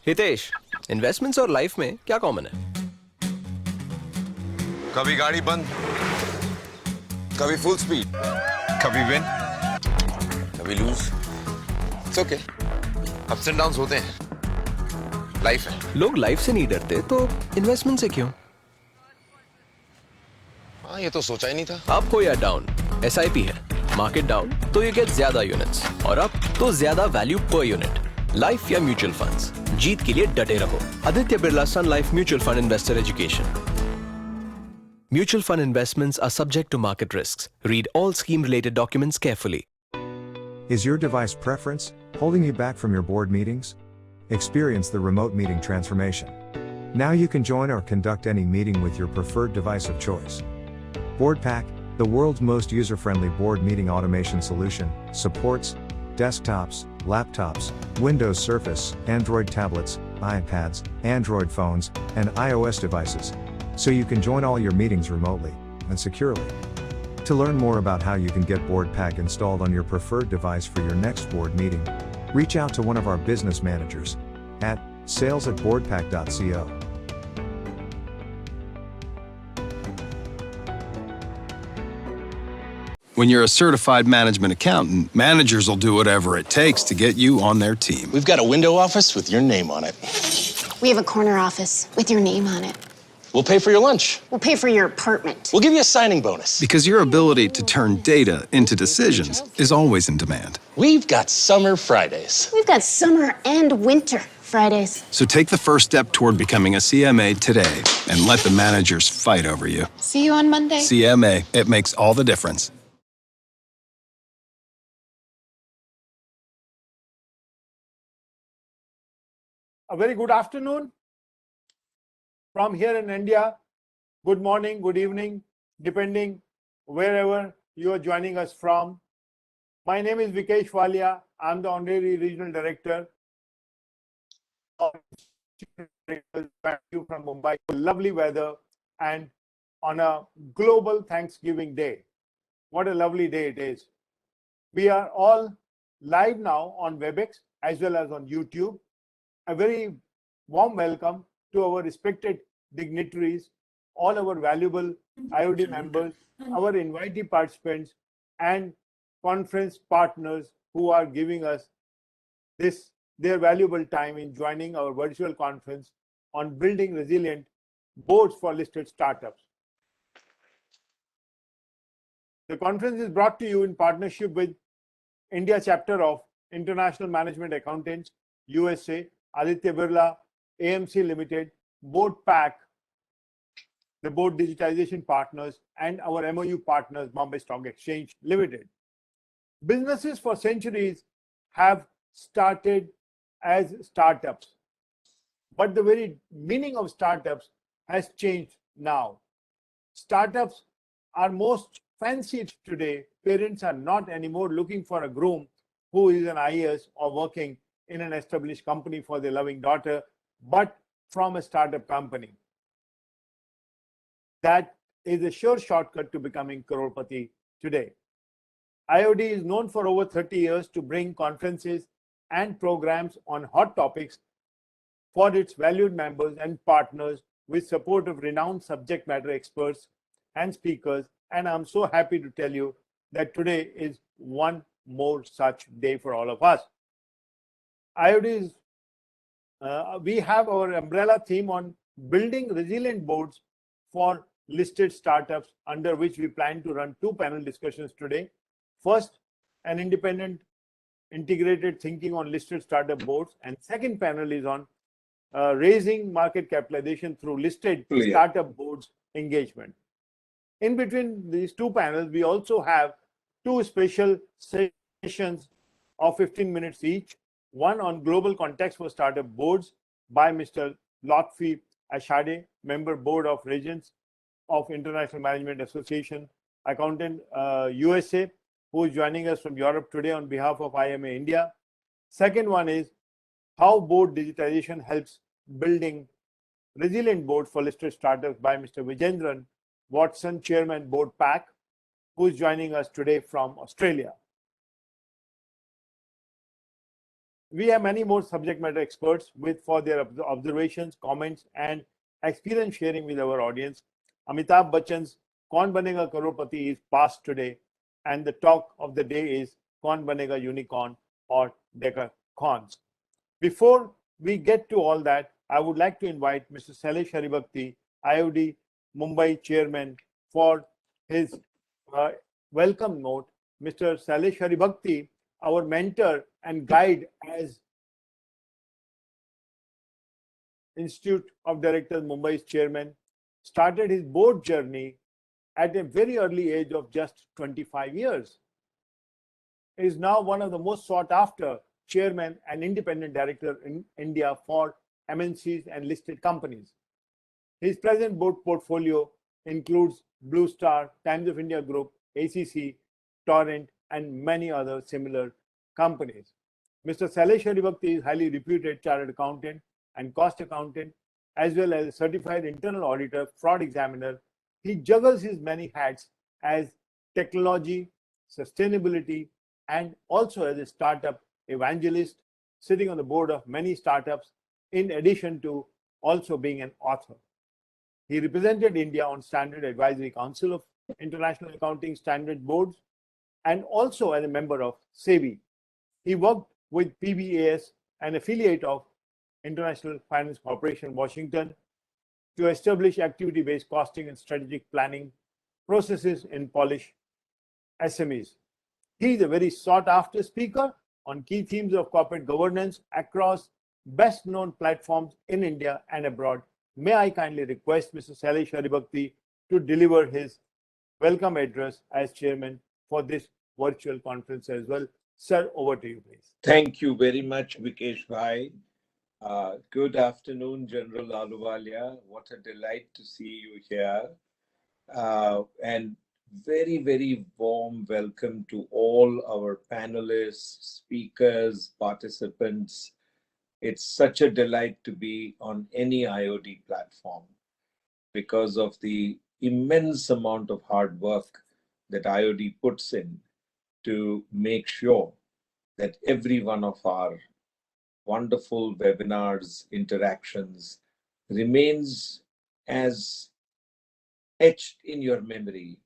Hitesh, investments और life में क्या कॉमन है? कभी गाड़ी बंद, कभी फुल स्पीड, कभी विन, कभी lose. It's okay, ups and downs होते हैं, लाइफ है। लोग लाइफ से नहीं डरते तो इन्वेस्टमेंट से क्यों? हाँ, ये तो सोचा ही नहीं था। अप हो या डाउन, SIP है। मार्केट डाउन तो यू गेट ज्यादा यूनिट्स और अप तो ज्यादा वैल्यू पर यूनिट। लाइफ या म्यूचुअल फंड्स, जीत के लिए डटे रहो। Aditya Birla Sun Life mutual fund investor education. Mutual fund investments are subject to market risks. Read all scheme-related documents carefully. Is your device preference holding you back from your board meetings? Experience the remote meeting transformation. Now you can join or conduct any meeting with your preferred device of choice. BoardPack, the world's most user-friendly board meeting automation solution, supports desktops, laptops, Windows Surface, Android tablets, iPads, Android phones, and iOS devices, so you can join all your meetings remotely and securely. To learn more about how you can get BoardPack installed on your preferred device for your next board meeting, reach out to one of our business managers at sales@boardpack.co. When you're a certified management accountant, managers will do whatever it takes to get you on their team. We've got a window office with your name on it. We have a corner office with your name on it. We'll pay for your lunch. We'll pay for your apartment. We'll give you a signing bonus. Because your ability to turn data into decisions is always in demand. We've got summer Fridays. We've got summer and winter Fridays. So take the first step toward becoming a CMA today and let the managers fight over you. See you on Monday. CMA, it makes all the difference. A very good afternoon from here in India. Good morning, good evening, depending wherever you are joining us from. My name is Vikesh Walia. I'm the Honorary Regional Director of from Mumbai. Lovely weather and on a global Thanksgiving Day. What a lovely day it is. We are all live now on WebEx as well as on YouTube. A very warm welcome to our respected dignitaries, all our valuable IOD members, our invitee participants, and conference partners who are giving us their valuable time in joining our virtual conference on building resilient boards for listed startups. The conference is brought to you in partnership with India chapter of International Management Accountants, USA, Aditya Birla, AMC Limited, BoardPack, the board digitization partners, and our MOU partners, Bombay Stock Exchange Limited. Businesses for centuries have started as startups, but the very meaning of startups has changed now. Startups are most fancied today. Parents are not anymore looking for a groom who is an IAS or working in an established company for their loving daughter, but from a startup company. That is a sure shortcut to becoming crorepati today. IOD is known for over 30 years to bring conferences and programs on hot topics for its valued members and partners with support of renowned subject matter experts and speakers. And I'm so happy to tell you that today is one more such day for all of us. IOD is, we have our umbrella theme on building resilient boards for listed startups, under which we plan to run 2 panel discussions today. First, an independent integrated thinking on listed startup boards, and second panel is on raising market capitalization through listed startup boards engagement. In between these 2 panels, we also have 2 special sessions of 15 minutes each. One on global context for startup boards by Mr. Lotfi Ashade, member board of regents of International Management Association, accountant USA, who is joining us from Europe today on behalf of IMA India. Second one is how board digitization helps building resilient boards for listed startups by Mr. Vijendran Watson, Chairman, BoardPack, who is joining us today from Australia. We have many more subject matter experts for their observations, comments, and experience sharing with our audience. Amitabh Bachchan's Kaun Banega Crorepati is past today, and the talk of the day is Kaun Banega Unicorn or Decacons. Before we get to all that, I would like to invite Mr. Sailesh Haribhakti, Iod Mumbai Chairman, for his welcome note. Mr. Sailesh Haribhakti, our mentor and guide as Institute of Directors Mumbai's chairman, started his board journey at a very early age of just 25 years. He is now one of the most sought after chairman and independent director in India for MNCs and listed companies. His present board portfolio includes Blue Star, Times of India Group, ACC, Torrent, and many other similar companies. Mr. Sailesh Haribhakti is highly reputed chartered accountant and cost accountant, as well as a certified internal auditor, fraud examiner. He juggles his many hats as technology, sustainability, and also as a startup evangelist, sitting on the board of many startups, in addition to also being an author. He represented India on Standard Advisory Council of International Accounting Standard Boards and also as a member of SEBI. He worked with PBAS, an affiliate of International Finance Corporation, Washington, to establish activity-based costing and strategic planning processes in Polish SMEs. He is a very sought-after speaker on key themes of corporate governance across best-known platforms in India and abroad. May I kindly request Mr. Sailesh Haribhakti to deliver his welcome address as chairman for this virtual conference as well. Sir, over to you, please. Thank you very much, Vikesh Bhai. Good afternoon, General Ahluwalia. What a delight to see you here. And very, very warm welcome to all our panelists, speakers, participants. It's such a delight to be on any IOD platform because of the immense amount of hard work that IOD puts in to make sure that every one of our wonderful webinars, interactions remains as etched in your memory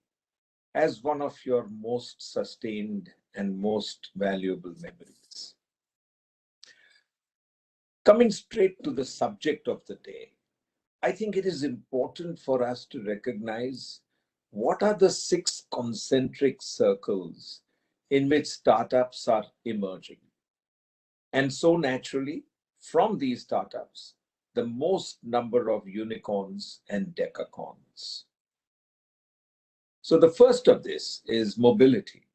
as one of your most sustained and most valuable memories. Coming straight to the subject of the day, I think it is important for us to recognize what are the 6 concentric circles in which startups are emerging. And so naturally, from these startups, the most number of unicorns and decacons. So the first of this is mobility.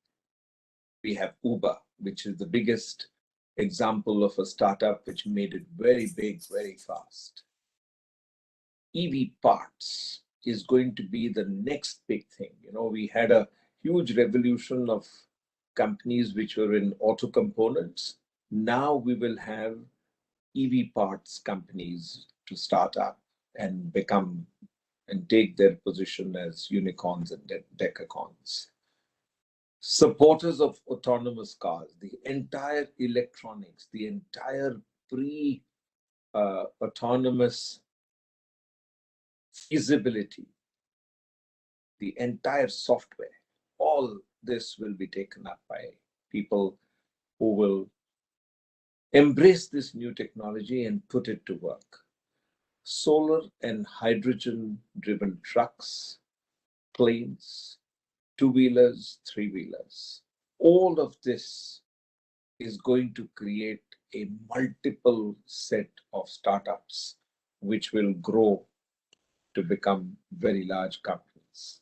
We have Uber, which is the biggest example of a startup which made it very big, very fast. EV parts is going to be the next big thing. You know, we had a huge revolution of companies which were in auto components. Now we will have EV parts companies to start up and become and take their position as unicorns and decacons. Supporters of autonomous cars, the entire electronics, the entire autonomous feasibility, the entire software, all this will be taken up by people who will embrace this new technology and put it to work. Solar and hydrogen driven trucks, planes, two-wheelers, three-wheelers. All of this is going to create a multiple set of startups which will grow to become very large companies.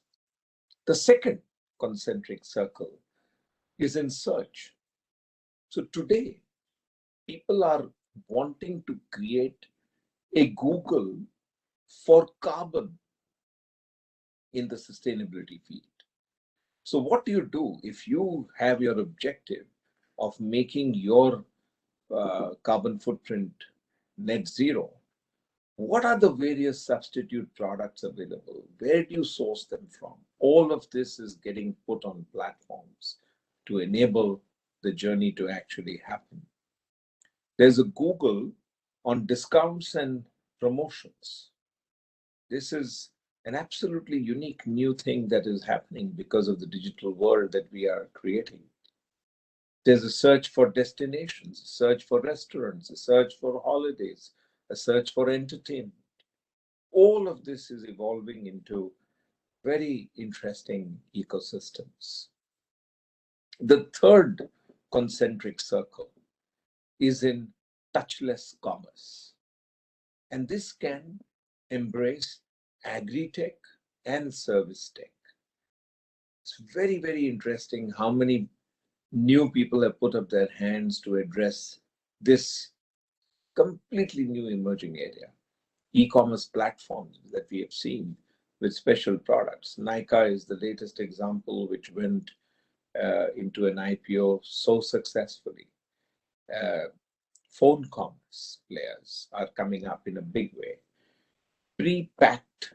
The second concentric circle is in search. So today, people are wanting to create a Google for carbon in the sustainability field. So what do you do if you have your objective of making your carbon footprint net zero? What are the various substitute products available? Where do you source them from? All of this is getting put on platforms to enable the journey to actually happen. There's a Google on discounts and promotions. This is an absolutely unique new thing that is happening because of the digital world that we are creating. There's a search for destinations, a search for restaurants, a search for holidays, a search for entertainment. All of this is evolving into very interesting ecosystems. The third concentric circle is in touchless commerce. And this can embrace agri-tech and service tech. It's very, very interesting how many new people have put up their hands to address this completely new emerging area. E-commerce platforms that we have seen with special products. Nykaa is the latest example, which went into an IPO so successfully. Phone commerce players are coming up in a big way. Pre-packed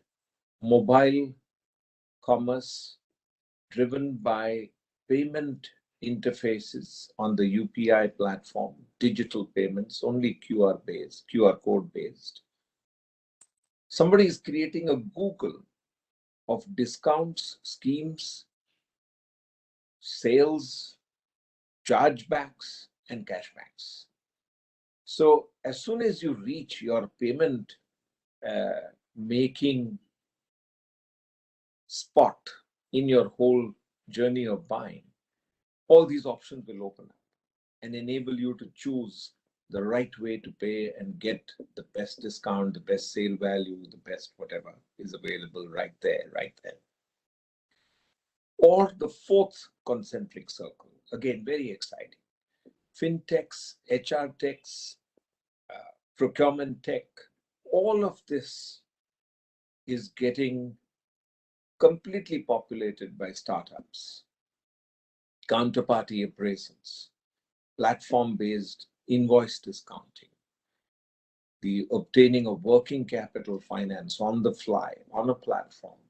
mobile commerce driven by payment interfaces on the UPI platform, digital payments, only QR code based. Somebody is creating a Google of discounts, schemes, sales, chargebacks, and cashbacks. So as soon as you reach your payment making spot in your whole journey of buying, all these options will open up and enable you to choose the right way to pay and get the best discount, the best sale value, the best whatever is available right there. Or the fourth concentric circle, again, very exciting. Fintechs, HR techs, procurement tech, all of this is getting completely populated by startups. Counterparty appraisals, platform-based invoice discounting, the obtaining of working capital finance on the fly, on a platform,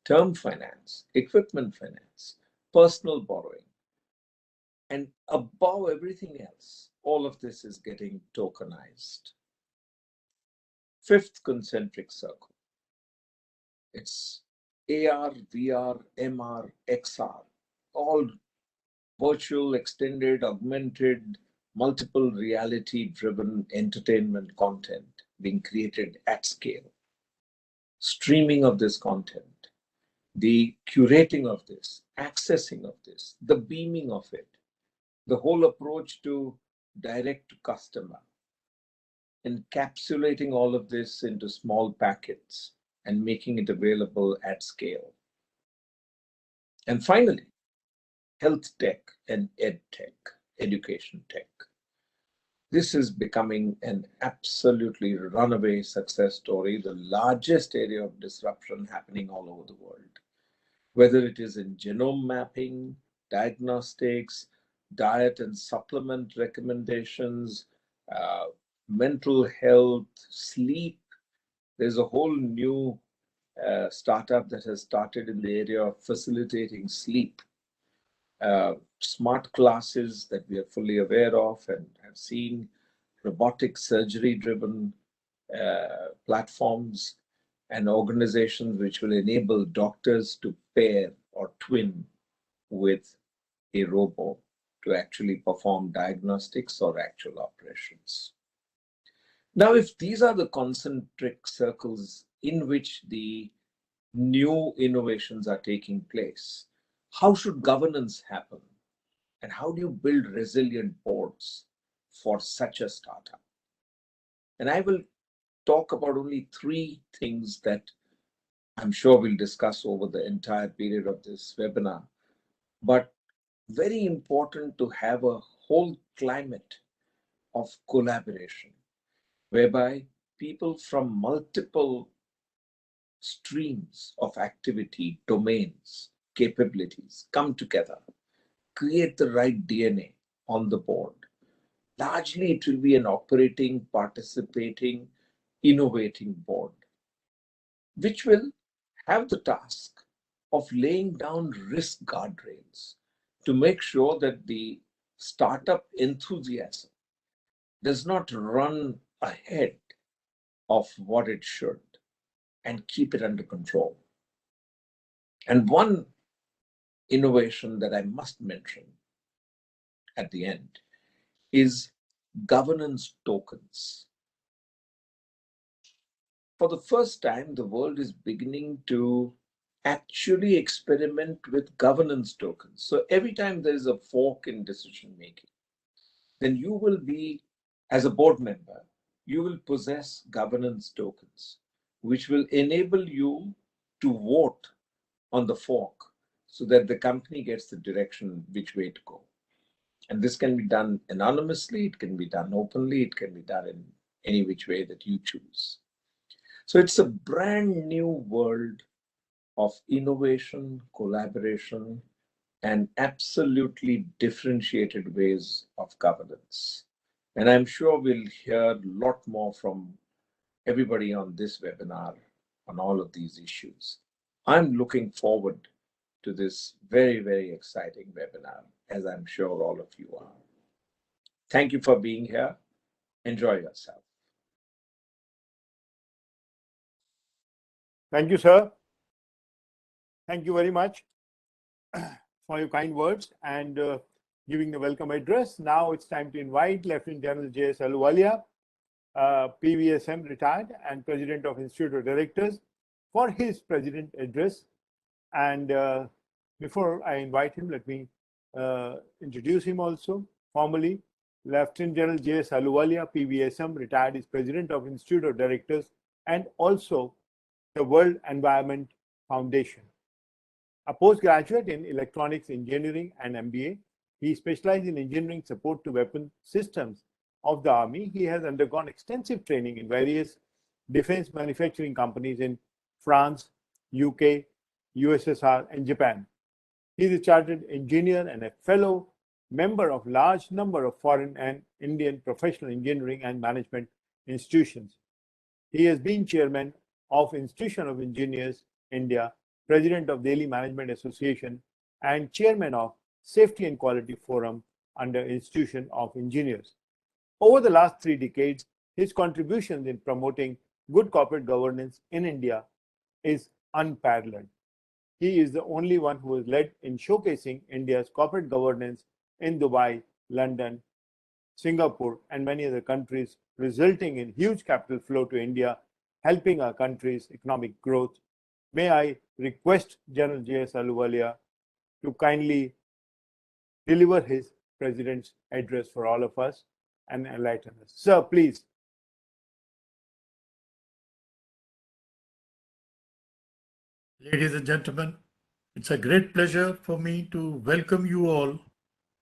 term finance, equipment finance, personal borrowing, and above everything else, all of this is getting tokenized. Fifth concentric circle, it's AR, VR, MR, XR, all virtual, extended, augmented, multiple reality-driven entertainment content being created at scale. Streaming of this content, the curating of this, accessing of this, the beaming of it, the whole approach to direct to customer, encapsulating all of this into small packets and making it available at scale. And finally, health tech and ed tech, education tech. This is becoming an absolutely runaway success story, the largest area of disruption happening all over the world. Whether it is in genome mapping, diagnostics, diet and supplement recommendations, mental health, sleep. There's a whole new startup that has started in the area of facilitating sleep. Smart classes that we are fully aware of and have seen, robotic surgery-driven platforms and organizations which will enable doctors to pair or twin with a robo to actually perform diagnostics or actual operations. Now, if these are the concentric circles in which the new innovations are taking place, how should governance happen? And how do you build resilient boards for such a startup? And I will talk about only three things that I'm sure we'll discuss over the entire period of this webinar. But very important to have a whole climate of collaboration, whereby people from multiple streams of activity, domains, capabilities come together, create the right DNA on the board. Largely, it will be an operating, participating, innovating board, which will have the task of laying down risk guardrails to make sure that the startup enthusiasm does not run ahead of what it should and keep it under control. And one innovation that I must mention at the end is governance tokens. For the first time, the world is beginning to actually experiment with governance tokens. So every time there is a fork in decision making, then you will be, as a board member, you will possess governance tokens, which will enable you to vote on the fork so that the company gets the direction which way to go. And this can be done anonymously, it can be done openly, it can be done in any which way that you choose. So it's a brand new world of innovation, collaboration, and absolutely differentiated ways of governance. And I'm sure we'll hear a lot more from everybody on this webinar on all of these issues. I'm looking forward to this very, very exciting webinar, as I'm sure all of you are. Thank you for being here. Enjoy yourself. Thank you, sir. Thank you very much for your kind words and giving the welcome address. Now it's time to invite Lieutenant General J.S. Ahluwalia, PVSM retired and President of Institute of Directors, for his President address. And before I invite him, let me introduce him also formally. Lieutenant General J.S. Ahluwalia, PVSM, retired, is President of Institute of Directors and also the World Environment Foundation. A postgraduate in electronics engineering and MBA, he specialized in engineering support to weapon systems of the Army. He has undergone extensive training in various defense manufacturing companies in France, UK, USSR, and Japan. He is a chartered engineer and a fellow member of large number of foreign and Indian professional engineering and management institutions. He has been chairman of Institution of Engineers India, president of Delhi Management Association, and chairman of Safety and Quality Forum under Institution of Engineers. Over the last 3 decades, his contributions in promoting good corporate governance in India is unparalleled. He is the only one who has led in showcasing India's corporate governance in Dubai, London, Singapore, and many other countries, resulting in huge capital flow to India, helping our country's economic growth. May I request General J.S. Ahluwalia to kindly deliver his President's address for all of us and enlighten us. Sir, please. Ladies and gentlemen, it's a great pleasure for me to welcome you all,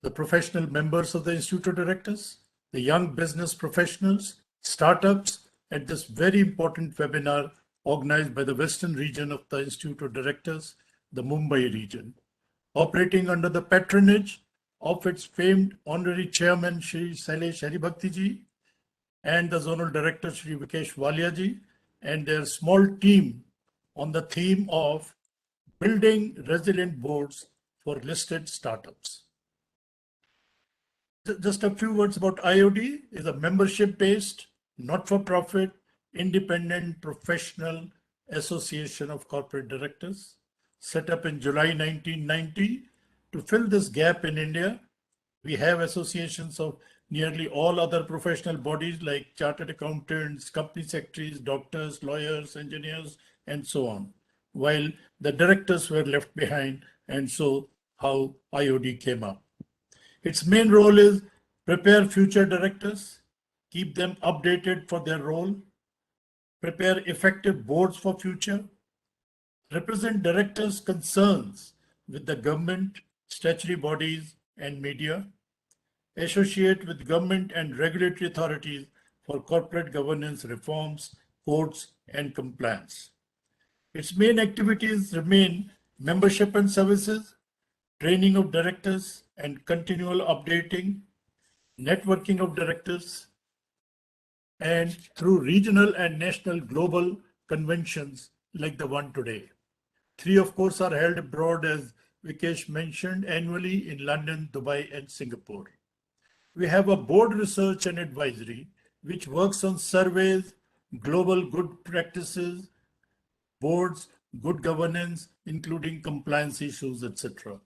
the professional members of the Institute of Directors, the young business professionals, startups, at this very important webinar organized by the Western region of the Institute of Directors, the Mumbai region, operating under the patronage of its famed Honorary Chairman Shri Sailesh Haribhakti ji and the Zonal Director Shri Vikesh Walia ji and their small team on the theme of building resilient boards for listed startups. Just a few words about IOD. Is a membership-based, not-for-profit, independent professional association of corporate directors set up in July 1990 to fill this gap in India. We have associations of nearly all other professional bodies like chartered accountants, company secretaries, doctors, lawyers, engineers, and so on, while the directors were left behind, and so how IOD came up. Its main role is prepare future directors, keep them updated for their role, prepare effective boards for future, represent directors' concerns with the government, statutory bodies, and media, associate with government and regulatory authorities for corporate governance reforms, codes, and compliance. Its main activities remain membership and services, training of directors and continual updating, networking of directors, and through regional and national global conventions like the one today. 3, of course, are held abroad, as Vikesh mentioned, annually in London, Dubai, and Singapore. we have a board research and advisory, which works on surveys, global good practices, boards, good governance, including compliance issues, etc.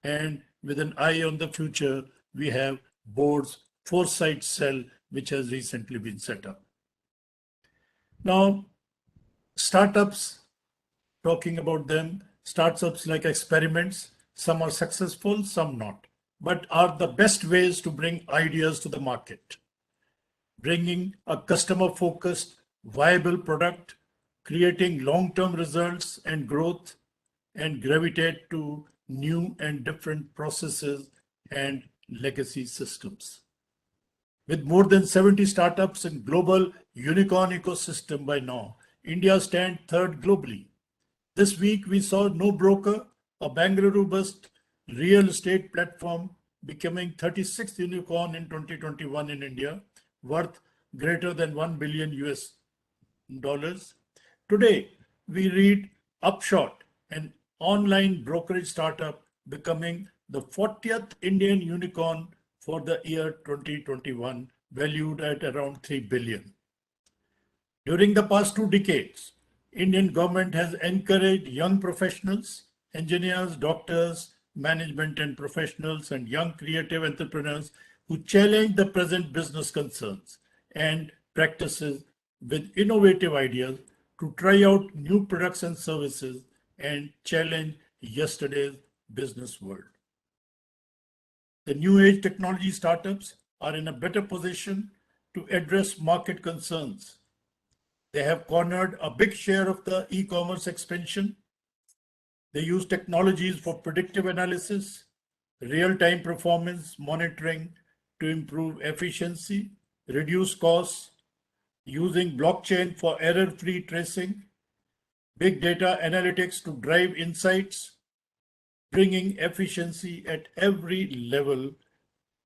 And with an eye on the future, we have board's foresight cell, which has recently been set up. Now, startups, talking about them, startups like experiments, some are successful, some not, but are the best ways to bring ideas to the market. Bringing a customer-focused, viable product, creating long-term results and growth, and gravitate to new and different processes and legacy systems. With more than 70 startups in global unicorn ecosystem by now, India stands third globally. This week we saw No Broker, a Bengaluru-based real estate platform, becoming 36th unicorn in 2021 in India, worth greater than $1 billion US. Today, we read Upshot, an online brokerage startup, becoming the 40th Indian unicorn for the year 2021, valued at around $3 billion. During the past 2 decades, Indian government has encouraged young professionals, engineers, doctors, management and professionals, and young creative entrepreneurs who challenge the present business concerns and practices with innovative ideas to try out new products and services and challenge yesterday's business world. The new age technology startups are in a better position to address market concerns. They have cornered a big share of the e-commerce expansion. They use technologies for predictive analysis, real-time performance monitoring to improve efficiency, reduce costs, using blockchain for error-free tracing, big data analytics to drive insights, bringing efficiency at every level,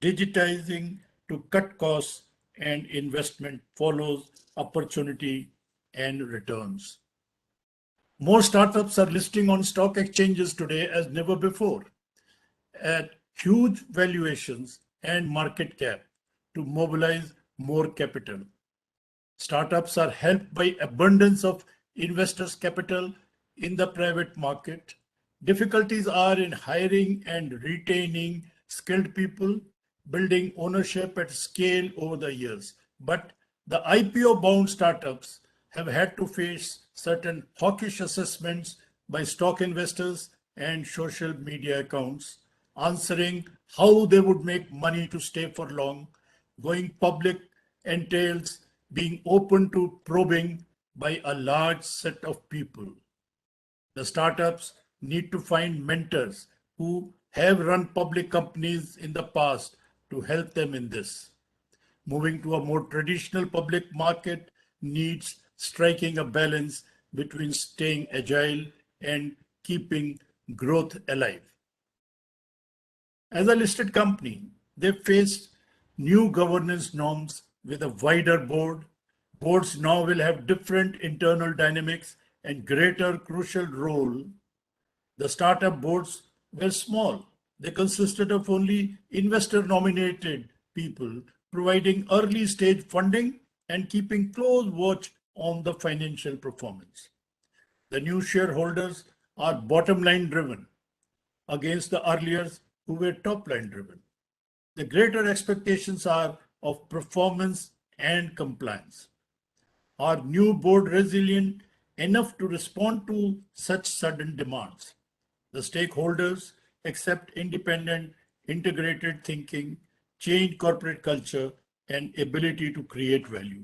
digitizing to cut costs, and investment follows opportunity and returns. More startups are listing on stock exchanges today as never before at huge valuations and market cap to mobilize more capital. Startups are helped by abundance of investors' capital in the private market. Difficulties are in hiring and retaining skilled people, building ownership at scale over the years. But the IPO-bound startups have had to face certain hawkish assessments by stock investors and social media accounts, answering how they would make money to stay for long. Going public entails being open to probing by a large set of people. The startups need to find mentors who have run public companies in the past to help them in this. Moving to a more traditional public market needs striking a balance between staying agile and keeping growth alive. As a listed company, they faced new governance norms with a wider board. Boards now will have different internal dynamics and greater crucial role. The startup boards were small. They consisted of only investor-nominated people, providing early stage funding and keeping close watch on the financial performance. The new shareholders are bottom line driven against the earliers who were top line driven. The greater expectations are of performance and compliance. Are new board resilient enough to respond to such sudden demands? The stakeholders accept independent, integrated thinking, change corporate culture, and ability to create value.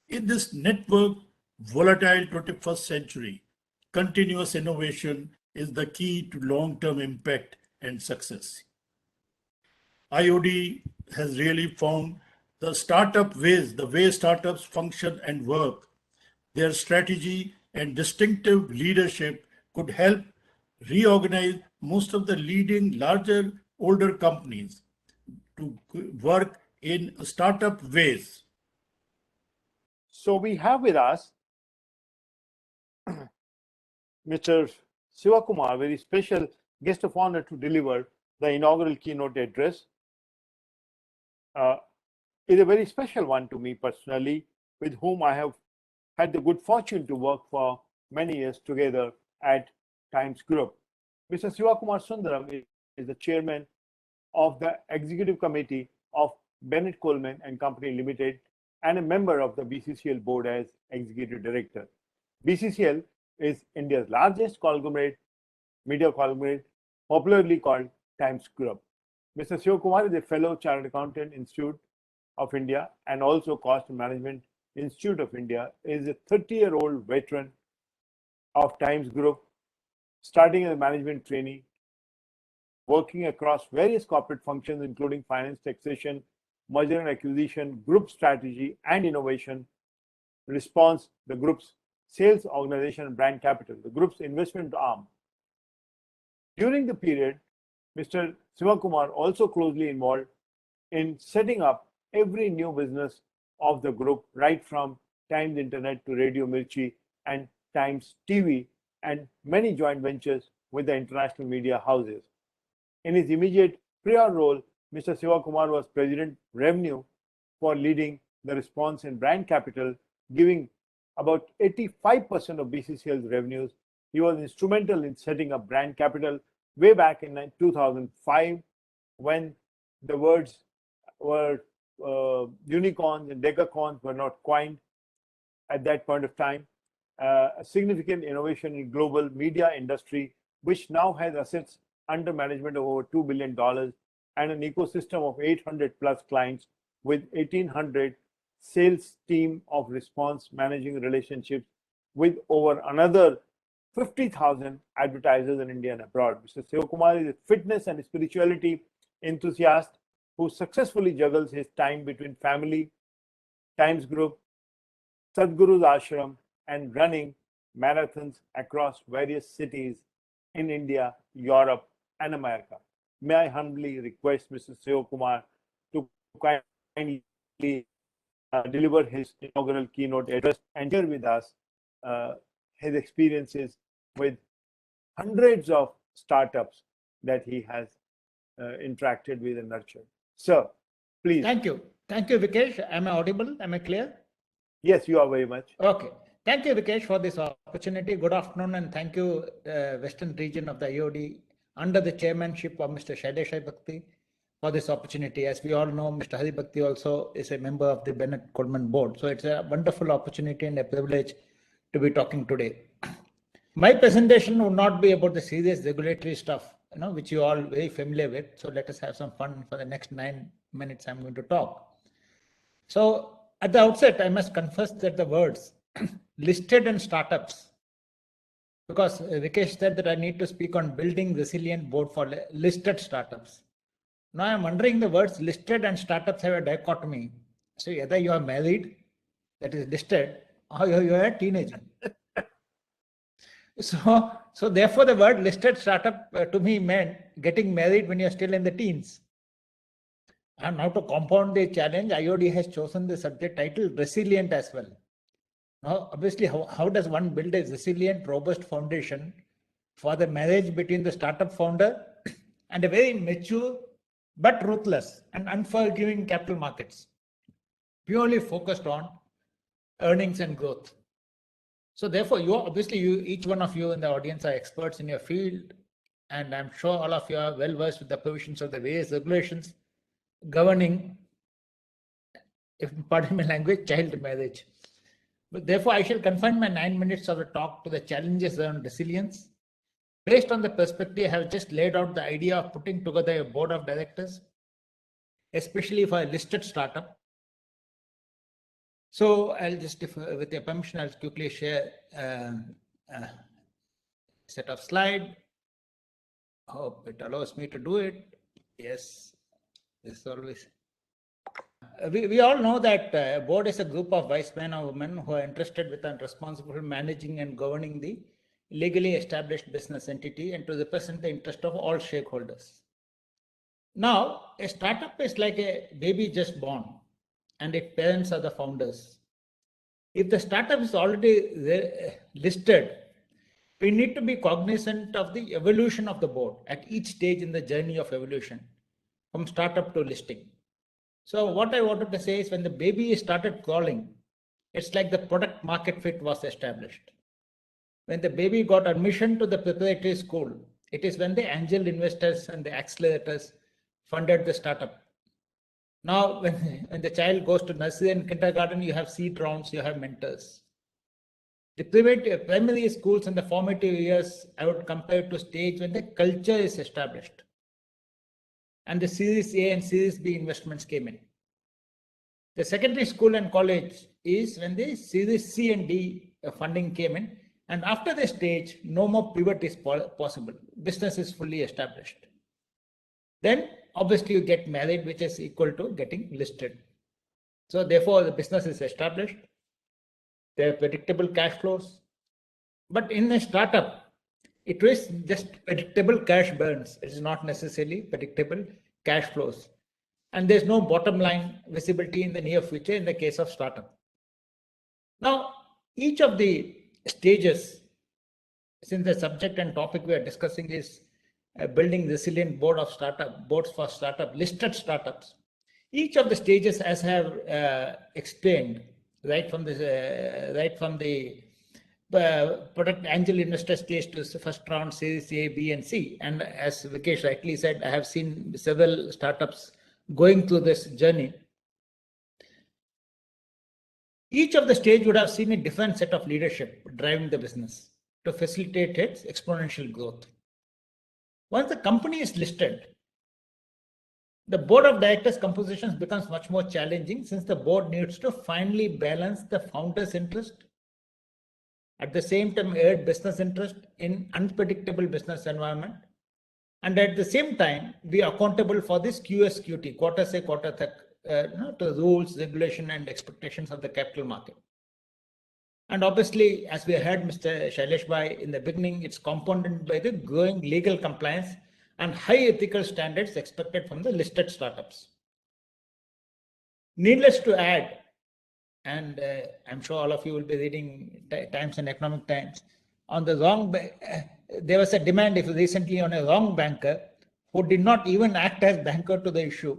In this network, volatile 21st century, continuous innovation is the key to long-term impact and success. IOD has really found the startup ways, the way startups function and work. Their strategy and distinctive leadership could help reorganize most of the leading larger older companies to work in startup ways. So we have with us Mr. Sivakumar, very special guest of honor to deliver the inaugural keynote address. is a very special one to me personally, with whom I have had the good fortune to work for many years together at Times Group. Mr. Sivakumar Sundaram is the chairman of the executive committee of Bennett Coleman and Company Limited and a member of the BCCL board as executive director. BCCL is India's largest media conglomerate, popularly called Times Group. Mr. Sivakumar is a fellow Chartered Accountant Institute of India and also Cost Management Institute of India. Is a 30-year-old veteran of Times Group, starting as a management trainee, working across various corporate functions, including finance, taxation, merger and acquisition, group strategy and innovation, response, the group's sales organization and brand capital, the group's investment arm. During the period, Mr. Sivakumar also closely involved in setting up every new business of the group, right from Times Internet to Radio Mirchi and Times TV, and many joint ventures with the international media houses. In his immediate prior role, Mr. Sivakumar was President Revenue for leading the response in brand capital, giving about 85% of BCCL's revenues. He was instrumental in setting up brand capital way back in 2005, when the words were unicorns and decacorns were not coined at that point of time. A significant innovation in global media industry, which now has assets under management of over $2 billion and an ecosystem of 800 plus clients with 1,800 sales team of response managing relationships with over another 50,000 advertisers in India and abroad. Mr. Sivakumar is a fitness and spirituality enthusiast who successfully juggles his time between family, Times Group, Sadhguru's ashram, and running marathons across various cities in India, Europe, and America. May I humbly request Mr. Sivakumar to kindly deliver his inaugural keynote address and share with us his experiences with hundreds of startups that he has interacted with and nurtured. Sir, please. Thank you. Thank you, Vikesh. Am I audible? Am I clear? Yes, you are very much. Okay. Thank you, Vikesh, for this opportunity. Good afternoon, and thank you, Western region of the IOD, under the chairmanship of Mr. Shaileshai Bhakti, for this opportunity. As we all know, Mr. Hari Bhakti also is a member of the Bennett Coleman board. So it's a wonderful opportunity and a privilege to be talking today. My presentation would not be about the serious regulatory stuff, which you all very familiar with. So let us have some fun for the next 9 minutes I'm going to talk. So at the outset, I must confess that the words listed and startups, because Vikesh said that I need to speak on building resilient board for listed startups. Now I'm wondering, the words listed and startups have a dichotomy. So either you are married, that is listed, or you are a teenager. So therefore the word listed startup to me meant getting married when you're still in the teens. And now to compound the challenge, IOD has chosen the subject title resilient as well. Now, obviously, how does one build a resilient, robust foundation for the marriage between the startup founder and a very mature but ruthless and unforgiving capital markets, purely focused on earnings and growth? So therefore, each one of you in the audience are experts in your field, and I'm sure all of you are well versed with the provisions of the various regulations governing, if pardon my language, child marriage. But therefore, I shall confine my 9 minutes of the talk to the challenges around resilience. Based on the perspective, I have just laid out the idea of putting together a board of directors, especially for a listed startup. So I'll just, with your permission, I'll quickly share a set of slides. Hope it allows me to do it. Yes, this is always. We all know that a board is a group of wise men or women who are interested with and responsible for managing and governing the legally established business entity and to represent the interest of all stakeholders. Now, a startup is like a baby just born, and its parents are the founders. If the startup is already listed, we need to be cognizant of the evolution of the board at each stage in the journey of evolution, from startup to listing. So what I wanted to say is when the baby started crawling, it's like the product market fit was established. When the baby got admission to the preparatory school, it is when the angel investors and the accelerators funded the startup. Now, when the child goes to nursery and kindergarten, you have seed rounds, you have mentors. The primary schools and the formative years, I would compare to stage when the culture is established. And the Series A and Series B investments came in. The secondary school and college is when the Series C and D funding came in. And after the stage, no more pivot is possible. Business is fully established. Then obviously you get married, which is equal to getting listed. So therefore the business is established. There are predictable cash flows. But in a startup, it is just predictable cash burns. It is not necessarily predictable cash flows. And there's no bottom line visibility in the near future in the case of startup. Now, each of the stages, since the subject and topic we are discussing is building resilient boards for startup, listed startups. Each of the stages, as I have explained, right from the product angel investor stage to first round, Series A, B, and C. And as Vikesh rightly said, I have seen several startups going through this journey. Each of the stage would have seen a different set of leadership driving the business to facilitate its exponential growth. Once the company is listed, the board of directors compositions becomes much more challenging since the board needs to finally balance the founder's interest, at the same time aid business interest in unpredictable business environment, and at the same time be accountable for this QSQT, quarter say, quarter to rules, regulation, and expectations of the capital market. And obviously, as we heard Mr. Shailesh Bhai in the beginning, it's compounded by the growing legal compliance and high ethical standards expected from the listed startups. Needless to add, and I'm sure all of you will be reading Times and Economic Times, on the wrong, there was a demand recently on a wrong banker who did not even act as banker to the issue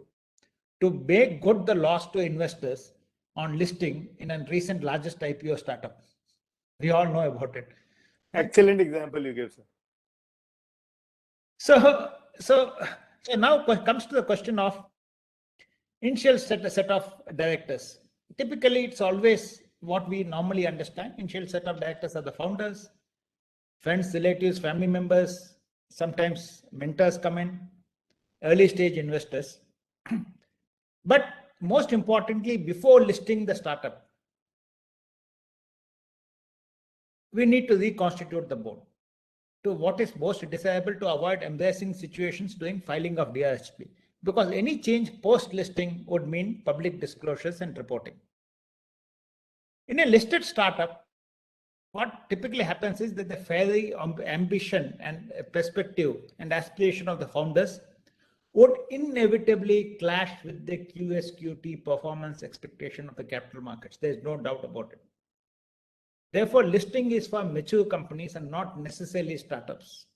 to make good the loss to investors on listing in a recent largest IPO startup. We all know about it. Excellent example you give, sir. So now comes to the question of initial set of directors. Typically, it's always what we normally understand. Initial set of directors are the founders, friends, relatives, family members, sometimes mentors come in, early stage investors. But most importantly, before listing the startup, we need to reconstitute the board to what is most desirable to avoid embarrassing situations during filing of DRHP, because any change post-listing would mean public disclosures and reporting. In a listed startup, what typically happens is that the fiery ambition and perspective and aspiration of the founders would inevitably clash with the QSQT performance expectation of the capital markets. There is no doubt about it. Therefore, listing is for mature companies and not necessarily startups.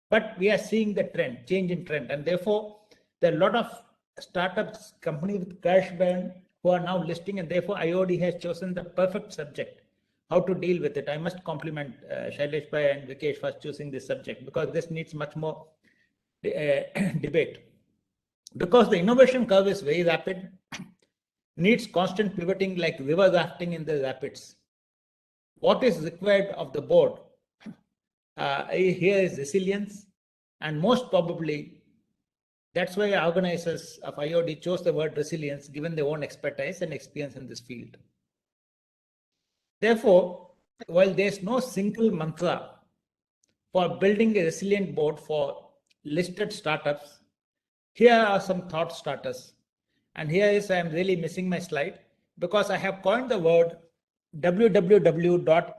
But we are seeing the trend, change in trend. And therefore, there are a lot of startups, companies with cash burn who are now listing, and therefore IOD has chosen the perfect subject, how to deal with it. I must compliment Shailesh Bhai and Vikesh for choosing this subject, because this needs much more debate. Because the innovation curve is very rapid, needs constant pivoting like river rafting in the rapids. What is required of the board here is resilience, and most probably that's why organizers of IOD chose the word resilience, given their own expertise and experience in this field. Therefore, while there's no single mantra for building a resilient board for listed startups, here are some thought starters. And here is, I'm really missing my slide because I have coined the word www.map.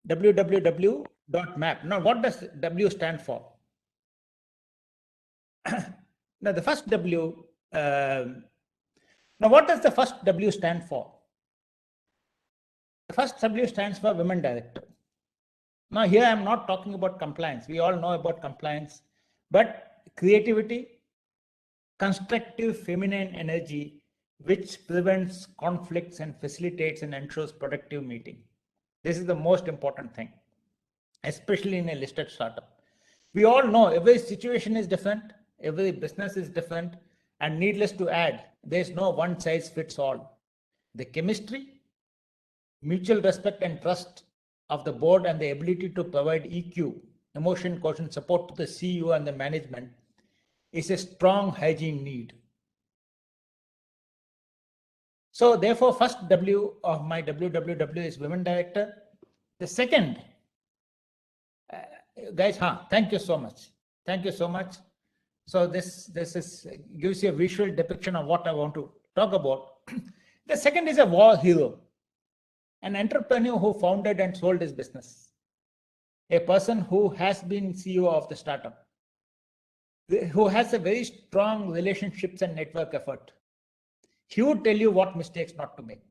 www.map. Now, what does W stand for? Now, the first W, now what does the first W stand for? The first W stands for women director. Now, here I'm not talking about compliance. We all know about compliance, but creativity, constructive feminine energy which prevents conflicts and facilitates and ensures productive meeting. This is the most important thing, especially in a listed startup. We all know every situation is different, every business is different, and needless to add, there is no one size fits all. The chemistry, mutual respect and trust of the board and the ability to provide EQ, emotion quotient support to the CEO and the management is a strong hygiene need. So therefore, first W of my WWW is Women Director. The second, guys, thank you so much. Thank you so much. So this gives you a visual depiction of what I want to talk about. The second is a war hero, an entrepreneur who founded and sold his business, a person who has been CEO of the startup, who has a very strong relationships and network effort. He would tell you what mistakes not to make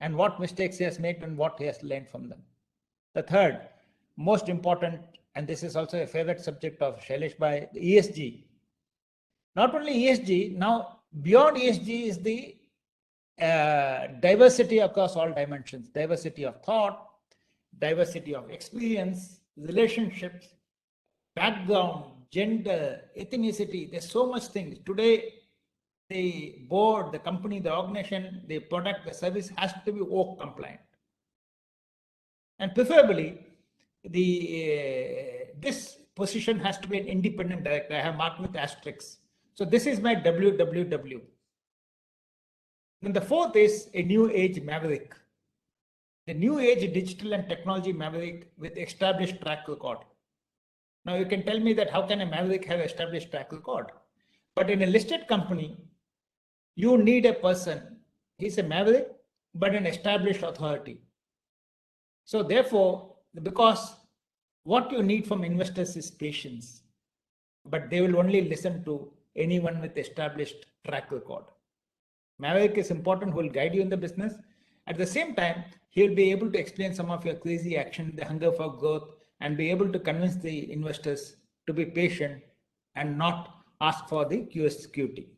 and what mistakes he has made and what he has learned from them. The third, most important, and this is also a favorite subject of Shailesh Bhai, ESG. Not only ESG, now beyond ESG is the diversity across all dimensions, diversity of thought, diversity of experience, relationships, background, gender, ethnicity. There's so much things. Today, the board, the company, the organization, the product, the service has to be OAK compliant. And preferably, this position has to be an independent director. I have marked with asterisks. So this is my WWW. Then the fourth is a new age maverick. The new age digital and technology maverick with established track record. Now you can tell me that how can a maverick have established track record? But in a listed company, you need a person. He's a maverick, but an established authority. So therefore, because what you need from investors is patience, but they will only listen to anyone with established track record. Maverick is important, who will guide you in the business. At the same time, he will be able to explain some of your crazy action, the hunger for growth, and be able to convince the investors to be patient and not ask for the QSQT.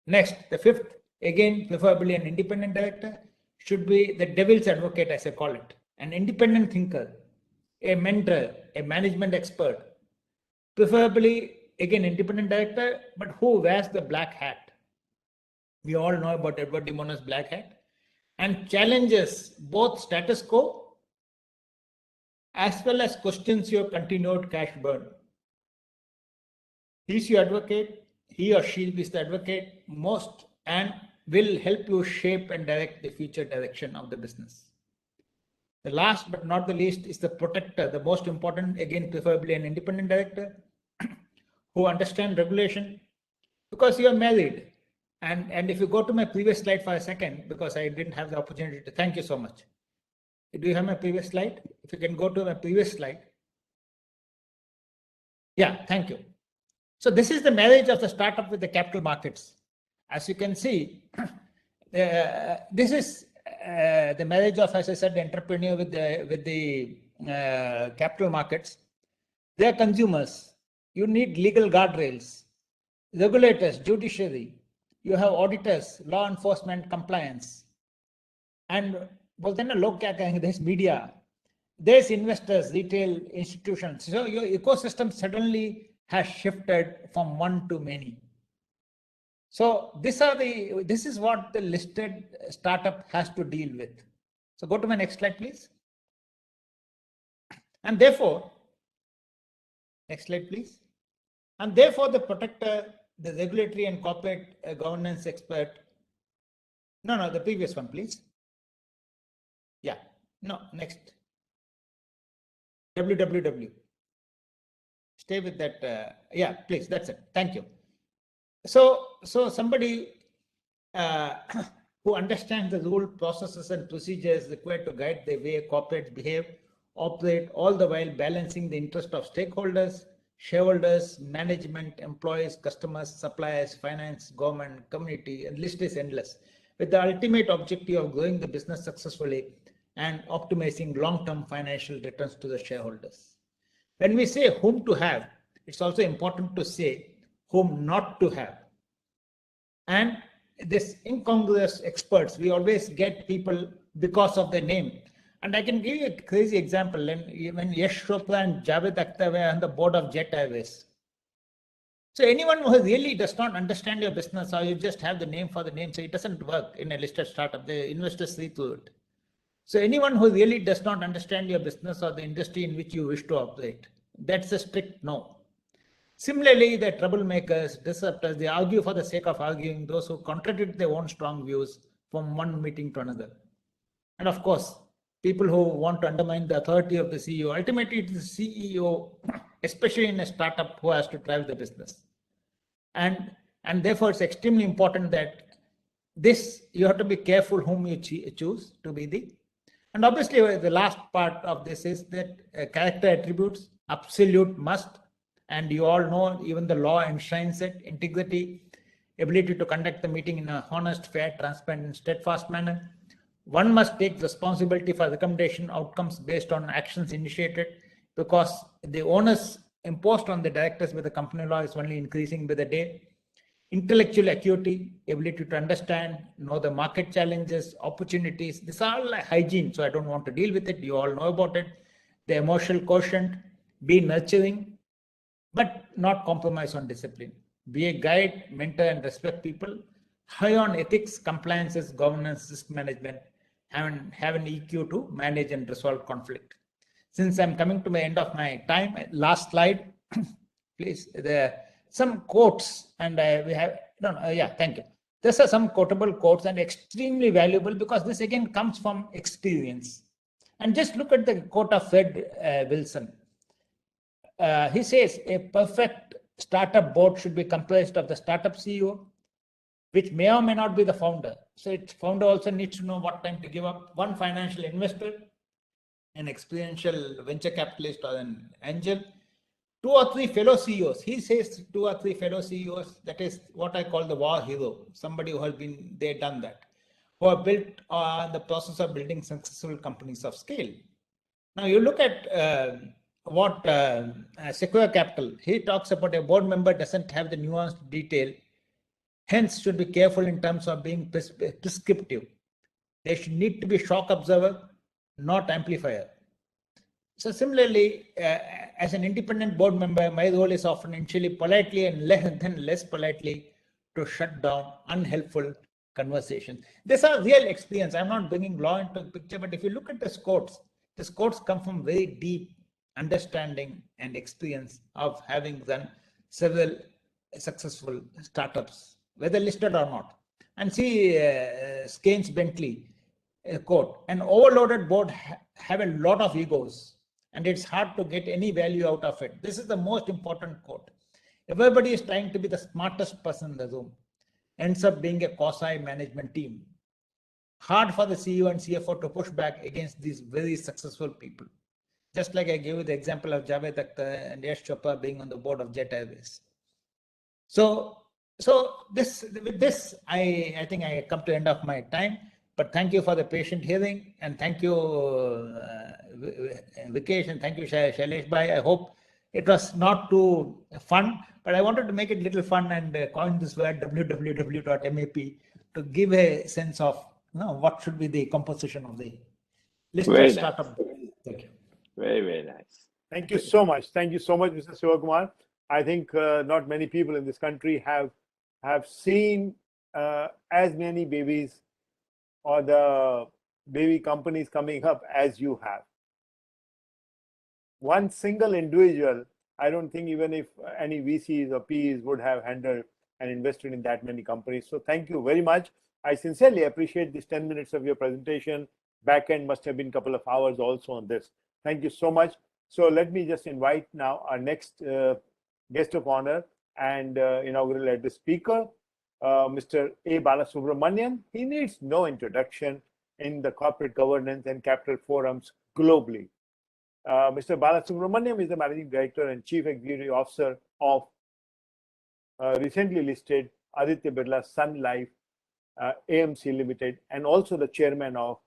Next, the fifth, again, preferably an independent director, should be the devil's advocate, as I call it, an independent thinker, a mentor, a management expert, preferably, again, independent director, but who wears the black hat. We all know about Edward DeMona's black hat, and challenges both status quo as well as questions your continued cash burn. He's your advocate. He or she is the advocate most and will help you shape and direct the future direction of the business. The last but not the least is the protector, the most important, again, preferably an independent director who understands regulation, because you are married. And if you go to my previous slide for a second, because I didn't have the opportunity to, thank you so much. Do you have my previous slide? If you can go to my previous slide. Yeah, thank you. So this is the marriage of the startup with the capital markets. As you can see, this is the marriage of, as I said, the entrepreneur with the capital markets. They are consumers. You need legal guardrails, regulators, judiciary. You have auditors, law enforcement, compliance. And there's media, there's investors, retail institutions. So your ecosystem suddenly has shifted from one to many. So this is what the listed startup has to deal with. So go to my next slide, please. And therefore, next slide, please. And therefore, the protector, the regulatory and corporate governance expert. No, the previous one, please. Yeah, no, next. WWW. Stay with that. Yeah, please, that's it. Thank you. So somebody who understands the rule, processes, and procedures required to guide the way corporates behave, operate, all the while balancing the interest of stakeholders, shareholders, management, employees, customers, suppliers, finance, government, community, and list is endless, with the ultimate objective of growing the business successfully and optimizing long-term financial returns to the shareholders. When we say whom to have, it's also important to say whom not to have. And this incongruous experts, we always get people because of their name. And I can give you a crazy example. When Yash Chopra and Javed Akhtar were on the board of Jet Airways. So anyone who really does not understand your business, or you just have the name for the name, so it doesn't work in a listed startup. The investors see through it. So anyone who really does not understand your business or the industry in which you wish to operate, that's a strict no. Similarly, the troublemakers, disruptors, they argue for the sake of arguing, those who contradict their own strong views from one meeting to another. And of course, people who want to undermine the authority of the CEO. Ultimately, it is the CEO, especially in a startup, who has to drive the business. And therefore, it's extremely important that this, you have to be careful whom you choose to be the. And obviously, the last part of this is that character attributes, absolute must. And you all know, even the law enshrines it: integrity, ability to conduct the meeting in an honest, fair, transparent, and steadfast manner. One must take responsibility for recommendation outcomes based on actions initiated, because the onus imposed on the directors by the company law is only increasing by the day. Intellectual acuity, ability to understand, know the market challenges, opportunities. This are all like hygiene, so I don't want to deal with it. You all know about it. The emotional quotient, be nurturing, but not compromise on discipline. Be a guide, mentor, and respect people. High on ethics, compliances, governance, risk management, and have an EQ to manage and resolve conflict. Since I'm coming to the end of my time, last slide, please. There some quotes, and we have, thank you. These are some quotable quotes and extremely valuable, because this again comes from experience. And just look at the quote of Fred Wilson. He says, a perfect startup board should be comprised of the startup CEO, which may or may not be the founder. So its founder also needs to know what time to give up. One financial investor, an experiential venture capitalist or an angel, 2 or 3 fellow CEOs. He says 2 or 3 fellow CEOs. That is what I call the war hero. Somebody who has been, they done that, who have built the process of building successful companies of scale. Now you look at what Sequoia Capital, he talks about a board member doesn't have the nuanced detail, hence should be careful in terms of being prescriptive. They should need to be shock absorber, not amplifier. So similarly, as an independent board member, my role is often initially politely and less politely to shut down unhelpful conversations. These are real experience. I'm not bringing law into the picture, but if you look at these quotes come from very deep understanding and experience of having done several successful startups, whether listed or not. And see Skanes Bentley quote, an overloaded board have a lot of egos, and it's hard to get any value out of it. This is the most important quote. Everybody is trying to be the smartest person in the room, ends up being a quasi-management team. Hard for the CEO and CFO to push back against these very successful people. Just like I gave you the example of Javed Akhtar and Yash Chopra being on the board of Jet Airways. So with this, I think I come to the end of my time. But thank you for the patient hearing, and thank you, Vikesh, and thank you, Shailesh Bhai. I hope it was not too fun, but I wanted to make it a little fun and coin this word www.map to give a sense of what should be the composition of the listed startup. Thank you. Very, very nice. Thank you so much. Thank you so much, Mr. Sivakumar. I think not many people in this country have seen as many babies or the baby companies coming up as you have. One single individual, I don't think even if any VCs or PEs would have handled and invested in that many companies. So thank you very much. I sincerely appreciate these 10 minutes of your presentation. Back end must have been a couple of hours also on this. Thank you so much. So let me just invite now our next guest of honor and inaugural address speaker, Mr. A. Balasubramanian. He needs no introduction in the corporate governance and capital forums globally. Mr. Balasubramanian is the Managing Director and Chief Executive Officer of recently listed Aditya Birla Sun Life AMC Limited, and also the Chairman of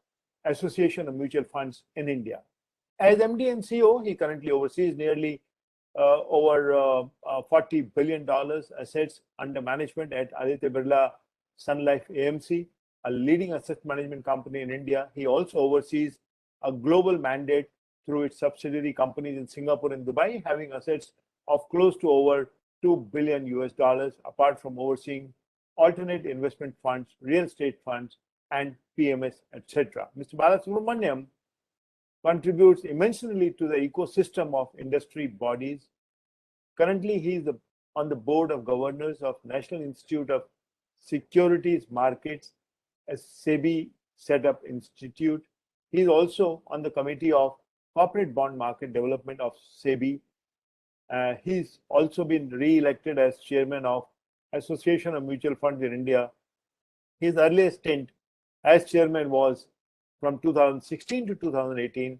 Association of Mutual Funds in India. As MD and CEO, he currently oversees nearly over $40 billion assets under management at Aditya Birla Sun Life AMC, a leading asset management company in India. He also oversees a global mandate through its subsidiary companies in Singapore and Dubai, having assets of close to over $2 billion US, apart from overseeing alternate investment funds, real estate funds, and PMS, etc. Mr. Balasubramaniam contributes immensely to the ecosystem of industry bodies. Currently, he is on the board of governors of National Institute of Securities Markets, a SEBI set-up institute. He is also on the committee of corporate bond market development of SEBI. He's also been re-elected as chairman of Association of Mutual Funds in India. His earliest stint as chairman was from 2016 to 2018.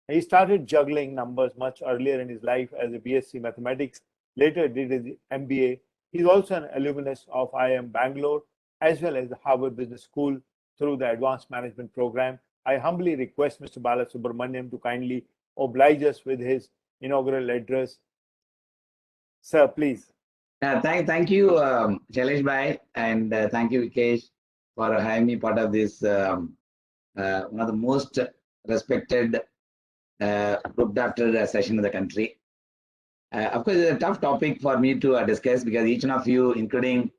He started juggling numbers much earlier in his life as a BSc Mathematics, later did his MBA. He's also an alumnus of IIM Bangalore as well as the Harvard Business School through the Advanced Management Program. I humbly request Mr. Balasubramaniam to kindly oblige us with his inaugural address. Sir, please. Thank you, Shailesh Bhai, and thank you, Vikesh, for having me part of this one of the most respected looked after session in the country. Of course, it's a tough topic for me to discuss because each one of you, including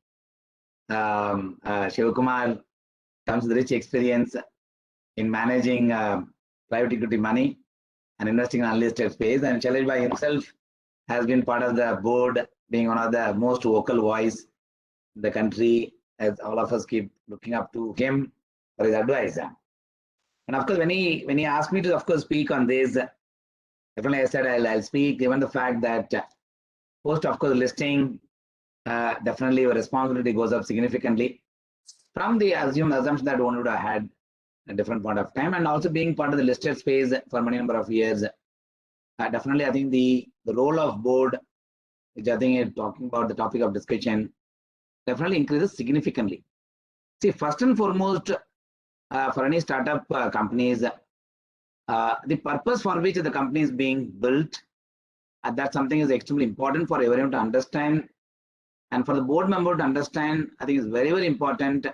Shivakumar, comes with rich experience in managing private equity money and investing in unlisted space. And Shailesh Bhai himself has been part of the board, being one of the most vocal voice in the country, as all of us keep looking up to him for his advice. And of course, when he asked me to, of course, speak on this, definitely I said I'll speak, given the fact that post, of course, listing, definitely your responsibility goes up significantly from the assumption that one would have had a different point of time, and also being part of the listed space for many number of years. Definitely, I think the role of board, which I think is talking about the topic of discussion, definitely increases significantly. See, first and foremost, for any startup companies, the purpose for which the company is being built, that's something is extremely important for everyone to understand, and for the board member to understand. I think it's very, very important.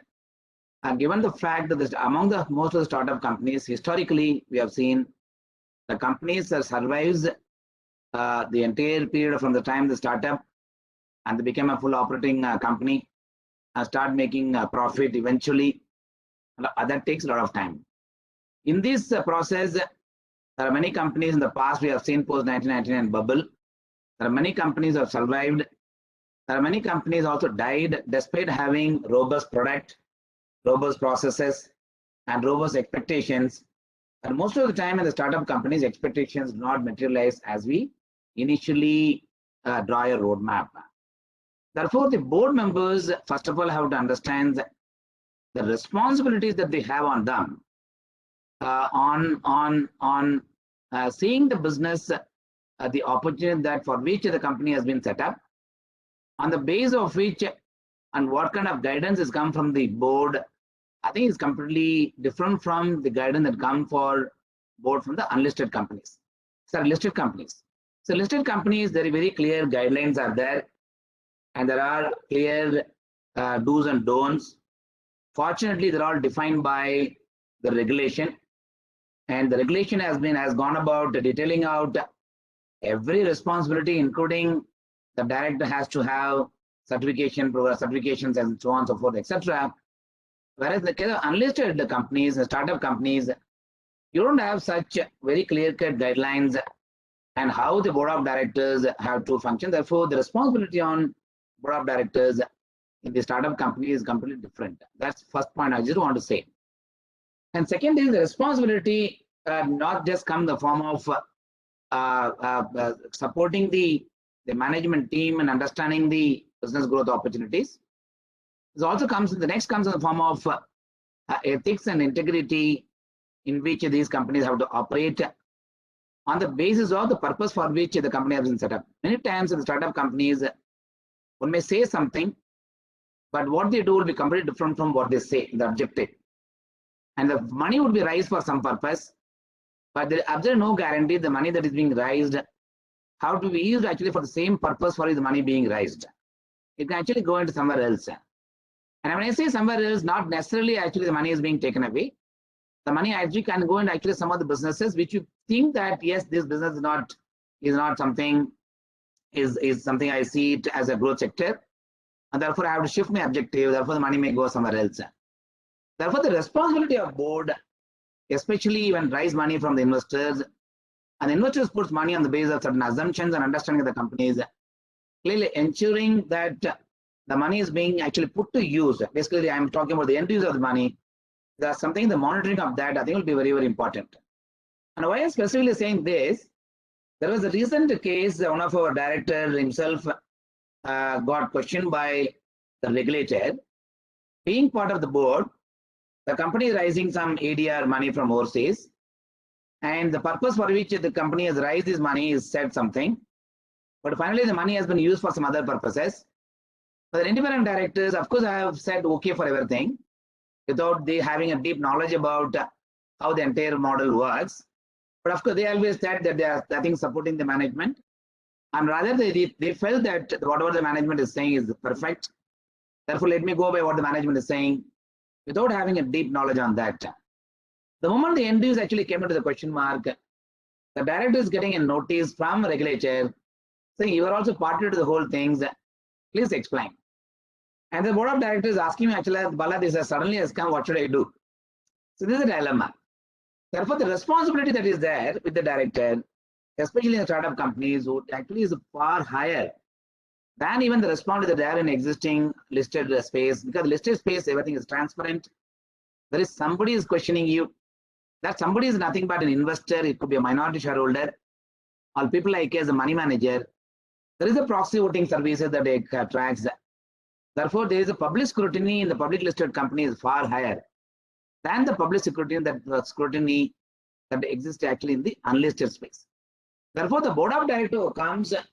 Given the fact that among the most of the startup companies, historically, we have seen the companies that survives the entire period from the time they start up and they become a full operating company and start making a profit eventually. That takes a lot of time. In this process, there are many companies in the past we have seen post 1999 bubble. There are many companies that have survived. There are many companies also died despite having robust product, robust processes, and robust expectations. And most of the time in the startup companies, expectations do not materialize as we initially draw a roadmap. Therefore, the board members, first of all, have to understand the responsibilities that they have on them on seeing the business, the opportunity that for which the company has been set up, on the base of which and what kind of guidance has come from the board. I think it's completely different from the guidance that come for board from the unlisted companies. So listed companies. So listed companies, there are very clear guidelines are there, and there are clear do's and don'ts. Fortunately, they're all defined by the regulation, and the regulation has gone about detailing out every responsibility, including the director has to have certifications and so on and so forth, etc. Whereas the case of unlisted companies, startup companies, you don't have such very clear-cut guidelines and how the board of directors have to function. Therefore, the responsibility on board of directors in the startup company is completely different. That's the first point I just want to say. And second is the responsibility not just come in the form of supporting the management team and understanding the business growth opportunities. It also comes in the form of ethics and integrity in which these companies have to operate on the basis of the purpose for which the company has been set up. Many times in the startup companies, one may say something, but what they do will be completely different from what they say, the objective. And the money would be raised for some purpose, but there is absolutely no guarantee the money that is being raised how to be used actually for the same purpose for the money being raised. It can actually go into somewhere else. And when I say somewhere else, not necessarily actually the money is being taken away. The money actually can go into actually some of the businesses which you think that yes, this business is not something is something I see it as a growth sector, and therefore I have to shift my objective. Therefore, the money may go somewhere else. Therefore, the responsibility of board, especially when raise money from the investors, and the investors puts money on the basis of certain assumptions and understanding of the companies, clearly ensuring that the money is being actually put to use. Basically, I'm talking about the end use of the money. There's something, the monitoring of that, I think will be very, very important. And why I'm specifically saying this, there was a recent case, one of our directors himself got questioned by the regulator. Being part of the board, the company is raising some ADR money from overseas, and the purpose for which the company has raised this money is said something, but finally the money has been used for some other purposes. But the independent directors, of course, have said okay for everything without they having a deep knowledge about how the entire model works. But of course, they always said that they are nothing supporting the management, and rather they felt that whatever the management is saying is perfect. Therefore, let me go by what the management is saying without having a deep knowledge on that. The moment the end use actually came into the question mark, the director is getting a notice from a regulator saying you are also party to the whole things. Please explain. And the board of directors asking me actually, Bala, this suddenly has come, what should I do? So this is a dilemma. Therefore, the responsibility that is there with the director, especially in startup companies, would actually is far higher than even the responsibility that they are in existing listed space. Because listed space, everything is transparent. There is somebody is questioning you. That somebody is nothing but an investor. It could be a minority shareholder, or people like as a money manager. There is a proxy voting services that it tracks. Therefore, there is a public scrutiny in the public listed companies far higher than the public scrutiny that exists actually in the unlisted space. Therefore, the board of directors comes, it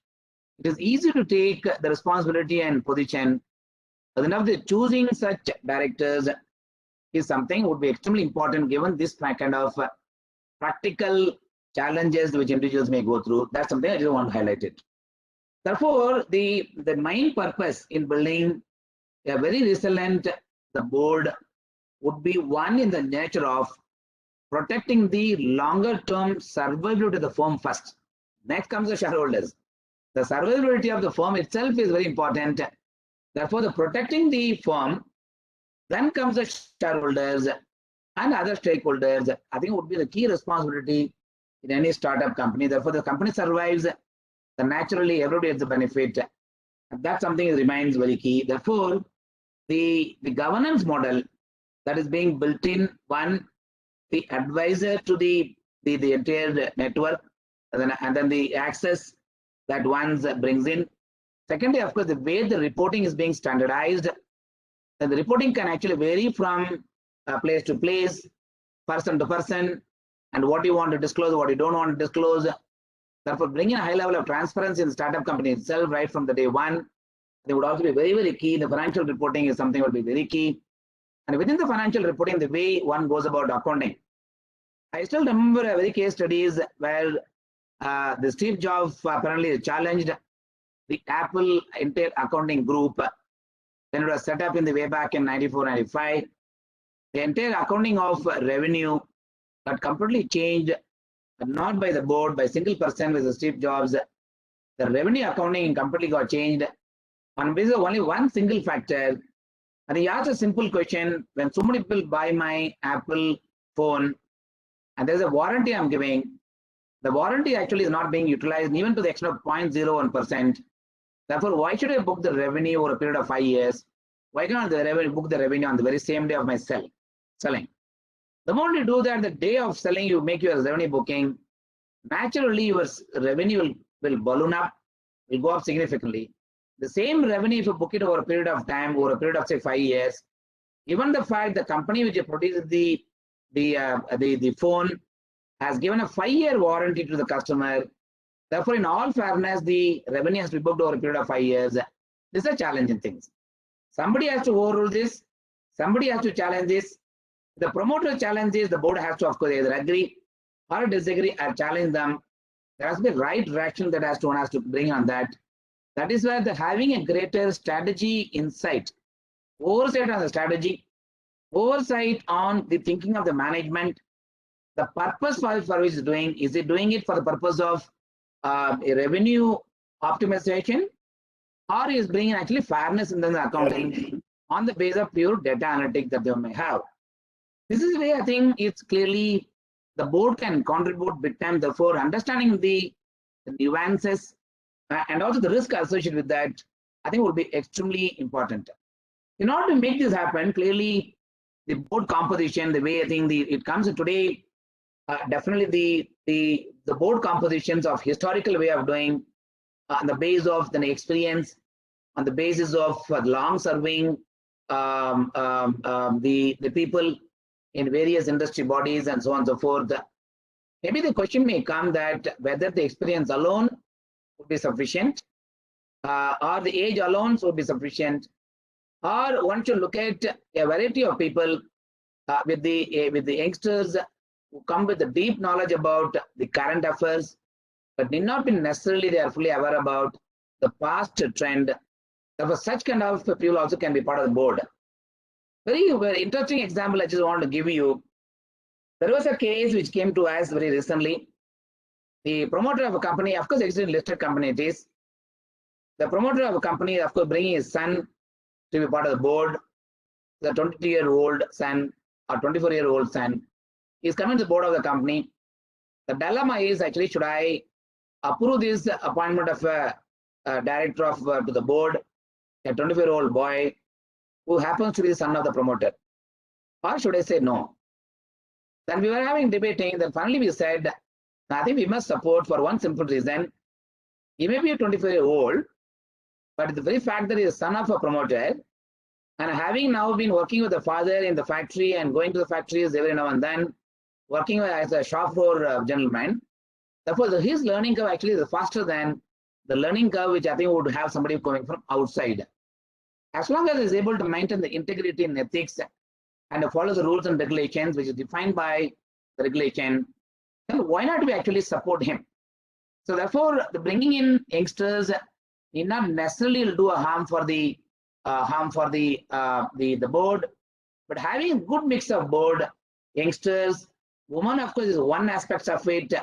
is easy to take the responsibility and position. But enough the choosing such directors is something would be extremely important given this kind of practical challenges which individuals may go through. That's something I just want to highlight it. Therefore, the main purpose in building a very resilient the board would be one in the nature of protecting the longer term survivability of the firm first. Next comes the shareholders. The survivability of the firm itself is very important. Therefore, the protecting the firm, then comes the shareholders and other stakeholders, I think would be the key responsibility in any startup company. Therefore, the company survives, then naturally everybody has the benefit. That's something that remains very key. Therefore, the governance model that is being built in, one, the advisor to the entire network, and then the access that one brings in. Secondly, of course, the way the reporting is being standardized, and the reporting can actually vary from place to place, person to person, and what you want to disclose, what you don't want to disclose. Therefore, bringing a high level of transparency in the startup company itself right from the day one, they would also be very, very key. The financial reporting is something that would be very key. And within the financial reporting, the way one goes about accounting. I still remember a very case studies where the Steve Jobs apparently challenged the Apple entire accounting group when it was set up in the way back in 94, 95. The entire accounting of revenue got completely changed, but not by the board, by single person with Steve Jobs. The revenue accounting completely got changed on basis of only one single factor. And he asked a simple question: when so many people buy my Apple phone and there's a warranty I'm giving, the warranty actually is not being utilized even to the extent of 0.01%. Therefore, why should I book the revenue over a period of 5 years? Why can't the revenue book the revenue on the very same day of my selling? The moment you do that, the day of selling, you make your revenue booking, naturally your revenue will balloon up, will go up significantly. The same revenue, if you book it over a period of time, over a period of say 5 years, even the fact the company which produces the phone has given a 5-year warranty to the customer. Therefore, in all fairness, the revenue has to be booked over a period of 5 years. These are challenging things. Somebody has to overrule this. Somebody has to challenge this. The promoter challenges, the board has to, of course, either agree or disagree or challenge them. There has to be right direction that one has to bring on that. That is where having a greater strategy insight, oversight on the strategy, oversight on the thinking of the management, the purpose for which is doing. Is it doing it for the purpose of a revenue optimization, or is bringing actually fairness in the accounting on the basis of pure data analytics that they may have? This is where I think it's clearly the board can contribute big time. Therefore, understanding the nuances and also the risk associated with that, I think will be extremely important. In order to make this happen, clearly the board composition, the way I think it comes today, definitely the board compositions of historical way of doing on the basis of the experience, on the basis of long serving the people in various industry bodies and so on and so forth. Maybe the question may come that whether the experience alone would be sufficient, or the age alone would be sufficient, or one should look at a variety of people with the youngsters who come with a deep knowledge about the current affairs, but need not be necessarily they are fully aware about the past trend. Therefore, such kind of people also can be part of the board. Very, very interesting example I just want to give you. There was a case which came to us very recently. The promoter of a company, of course, it's a listed company it is. The promoter of a company, of course, bringing his son to be part of the board. The 22-year-old son or 24-year-old son is coming to the board of the company. The dilemma is actually, should I approve this appointment of a director to the board, a 24-year-old boy who happens to be the son of the promoter, or should I say no? Then we were having debating. Then finally we said, I think we must support for one simple reason. He may be a 24-year-old, but the very fact that he is the son of a promoter, and having now been working with the father in the factory and going to the factories every now and then, working as a shop floor gentleman, therefore his learning curve actually is faster than the learning curve which I think would have somebody coming from outside. As long as he is able to maintain the integrity and ethics and follow the rules and regulations which is defined by the regulation, then why not we actually support him? So therefore, the bringing in youngsters need not necessarily do a harm for the board, but having a good mix of board, youngsters, women, of course, is one aspect of it,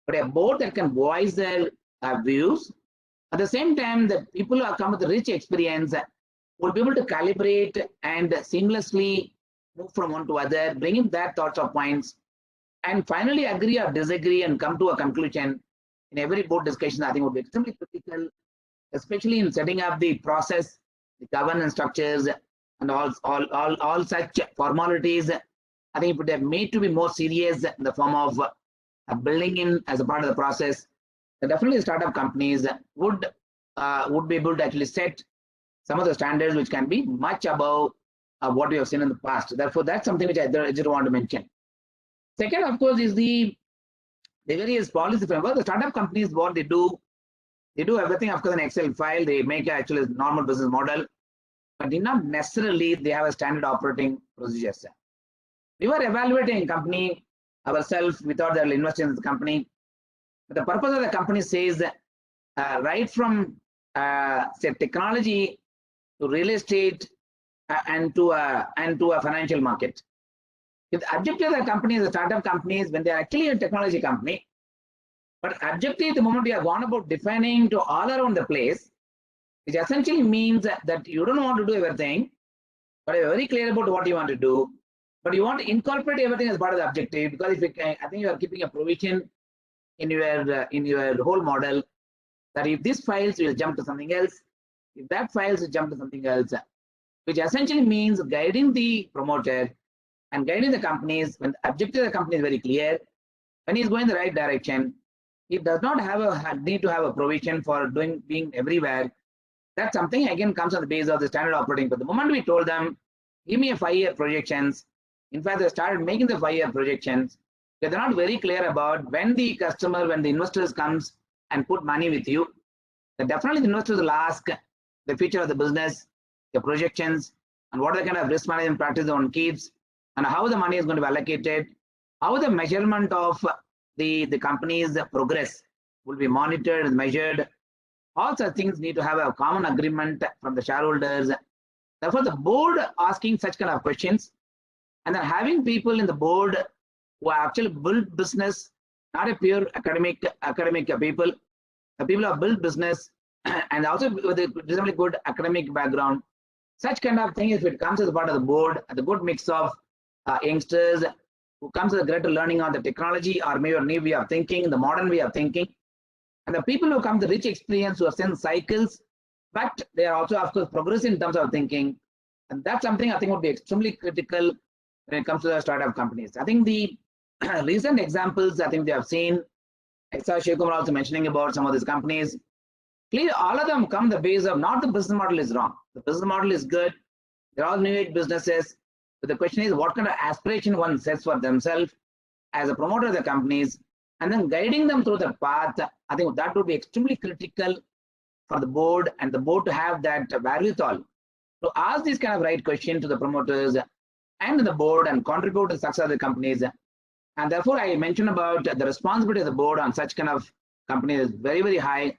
but a board that can voice their views. At the same time, the people who have come with rich experience will be able to calibrate and seamlessly move from one to other, bring in their thoughts or points, and finally agree or disagree and come to a conclusion in every board discussion. I think would be extremely critical, especially in setting up the process, the governance structures, and all such formalities. I think it would have made to be more serious in the form of building in as a part of the process. And definitely, startup companies would be able to actually set some of the standards which can be much above what we have seen in the past. Therefore, that's something which I just want to mention. Second, of course, is the various policy framework. The startup companies, what they do everything, of course, in Excel file. They make actually a normal business model, but not necessarily they have a standard operating procedures. We were evaluating a company ourselves. We thought they will invest in the company. But the purpose of the company says right from say technology to real estate and to a financial market. If the objective of the company, the startup companies, when they are actually a technology company, but objective the moment you have gone about defining to all around the place, which essentially means that you don't want to do everything, but you're very clear about what you want to do, but you want to incorporate everything as part of the objective. Because if I think you are keeping a provision in your whole model that if this fails, you will jump to something else. If that fails, you jump to something else, which essentially means guiding the promoter and guiding the companies when the objective of the company is very clear. When he's going the right direction, he does not have a need to have a provision for being everywhere. That's something again comes on the basis of the standard operating. But the moment we told them, give me a 5-year projections, in fact, they started making the 5-year projections. They're not very clear about when the customer, when the investors comes and put money with you, then definitely the investors will ask the future of the business, the projections, and what the kind of risk management practice one keeps, and how the money is going to be allocated, how the measurement of the company's progress will be monitored and measured. All such things need to have a common agreement from the shareholders. Therefore, the board asking such kind of questions, and then having people in the board who actually build business, not a pure academic people, the people who have built business and also with a reasonably good academic background. Such kind of thing, if it comes as a part of the board, the good mix of youngsters who comes with a greater learning on the technology or maybe a new way of thinking, the modern way of thinking, and the people who come with rich experience who have seen cycles, but they are also, of course, progressive in terms of thinking. And that's something I think would be extremely critical when it comes to the startup companies. I think the recent examples, I think they have seen, I saw Shekhar also mentioning about some of these companies. Clearly, all of them come the base of not the business model is wrong. The business model is good. They're all new age businesses. But the question is what kind of aspiration one sets for themselves as a promoter of the companies, and then guiding them through the path. I think that would be extremely critical for the board, and the board to have that wherewithal to ask these kind of right questions to the promoters and the board and contribute to the success of the companies. And therefore, I mentioned about the responsibility of the board on such kind of companies is very, very high.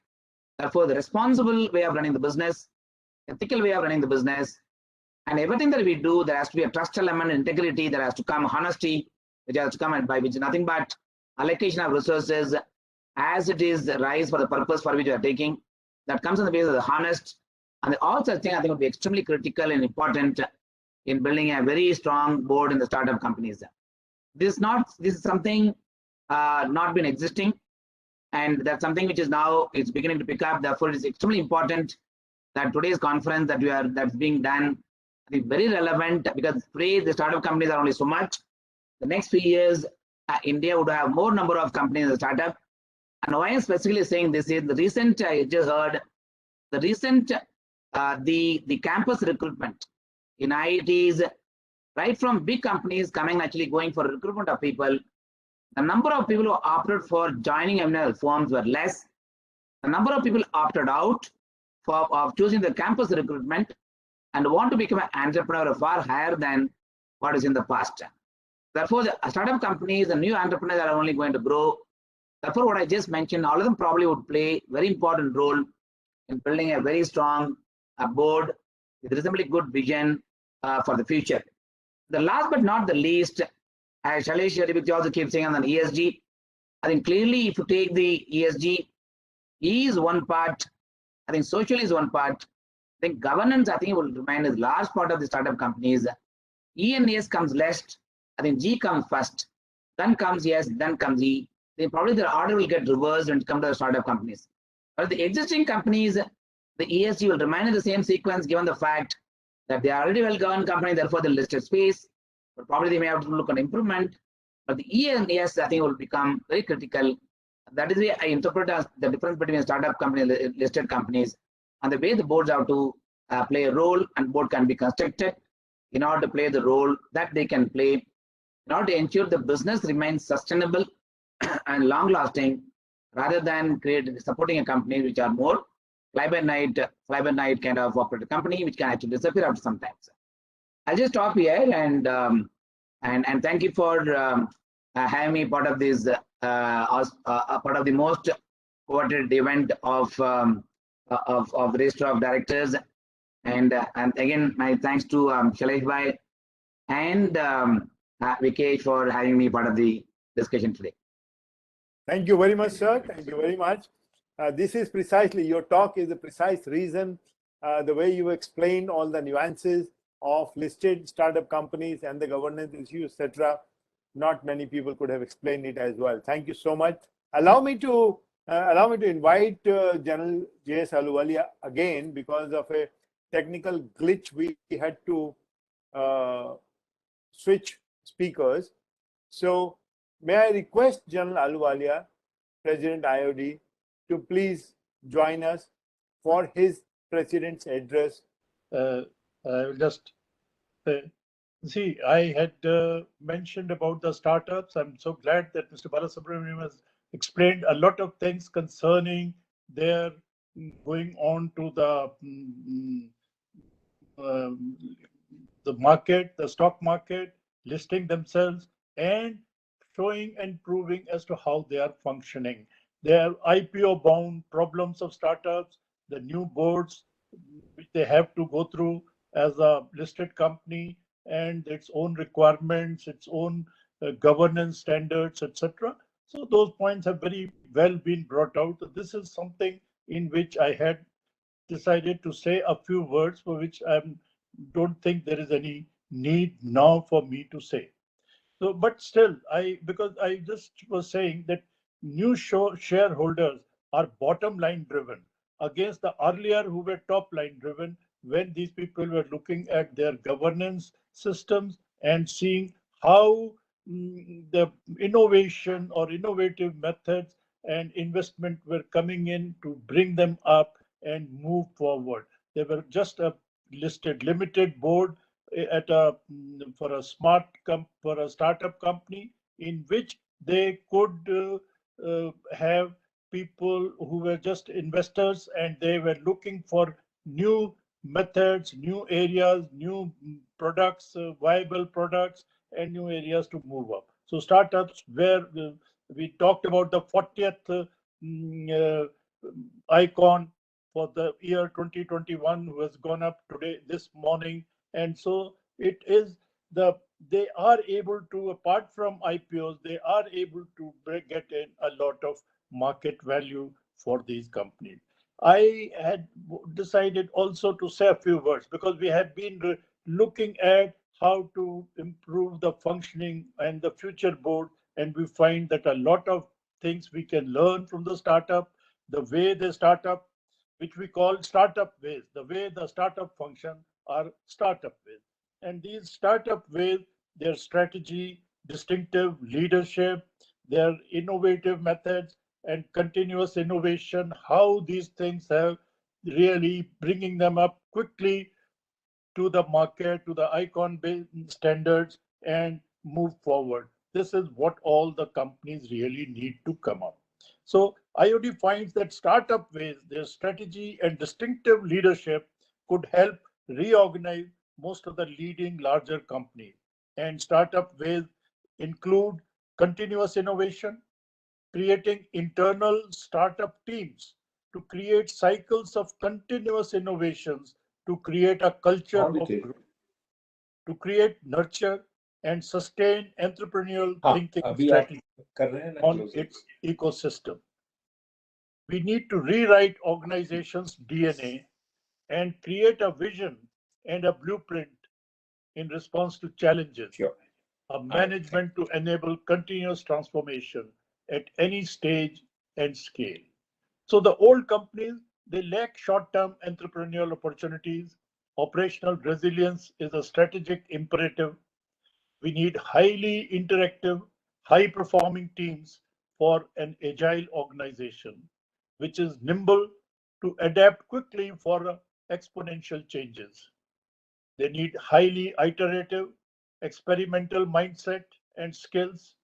Therefore, the responsible way of running the business, ethical way of running the business, and everything that we do, there has to be a trust element, integrity, there has to come honesty, which has to come and by which nothing but allocation of resources as it is rise for the purpose for which we are taking. That comes on the basis of the honest, and all such things I think would be extremely critical and important in building a very strong board in the startup companies. This is something not been existing, and that's something which is now it's beginning to pick up. Therefore, it is extremely important that today's conference that's being done, I think very relevant, because today the startup companies are only so much. The next few years, India would have more number of companies in the startup. And why I'm specifically saying this is the recent I just heard the recent the campus recruitment in IITs, right from big companies coming actually going for recruitment of people. The number of people who opted for joining MNL firms were less. The number of people opted out of choosing the campus recruitment and want to become an entrepreneur are far higher than what is in the past. Therefore, the startup companies and new entrepreneurs are only going to grow. Therefore, what I just mentioned, all of them probably would play a very important role in building a very strong board with reasonably good vision for the future. The last but not the least, as Shailesh also keeps saying on the ESG, I think clearly if you take the ESG, E is one part, I think social is one part, I think governance I think will remain a large part of the startup companies. E and S comes last, I think G comes first, then comes S, then comes E. Then probably the order will get reversed when it comes to the startup companies. But the existing companies, the ESG will remain in the same sequence given the fact that they are already well-governed company, therefore the listed space, but probably they may have to look at improvement. But the E and S, I think, will become very critical. That is the way I interpret as the difference between a startup company and listed companies, and the way the boards have to play a role, and board can be constructed in order to play the role that they can play in order to ensure the business remains sustainable and long-lasting, rather than supporting a company which are more fly-by-night kind of operated company, which can actually disappear after some time. I'll just stop here and thank you for having me part of this part of the most coveted event of Register of Directors, and again my thanks to Shailesh Bhai and Vikesh for having me part of the discussion today. Thank you very much, sir. Thank you very much. This is precisely, your talk is the precise reason, the way you explained all the nuances of listed startup companies and the governance issues, etc. Not many people could have explained it as well. Thank you so much. Allow me to invite General J.S. Ahluwalia again, because of a technical glitch. We had to switch speakers. So may I request General Ahluwalia, President IOD, to please join us for his President's address. I will just see, I had mentioned about the startups. I'm so glad that Mr. Balasubramanian has explained a lot of things concerning their going on to the market, the stock market, listing themselves, and showing and proving as to how they are functioning. There are IPO bound problems of startups, the new boards which they have to go through as a listed company, and its own requirements, its own governance standards, etc. So those points have very well been brought out. This is something in which I had decided to say a few words, for which I don't think there is any need now for me to say. So, but still, because I just was saying that new shareholders are bottom line driven against the earlier who were top line driven, when these people were looking at their governance systems and seeing how the innovation or innovative methods and investment were coming in to bring them up and move forward. They were just a listed limited board at a for a for a startup company, in which they could have people who were just investors, and they were looking for new methods, new areas, new products, viable products, and new areas to move up. So startups where we talked about the 40th icon for the year 2021, who has gone up today, this morning. And so it is they are able to, apart from IPOs, they are able to get in a lot of market value for these companies. I had decided also to say a few words, because we have been looking at how to improve the functioning and the future board, and we find that a lot of things we can learn from the startup, the way they start up, which we call startup ways, the way the startup function are startup ways. And these startup ways, their strategy, distinctive leadership, their innovative methods, and continuous innovation, how these things have really bringing them up quickly to the market, to the icon-based standards, and move forward. This is what all the companies really need to come up. So IoD finds that startup ways, their strategy and distinctive leadership could help reorganize most of the leading larger companies. And startup ways include continuous innovation, creating internal startup teams to create cycles of continuous innovations, to create a culture of growth, to create, nurture, and sustain entrepreneurial thinking strategy on its ecosystem. We need to rewrite organizations' DNA and create a vision and a blueprint in response to challenges, a management to enable continuous transformation at any stage and scale. So the old companies, they lack short-term entrepreneurial opportunities. Operational resilience is a strategic imperative. We need highly interactive, high-performing teams for an agile organization, which is nimble to adapt quickly for exponential changes. They need highly iterative, experimental mindset and skills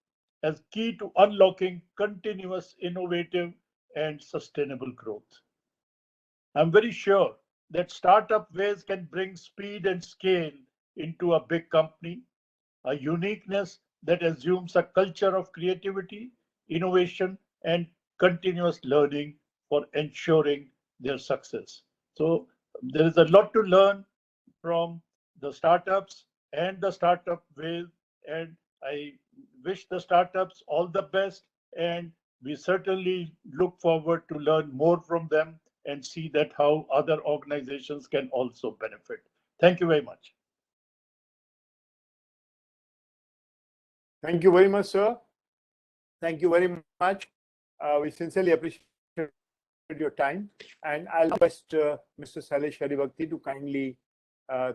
as key to unlocking continuous, innovative, and sustainable growth. I'm very sure that startup ways can bring speed and scale into a big company, a uniqueness that assumes a culture of creativity, innovation, and continuous learning for ensuring their success. So there is a lot to learn from the startups and the startup ways, and I wish the startups all the best, and we certainly look forward to learn more from them and see that how other organizations can also benefit. Thank you very much. Thank you very much, sir. Thank you very much. We sincerely appreciate your time, and I'll request Mr. Sailesh Haribhakti to kindly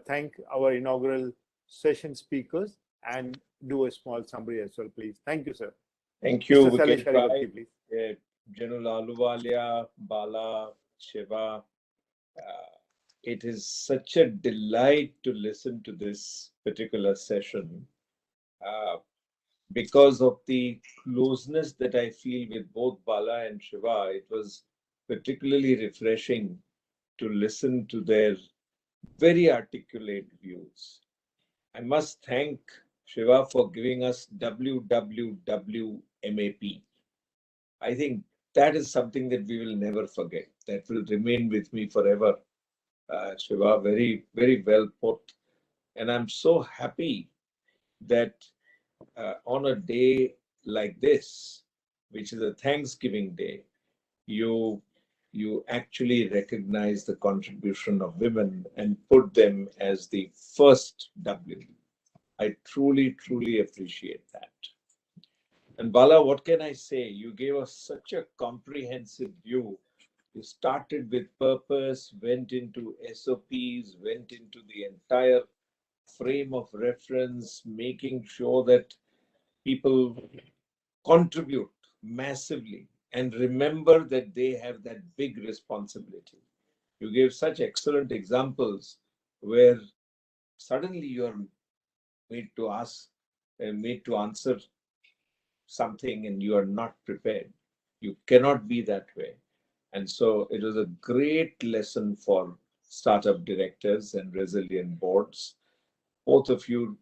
thank our inaugural session speakers and do a small summary as well, please. Thank you, sir. Thank you. Mr. Sailesh Haribhakti, please. General Aluwalia, Bala, Shiva. It is such a delight to listen to this particular session because of the closeness that I feel with both Bala and Shiva. It was particularly refreshing to listen to their very articulate views. I must thank Shiva for giving us WWWMAP. I think that is something that we will never forget. That will remain with me forever. Shiva, very, very well put. And I'm so happy that on a day like this, which is a Thanksgiving Day, you actually recognize the contribution of women and put them as the first W. I truly, truly appreciate that. And Bala, what can I say? You gave us such a comprehensive view. You started with purpose, went into SOPs, went into the entire frame of reference, making sure that people contribute massively and remember that they have that big responsibility. You gave such excellent examples where suddenly you're made to ask, made to answer something and you are not prepared. You cannot be that way. And so it was a great lesson for startup directors and resilient boards. Both of you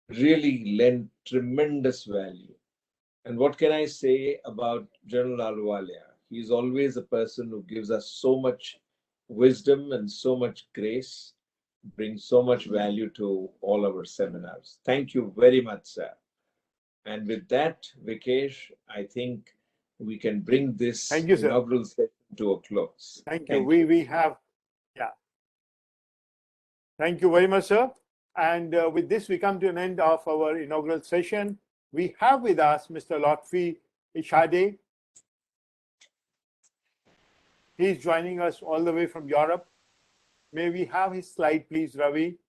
really lend tremendous value. And what can I say about General Ahluwalia? He's always a person who gives us so much wisdom and so much grace, brings so much value to all our seminars. Thank you very much, sir. And with that, Vikesh, I think we can bring this inaugural session to a close. Thank you. We have, yeah. Thank you very much, sir. And with this, we come to an end of our inaugural session. We have with us Mr. Lotfi Ishade. He's joining us all the way from Europe. May we have his slide, please, Ravi?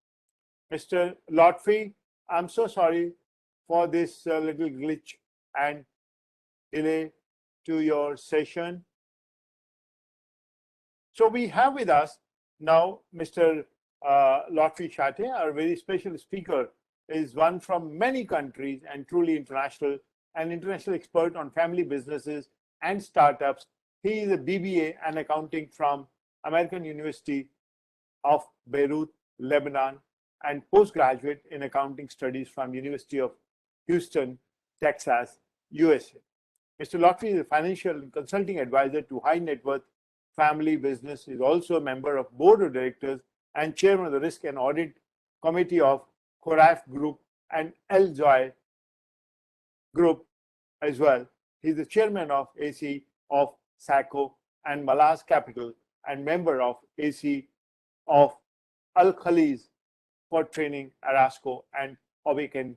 Mr. Lotfi, I'm so sorry for this little glitch and delay to your session. So we have with us now Mr. Lotfi Ishade, our very special speaker, is one from many countries and truly international, an international expert on family businesses and startups. He is a BBA and accounting from American University of Beirut, Lebanon, and postgraduate in accounting studies from University of Houston, Texas, USA. Mr. Lotfi is a financial and consulting advisor to high net worth family business. He is also a member of board of directors and chairman of the risk and audit committee of Koraf Group and El Joy Group as well. He is the chairman of AC of SACO and Malaz Capital and member of AC of Al Khaliz for training, Arasco and Obiken.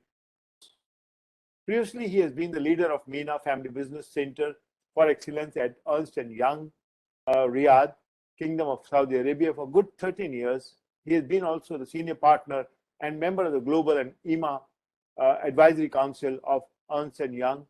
Previously, he has been the leader of MENA Family Business Center for Excellence at Ernst & Young, Riyadh, Kingdom of Saudi Arabia for good 13 years. He has been also the senior partner and member of the Global and EMA Advisory Council of Ernst & Young,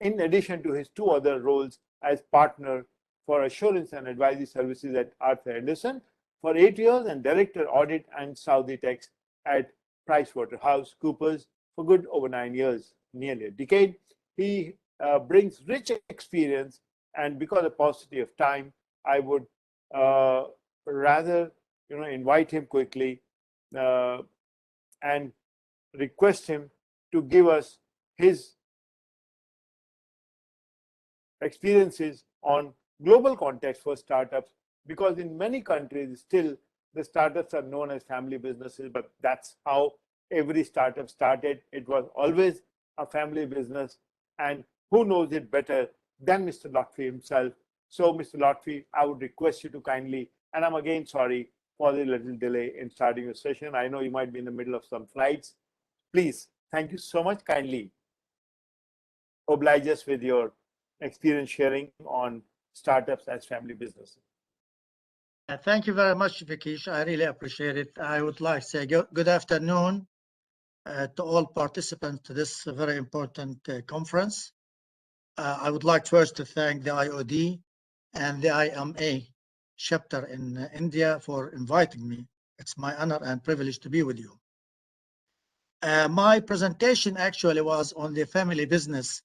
in addition to his two other roles as partner for assurance and advisory services at Arthur Andersen for 8 years and director audit and Saudi tax at PricewaterhouseCoopers for good over 9 years, nearly a decade. He brings rich experience, and because of paucity of time, I would rather invite him quickly and request him to give us his experiences on global context for startups, because in many countries still the startups are known as family businesses, but that's how every startup started. It was always a family business, and who knows it better than Mr. Lotfi himself. So Mr. Lotfi, I would request you to kindly, and I'm again sorry for the little delay in starting your session. I know you might be in the middle of some flights. Please, thank you so much. Kindly oblige us with your experience sharing on startups as family businesses. Thank you very much, Vikesh. I really appreciate it. I would like to say good afternoon to all participants to this very important conference. I would like first to thank the IOD and the IMA chapter in India for inviting me. It's my honor and privilege to be with you. My presentation actually was on the family business,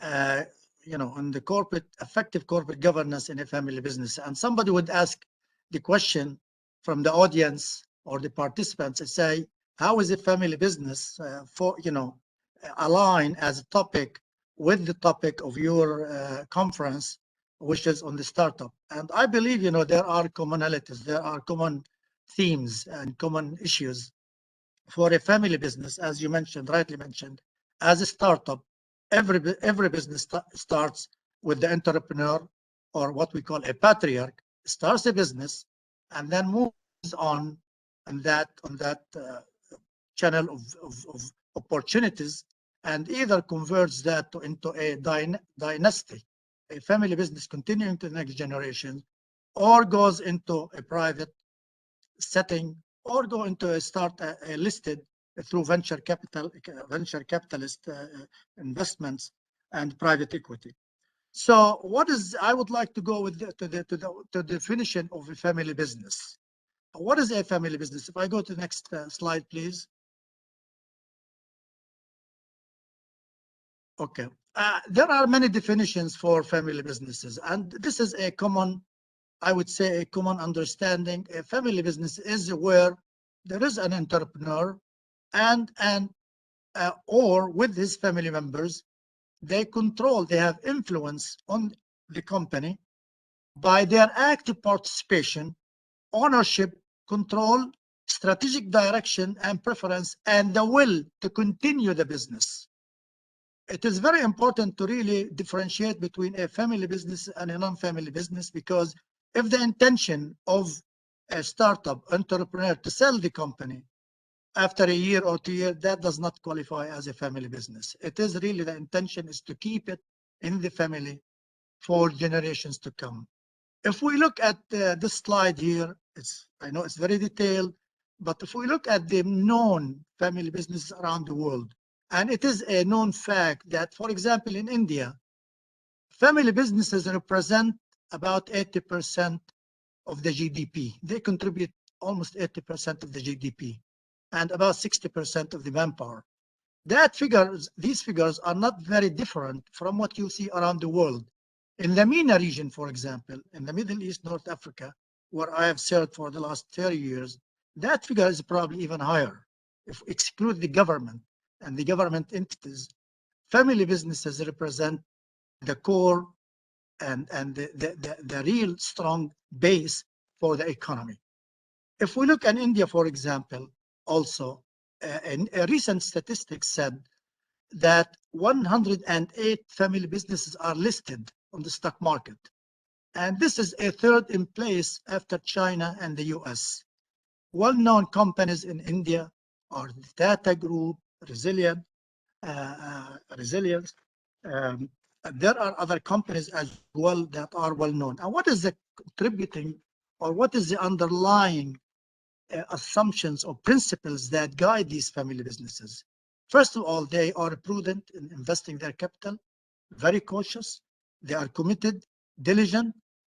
on the effective corporate governance in a family business. And somebody would ask the question from the audience or the participants and say, how is a family business align as a topic with the topic of your conference wishes on the startup. And I believe, you know, there are commonalities, there are common themes and common issues for a family business, as you mentioned, rightly mentioned. As a startup, every business starts with the entrepreneur, or what we call a patriarch, starts a business and then moves on that channel of opportunities, and either converts that into a dynasty, a family business continuing to the next generation, or goes into a private setting, or go into a listed through venture capitalist investments and private equity. So I would like to go with the definition of a family business. What is a family business? If I go to the next slide, please. Okay. There are many definitions for family businesses, and this is a common, I would say, a common understanding. A family business is where there is an entrepreneur and or with his family members, they have influence on the company by their active participation, ownership, control, strategic direction and preference, and the will to continue the business. It is very important to really differentiate between a family business and a non-family business, because if the intention of a startup entrepreneur to sell the company after a year or 2 years, that does not qualify as a family business. It is really, the intention is to keep it in the family for generations to come. If we look at this slide here, I know it's very detailed, but if we look at the known family businesses around the world, and it is a known fact that, for example, in India, family businesses represent about 80% of the GDP. They contribute almost 80% of the GDP and about 60% of the manpower. These figures are not very different from what you see around the world. In the MENA region, for example, in the Middle East, North Africa, where I have served for the last 30 years, that figure is probably even higher. If we exclude the government and the government entities, family businesses represent the core and the real strong base for the economy. If we look at India, for example, also, a recent statistics said that 108 family businesses are listed on the stock market. And this is a third in place after China and the US. Well-known companies in India are the Tata Group, Resilience. There are other companies as well that are well-known. And what is the contributing, or what is the underlying assumptions or principles that guide these family businesses? First of all, they are prudent in investing their capital, very cautious. They are committed, diligent.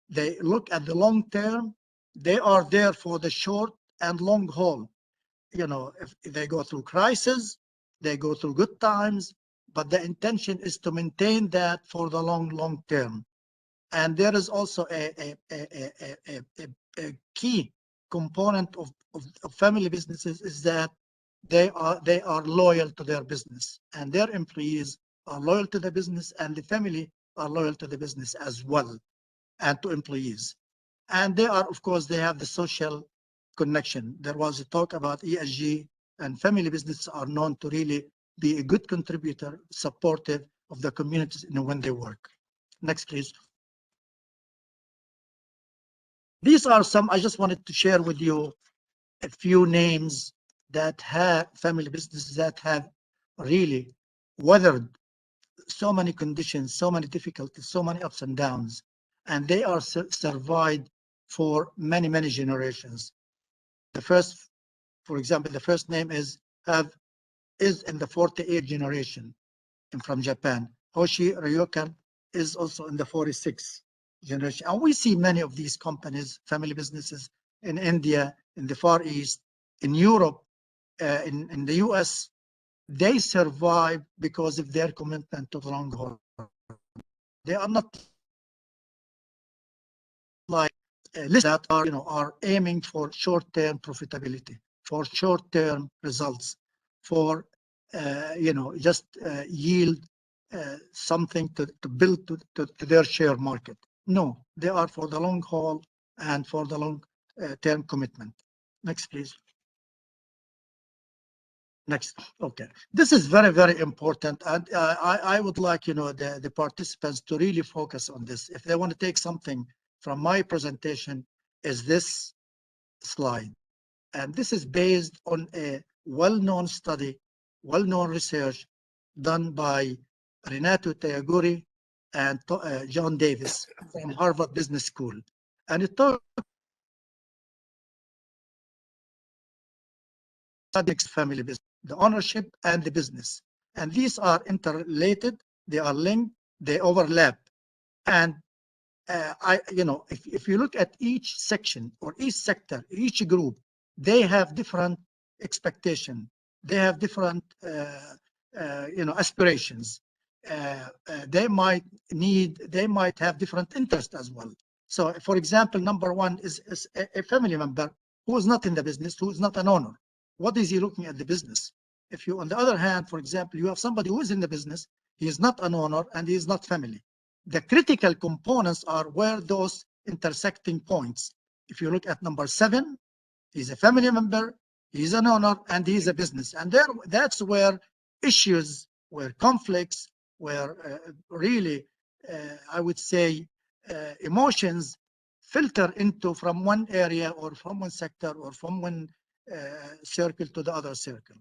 They look at the long term. They are there for the short and long haul. You know, if they go through crisis, they go through good times, but the intention is to maintain that for the long term. And there is also a key component of family businesses is that they are loyal to their business, and their employees are loyal to the business, and the family are loyal to the business as well, and to employees. And they are, of course, they have the social connection. There was a talk about ESG, and family businesses are known to really be a good contributor, supportive of the communities when they work. Next, please. These are some, I just wanted to share with you a few names that have family businesses that have really weathered so many conditions, so many difficulties, so many ups and downs, and they are survived for many generations. The first, for example, the first name is in the 48th generation from Japan. Hoshi Ryokan is also in the 46th generation. And we see many of these companies, family businesses, in India, in the Far East, in Europe, in the US. They survive because of their commitment to the long haul. They are not like lists that are aiming for short-term profitability, for short-term results, for just yield something to build to their share market. No, they are for the long haul and for the long term commitment. Next, please. Next. Okay. This is very, very important. And I would like, the participants to really focus on this. If they want to take something from my presentation, is this slide. And this is based on a well-known study, well-known research done by Renato Tayaguri and John Davis from Harvard Business School. And it talks about family business, the ownership and the business. And these are interrelated, they are linked, they overlap. And if you look at each section or each sector, each group, they have different expectation. They have different, aspirations. They might have different interests as well. So, for example, number one is a family member who is not in the business, who is not an owner. What is he looking at the business? If you, on the other hand, for example, you have somebody who is in the business, he is not an owner and he is not family. The critical components are where those intersecting points. If you look at number 7, he's a family member, he's an owner, and he's a business. And that's where issues, where conflicts, where really, I would say, emotions filter into from one area or from one sector or from one circle to the other circle.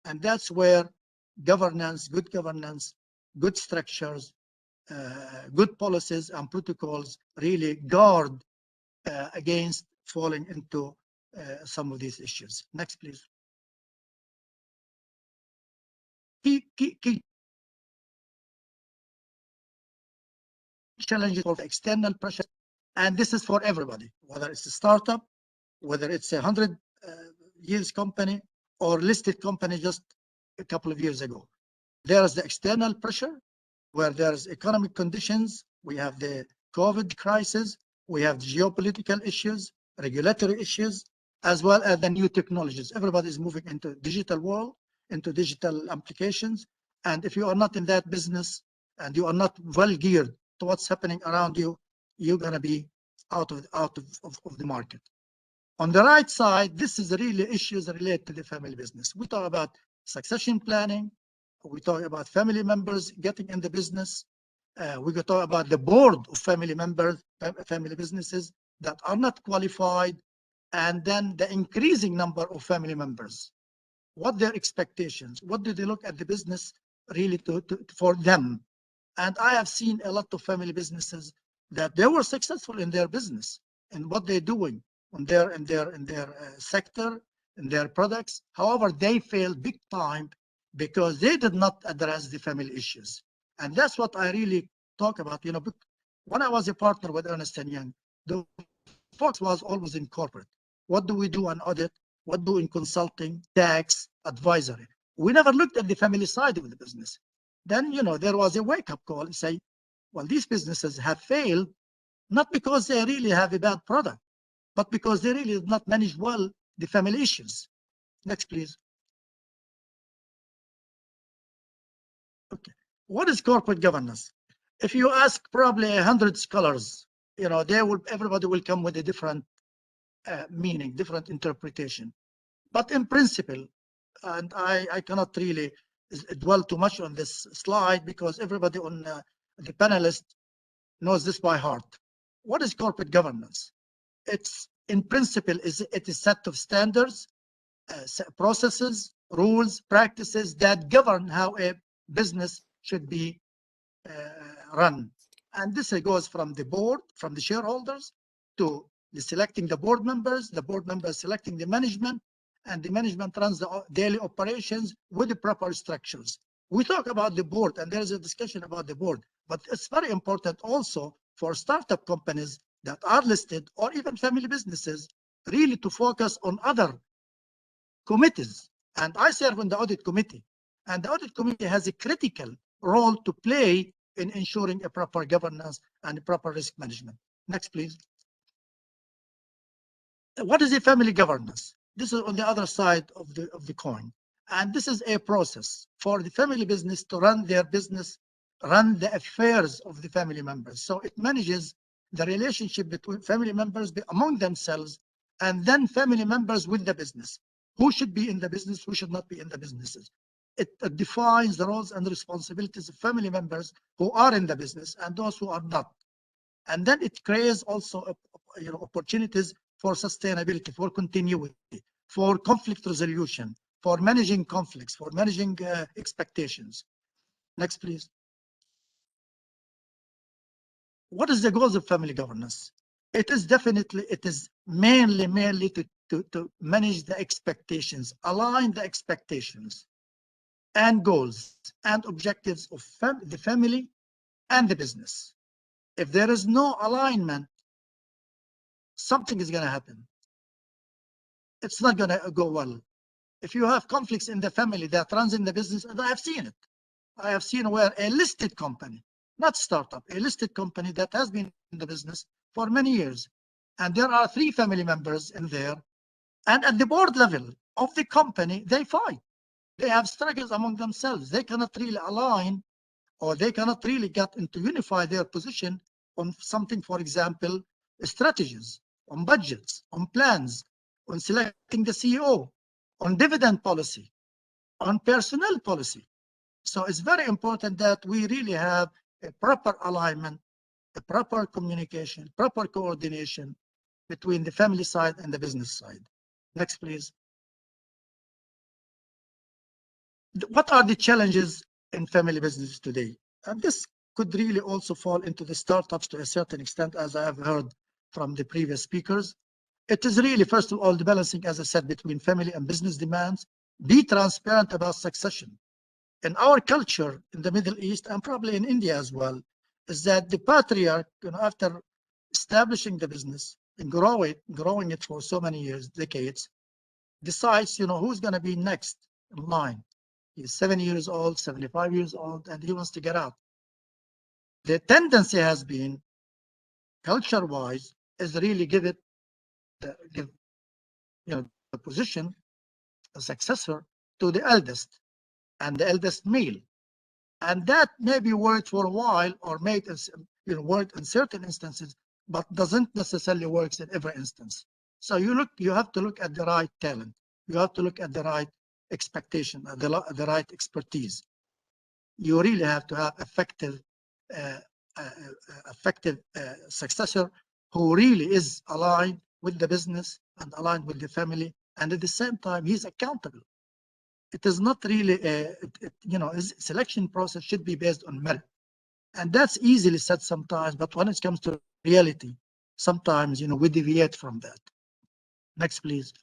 And that's where governance, good structures, good policies and protocols really guard against falling into some of these issues. Next, please. Key challenges for external pressure, and this is for everybody, whether it's a startup, whether it's a 100 years company or listed company just a couple of years ago. There is the external pressure, where there's economic conditions, we have the COVID crisis, we have geopolitical issues, regulatory issues, as well as the new technologies. Everybody is moving into digital world, into digital applications. And if you are not in that business and you are not well geared to what's happening around you, you're going to be out of the market. On the right side, this is really issues related to the family business. We talk about succession planning. We talk about family members getting in the business. We could talk about the board of family members, family businesses that are not qualified, and then the increasing number of family members. What their expectations? What do they look at the business really for them? And I have seen a lot of family businesses that they were successful in their business and what they're doing in their sector, in their products. However, they failed big time because they did not address the family issues. And that's what I really talk about. When I was a partner with Ernst & Young, the focus was always in corporate. What do we do on audit? What do in consulting, tax, advisory? We never looked at the family side of the business. Then, there was a wake-up call and say, well, these businesses have failed, not because they really have a bad product, but because they really did not manage well the family issues. Next, please. Okay. What is corporate governance? If you ask probably 100 scholars, everybody will come with a different meaning, different interpretation. But in principle, and I cannot really dwell too much on this slide because everybody on the panelists knows this by heart. What is corporate governance? It's in principle it's a set of standards, processes, rules, practices that govern how a business should be run. And this goes from the board, from the shareholders, to selecting the board members selecting the management, and the management runs the daily operations with the proper structures. We talk about the board, and there's a discussion about the board, but it's very important also for startup companies that are listed or even family businesses really to focus on other committees. And I serve on the audit committee, and the audit committee has a critical role to play in ensuring a proper governance and a proper risk management. Next, please. What is a family governance? This is on the other side of the coin. And this is a process for the family business to run their business, run the affairs of the family members. So it manages the relationship between family members among themselves, and then family members with the business. Who should be in the business, who should not be in the businesses. It defines the roles and responsibilities of family members who are in the business and those who are not. And then it creates also opportunities for sustainability, for continuity, for conflict resolution, for managing conflicts, for managing expectations. Next, please. What is the goals of family governance? It is mainly to manage the expectations, align the expectations and goals and objectives of the family and the business. If there is no alignment, something is going to happen. It's not going to go well. If you have conflicts in the family that runs in the business, and I have seen it. I have seen where a listed company, not startup, a listed company that has been in the business for many years, and there are 3 family members in there, and at the board level of the company, they fight. They have struggles among themselves. They cannot really align, or they cannot really get into unify their position on something, for example, strategies, on budgets, on plans, on selecting the CEO, on dividend policy, on personnel policy. So it's very important that we really have a proper alignment, a proper communication, proper coordination between the family side and the business side. Next, please. What are the challenges in family business today? And this could really also fall into the startups to a certain extent, as I have heard from the previous speakers. It is really, first of all, the balancing, as I said, between family and business demands. Be transparent about succession. In our culture in the Middle East, and probably in India as well, is that the patriarch, after establishing the business and growing it for so many years, decades, decides, who's going to be next in line. He's 70 years old, 75 years old, and he wants to get out. The tendency has been, culture-wise, is really give the position, a successor, to the eldest, and the eldest male. And that maybe worked for a while, or made worked in certain instances, but doesn't necessarily work in every instance. So you have to look at the right talent. You have to look at the right expectation, the right expertise. You really have to have effective successor who really is aligned with the business and aligned with the family, and at the same time he's accountable. It is not really selection process should be based on merit, and that's easily said sometimes, but when it comes to reality, sometimes we deviate from that. Next, please.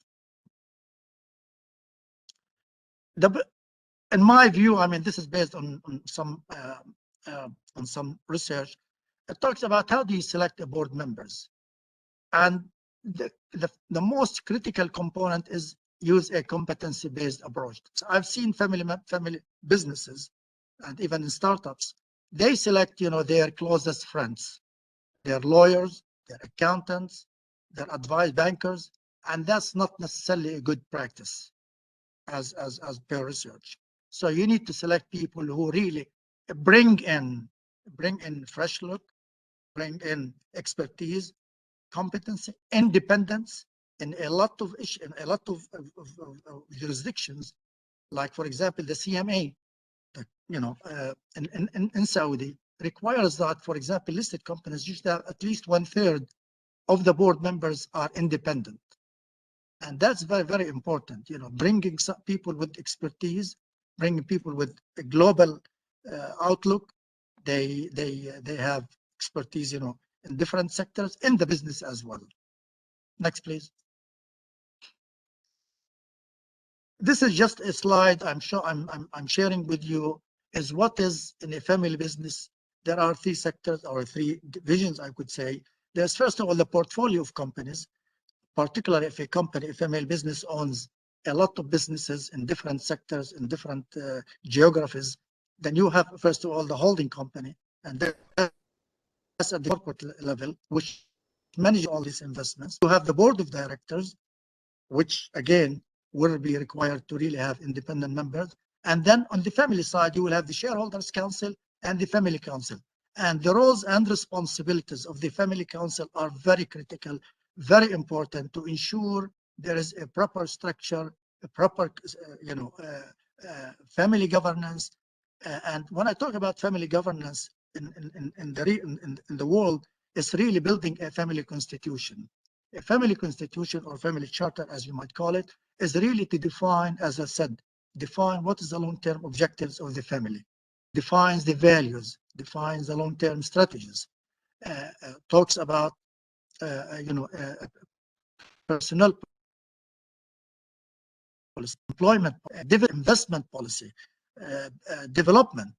In my view, I mean, this is based on some research. It talks about how do you select the board members, and the most critical component is use a competency-based approach. So I've seen family businesses, and even in startups, they select their closest friends, their lawyers, their accountants, their advice bankers, and that's not necessarily a good practice as per research. So you need to select people who really bring in fresh look, bring in expertise, competency, independence in a lot of jurisdictions, like for example the CMA, in Saudi requires that, for example, listed companies usually have at least 1/3 of the board members are independent, and that's very, very important. Bringing some people with expertise, bringing people with a global outlook. They have expertise, in different sectors in the business as well. Next, please. This is just a slide I'm sharing with you, is what is in a family business. There are 3 sectors or 3 divisions, I could say. There's first of all the portfolio of companies, particularly if a family business owns a lot of businesses in different sectors, in different geographies. Then you have first of all the holding company, and that's at the corporate level, which manages all these investments. You have the board of directors, which again will be required to really have independent members. And then on the family side, you will have the shareholders council and the family council. And the roles and responsibilities of the family council are very critical, very important to ensure there is a proper structure, a proper, family governance. And when I talk about family governance in the world, it's really building a family constitution. A family constitution or family charter, as you might call it, is really to define, as I said, define what is the long-term objectives of the family, defines the values, defines the long-term strategies, talks about, personnel policy, employment, investment policy, development,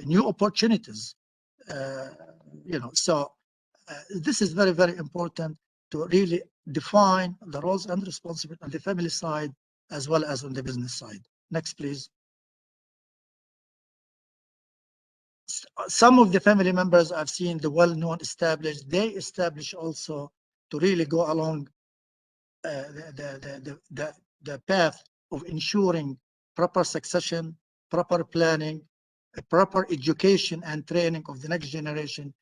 new opportunities. So this is very, very important to really define the roles and responsibilities on the family side as well as on the business side. Next, please. Some of the family members I've seen, the well-known established, they establish also to really go along the path of ensuring proper succession, proper planning, proper education and training of the next generation,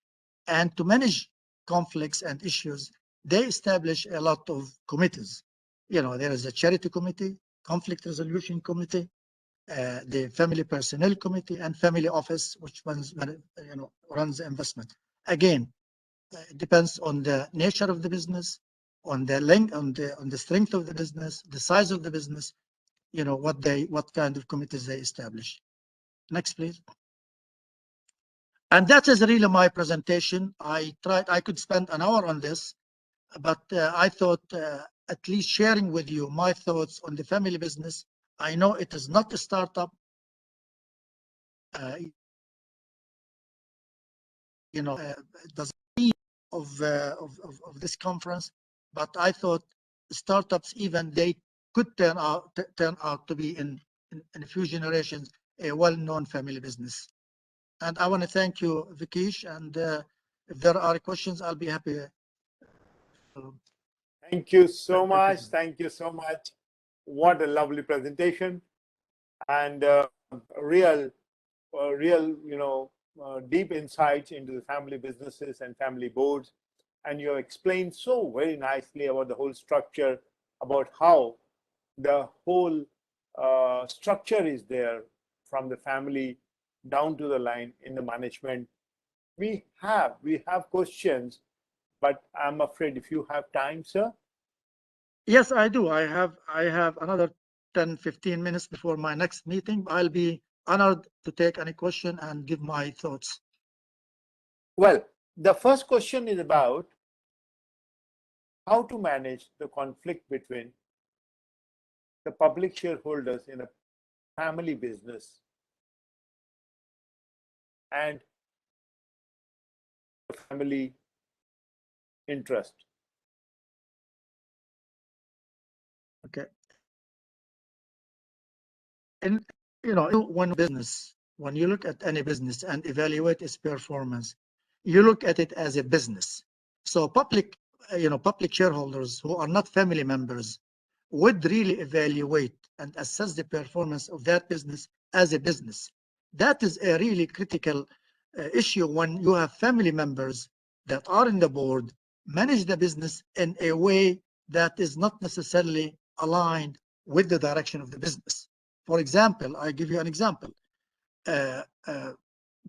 and to manage conflicts and issues. They establish a lot of committees. There is a charity committee, conflict resolution committee, the family personnel committee, and family office, which runs the investment. Again, it depends on the nature of the business, on the length, on the strength of the business, the size of the business, what kind of committees they establish. Next, please. And that is really my presentation. I could spend an hour on this, but I thought at least sharing with you my thoughts on the family business. I know it is not a startup. It doesn't mean of this conference, but I thought startups, even they could turn out to be in a few generations a well-known family business. And I want to thank you, Vikesh. And if there are questions, I'll be happy. Thank you so much. Thank you so much. What a lovely presentation, and real, deep insights into the family businesses and family boards. And you explained so very nicely about the whole structure, about how the whole structure is there from the family down to the line in the management. We have questions, but I'm afraid if you have time, sir. Yes, I do. I have another 10-15 minutes before my next meeting. I'll be honored to take any question and give my thoughts. Well, the first question is about how to manage the conflict between the public shareholders in a family business and the family interest. Okay. And when you look at any business and evaluate its performance, you look at it as a business. So public shareholders who are not family members would really evaluate and assess the performance of that business as a business. That is a really critical issue when you have family members that are in the board, manage the business in a way that is not necessarily aligned with the direction of the business. For example, I give you an example.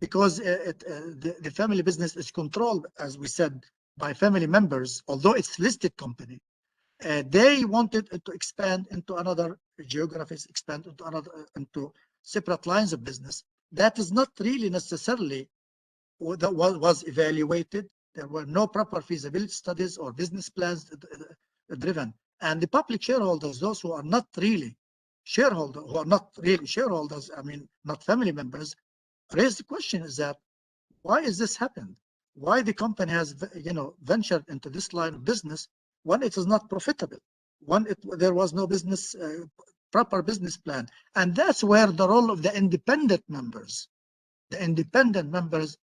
Because the family business is controlled, as we said, by family members, although it's listed company, they wanted to expand into another geographies, expand into separate lines of business. That is not really necessarily what was evaluated. There were no proper feasibility studies or business plans driven. And the public shareholders, those who are not really shareholders, I mean, not family members, raised the question is that why is this happened? Why the company has ventured into this line of business when it is not profitable, when there was no business proper business plan. And that's where the role of the independent members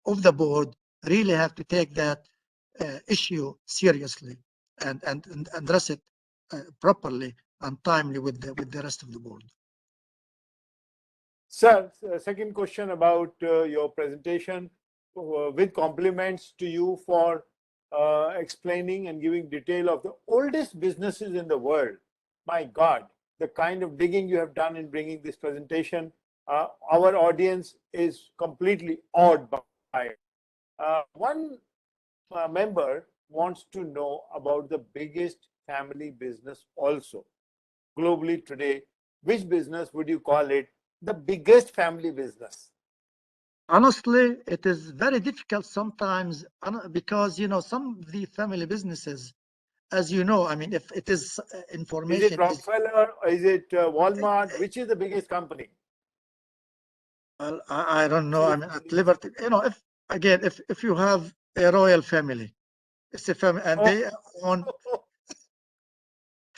of the board really have to take that issue seriously and address it properly and timely with the rest of the board. Sir, second question about your presentation. with compliments to you for explaining and giving detail of the oldest businesses in the world. My God, the kind of digging you have done in bringing this presentation, our audience is completely awed by it. One member wants to know about the biggest family business also. Globally today, which business would you call it the biggest family business? Honestly, it is very difficult sometimes because, you know, some of the family businesses, as you know, I mean, if it is information. Is it Rockefeller or is it Walmart? Which is the biggest company? Well, I don't know. I mean, at Liberty, you know, if you have a royal family, it's a family, and they own.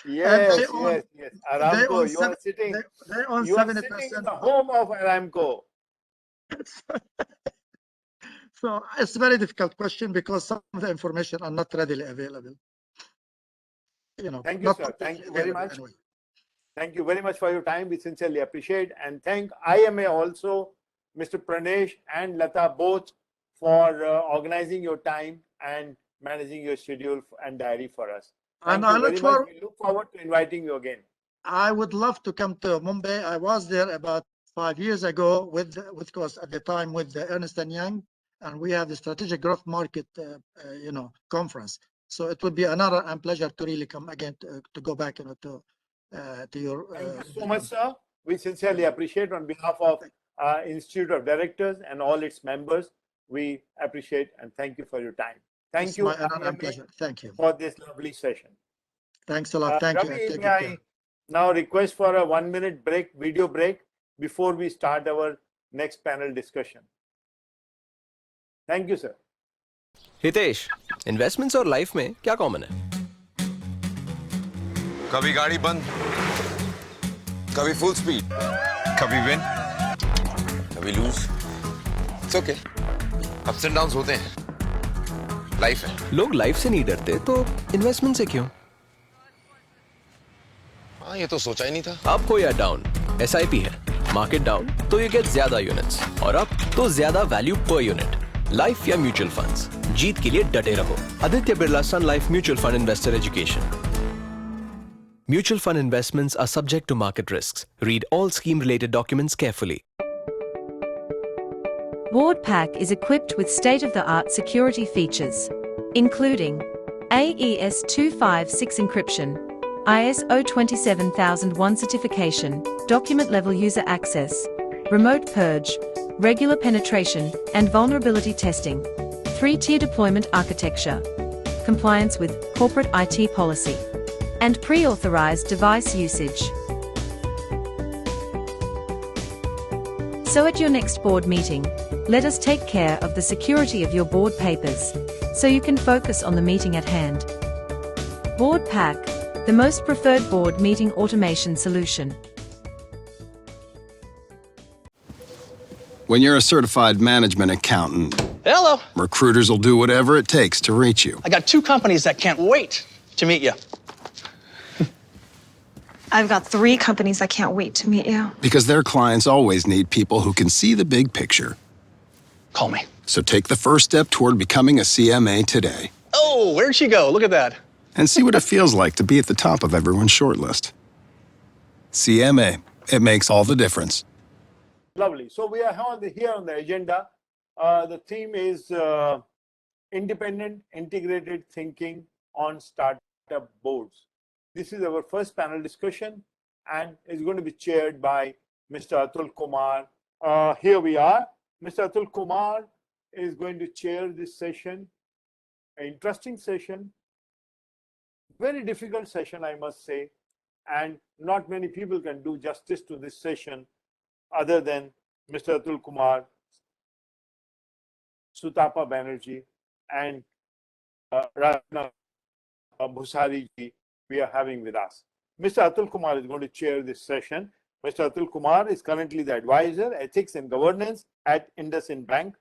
Yes, own, yes. They Aramco, own you are sitting. they own You are 70%. sitting in the home of Aramco. So it's a very difficult question because some of the information are not readily available. You know, Thank you, not sir. Thank you publicly very available much. anyway. Thank you very much for your time. We sincerely appreciate and thank IMA also, Mr. Pranesh and Lata both for organizing your time and managing your schedule and diary for us. Thank And you very much. We look forward to inviting you again. I would love to come to Mumbai. I was there about 5 years ago with course at the time with the Ernst & Young, and we have the strategic growth market, you know, conference. So it would be an honor and pleasure to really come again to go back, you know, to your. Thank you so much, sir. We sincerely appreciate on behalf of Institute of Directors and all its members. We appreciate and thank you for your time. Thank you. My honor and pleasure. Thank you for this lovely session. Thanks a lot. Thank you. Ravi, Take may I now request for a 1-minute break, video break, before we start our next panel discussion. Thank you, sir. Hitesh, investments और life में क्या common है? कभी गाड़ी बंद, कभी full speed, कभी win, कभी lose. It's okay. Ups and downs होते हैं. लाइफ है. लोग लाइफ से नहीं डरते तो इन्वेस्टमेंट से क्यों? हाँ, ये तो सोचा ही नहीं था. अप हो या डाउन, SIP है. मार्केट डाउन तो यू गेट ज्यादा यूनिट्स और अप तो ज्यादा वैल्यू पर यूनिट. लाइफ या म्यूचुअल फंड्स, जीत के लिए डटे रहो. Aditya Birla Sun Life mutual fund investor education. Mutual fund investments are subject to market risks. Read all scheme-related documents carefully. Board Pack is equipped with state-of-the-art security features, including AES 256 encryption, ISO 27001 certification, document-level user access, remote purge, regular penetration, and vulnerability testing, 3-tier deployment architecture, compliance with corporate IT policy, and pre-authorized device usage. So at your next board meeting, let us take care of the security of your board papers, so you can focus on the meeting at hand. Board Pack, the most preferred board meeting automation solution. When you're a certified management accountant, Hello. recruiters will do whatever it takes to reach you. I got 2 companies that can't wait to meet you. I've got 3 companies I can't wait to meet you. Because their clients always need people who can see the big picture. Call me. So take the first step toward becoming a CMA today. Oh, where'd she go? Look at that. And see what it feels like to be at the top of everyone's shortlist. CMA, it makes all the difference. Lovely. So we are here on the agenda. The theme is independent integrated thinking on startup boards. This is our first panel discussion and is going to be chaired by Mr. Atul Kumar. Here we are. Mr. Atul Kumar is going to chair this session. An interesting session. Very difficult session, I must say. And not many people can do justice to this session other than Mr. Atul Kumar, Sutapa Banerjee, and Rajna Bhusari ji we are having with us. Mr. Atul Kumar is going to chair this session. Mr. Atul Kumar is currently the advisor, ethics and governance at IndusInd Bank.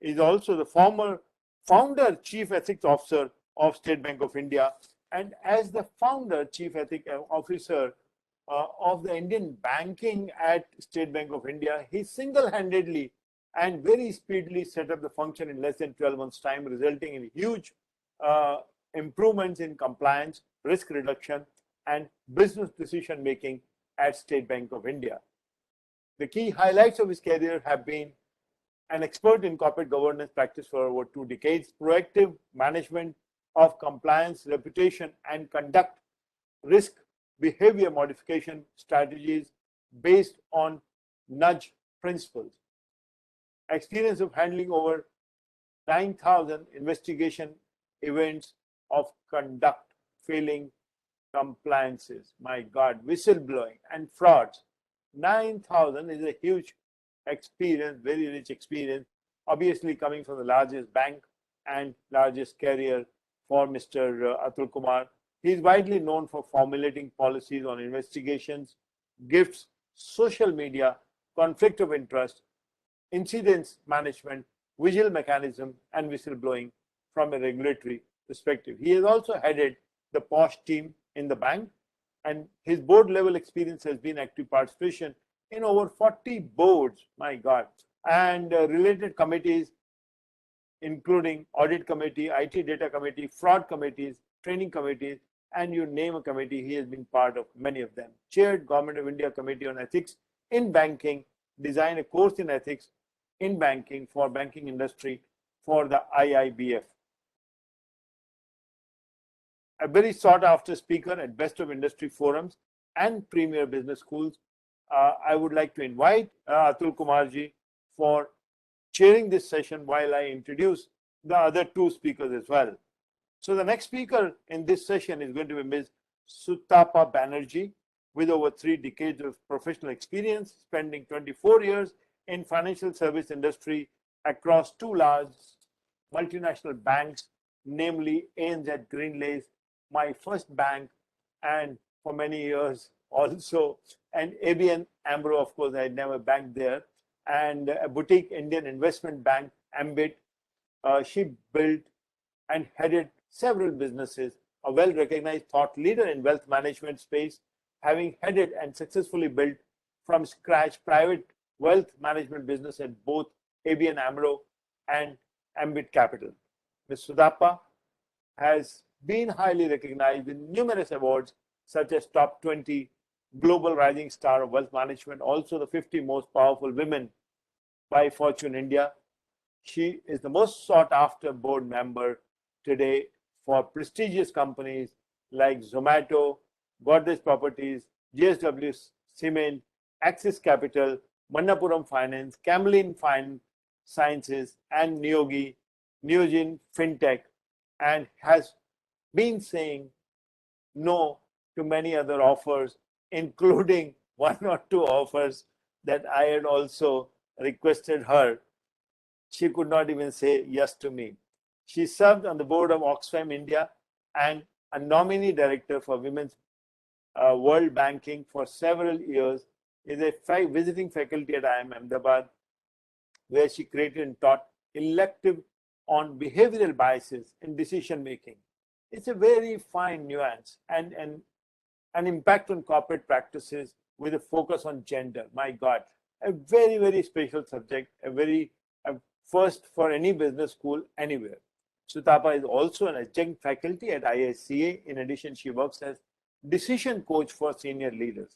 He is also the former founder, chief ethics officer of State Bank of India, and as the founder, chief ethics officer of the Indian banking at State Bank of India, he single-handedly and very speedily set up the function in less than 12 months' time, resulting in huge improvements in compliance, risk reduction, and business decision making at State Bank of India. The key highlights of his career have been an expert in corporate governance practice for over 2 decades, proactive management of compliance, reputation, and conduct risk behavior modification strategies based on nudge principles, experience of handling over 9,000 investigation events of conduct failing compliances. My God, whistleblowing and frauds. 9,000 is a huge experience, very rich experience, obviously coming from the largest bank and largest carrier for Mr. Atul Kumar. He is widely known for formulating policies on investigations, gifts, social media, conflict of interest, incidents management, vigil mechanism, and whistleblowing from a regulatory perspective. He has also headed the POSH team in the bank, and his board level experience has been active participation in over 40 boards, my God, and related committees, including audit committee, IT data committee, fraud committees, training committees, and you name a committee, he has been part of many of them. Chaired Government of India Committee on Ethics in Banking, designed a course in ethics in banking for banking industry for the IIBF. A very sought after speaker at best of industry forums and premier business schools. I would like to invite Atul Kumarji for chairing this session while I introduce the other 2 speakers as well. So the next speaker in this session is going to be Ms. Sutapa Banerjee, with over 3 decades of professional experience, spending 24 years in financial service industry across 2 large multinational banks, namely ANZ Greenlays, my first bank, and for many years also, and ABN AMRO, of course, I had never banked there, and a boutique Indian investment bank, Ambit. She built and headed several businesses, a well-recognized thought leader in wealth management space, having headed and successfully built from scratch private wealth management business at both ABN AMRO and Ambit Capital. Ms. Sutapa has been highly recognized with numerous awards such as Top 20 Global Rising Star of Wealth Management, also the 50 Most Powerful Women by Fortune India. She is the most sought after board member today for prestigious companies like Zomato, Godrej Properties, JSW Cement, Axis Capital, Manappuram Finance, Camlin Sciences, and Neogen FinTech, and has been saying no to many other offers, including 1 or 2 offers that I had also requested her. She could not even say yes to me. She served on the board of Oxfam India and a nominee director for Women's World Banking for several years, is a visiting faculty at IIM Ahmedabad, where she created and taught elective on behavioral biases in decision making. It's a very fine nuance and an impact on corporate practices with a focus on gender. My God, a very, very special subject, a first for any business school anywhere. Sutapa is also an adjunct faculty at ISCA. In addition, she works as decision coach for senior leaders.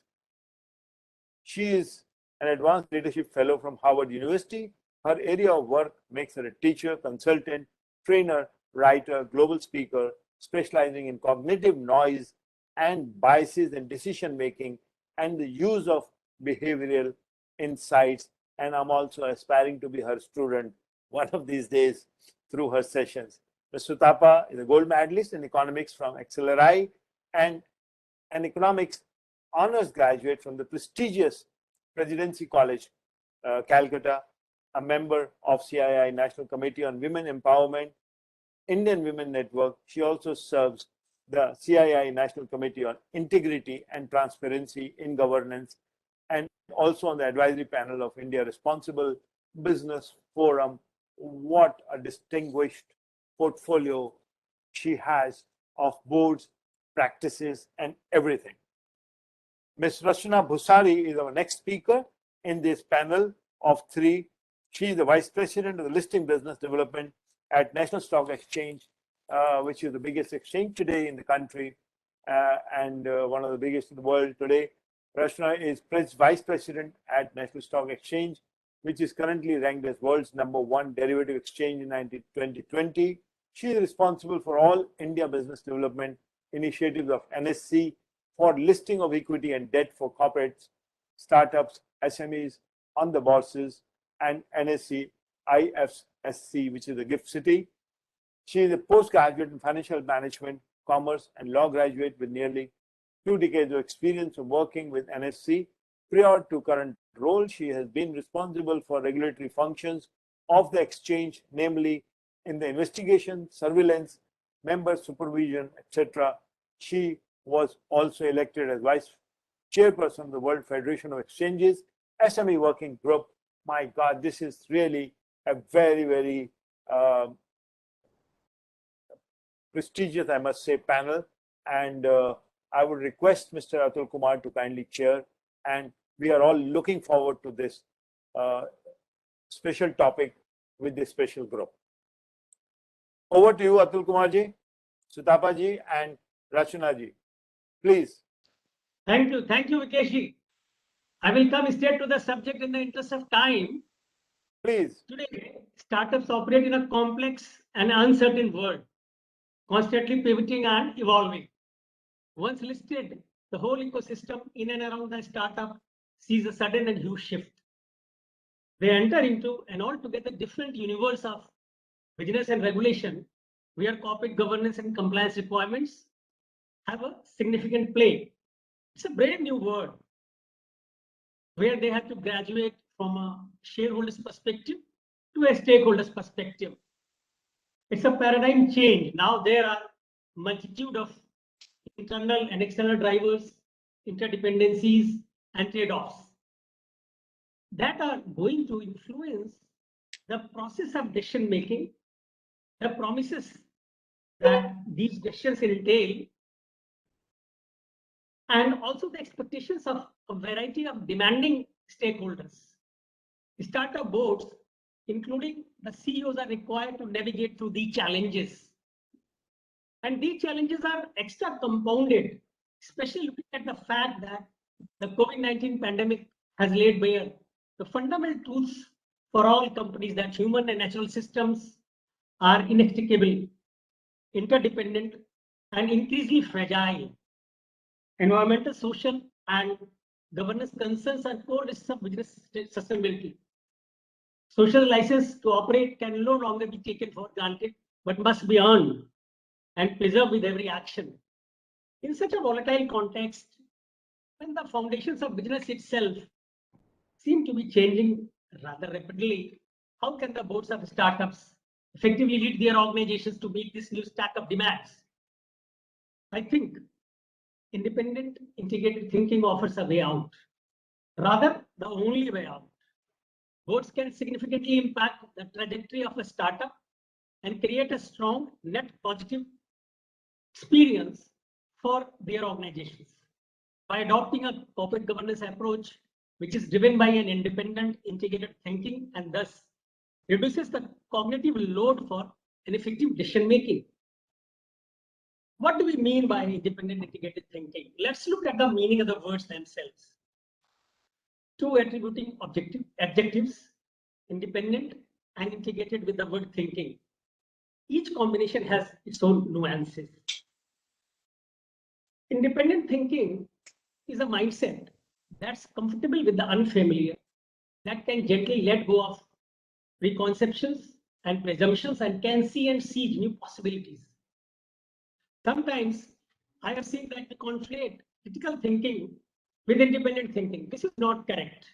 She is an advanced leadership fellow from Harvard University. Her area of work makes her a teacher, consultant, trainer, writer, global speaker, specializing in cognitive noise and biases in decision making and the use of behavioral insights. And I'm also aspiring to be her student one of these days through her sessions. Ms. Sutapa is a gold medalist in economics from XLRI and an economics honors graduate from the prestigious Presidency College, Calcutta, a member of CII National Committee on Women Empowerment, Indian Women Network. She also serves the CII National Committee on Integrity and Transparency in Governance, and also on the advisory panel of India Responsible Business Forum. What a distinguished portfolio she has of boards, practices, and everything. Ms. Rachna Bhusari is our next speaker in this panel of 3. She is the Vice President of the Listing Business Development at National Stock Exchange, which is the biggest exchange today in the country and one of the biggest in the world today. Rachna is Vice President at National Stock Exchange, which is currently ranked as world's #1 derivative exchange in 2020. She is responsible for all India business development initiatives of NSC for listing of equity and debt for corporates, startups, SMEs on the bourses, and NSC IFSC, which is a GIFT City. She is a postgraduate in financial management, commerce, and law graduate with nearly 2 decades of experience of working with NSC. Prior to current role, she has been responsible for regulatory functions of the exchange, namely in the investigation, surveillance, member supervision, etc. She was also elected as Vice Chairperson of the World Federation of Exchanges SME Working Group. My God, this is really a very, very prestigious, I must say, panel. And I would request Mr. Atul Kumar to kindly chair. And we are all looking forward to this special topic with this special group. Over to you, Atul Kumar ji, Sutapa ji, and Rachna ji. Please. Thank you, Vikesh ji. I will come straight to the subject in the interest of time. Please. Today, startups operate in a complex and uncertain world, constantly pivoting and evolving. Once listed, the whole ecosystem in and around the startup sees a sudden and huge shift. They enter into an altogether different universe of business and regulation, where corporate governance and compliance requirements have a significant play. It's a brave new world where they have to graduate from a shareholder's perspective to a stakeholder's perspective. It's a paradigm change. Now there are multitude of internal and external drivers, interdependencies, and trade-offs that are going to influence the process of decision making, the promises that these decisions entail, and also the expectations of a variety of demanding stakeholders. Startup boards, including the CEOs, are required to navigate through these challenges. And these challenges are extra compounded, especially looking at the fact that the COVID-19 pandemic has laid bare the fundamental truths for all companies that human and natural systems are inextricable, interdependent, and increasingly fragile. Environmental, social, and governance concerns are core risks of business sustainability. Social license to operate can no longer be taken for granted, but must be earned and preserved with every action. In such a volatile context, when the foundations of business itself seem to be changing rather rapidly, how can the boards of startups effectively lead their organizations to meet this new stack of demands? I think independent integrated thinking offers a way out, rather the only way out. Boards can significantly impact the trajectory of a startup and create a strong net positive experience for their organizations. By adopting a corporate governance approach, which is driven by an independent integrated thinking and thus reduces the cognitive load for an effective decision making. What do we mean by independent integrated thinking? Let's look at the meaning of the words themselves. Two attributing adjectives, independent and integrated with the word thinking. Each combination has its own nuances. Independent thinking is a mindset that's comfortable with the unfamiliar, that can gently let go of preconceptions and presumptions and can see and seize new possibilities. Sometimes I have seen that we conflate critical thinking with independent thinking. This is not correct.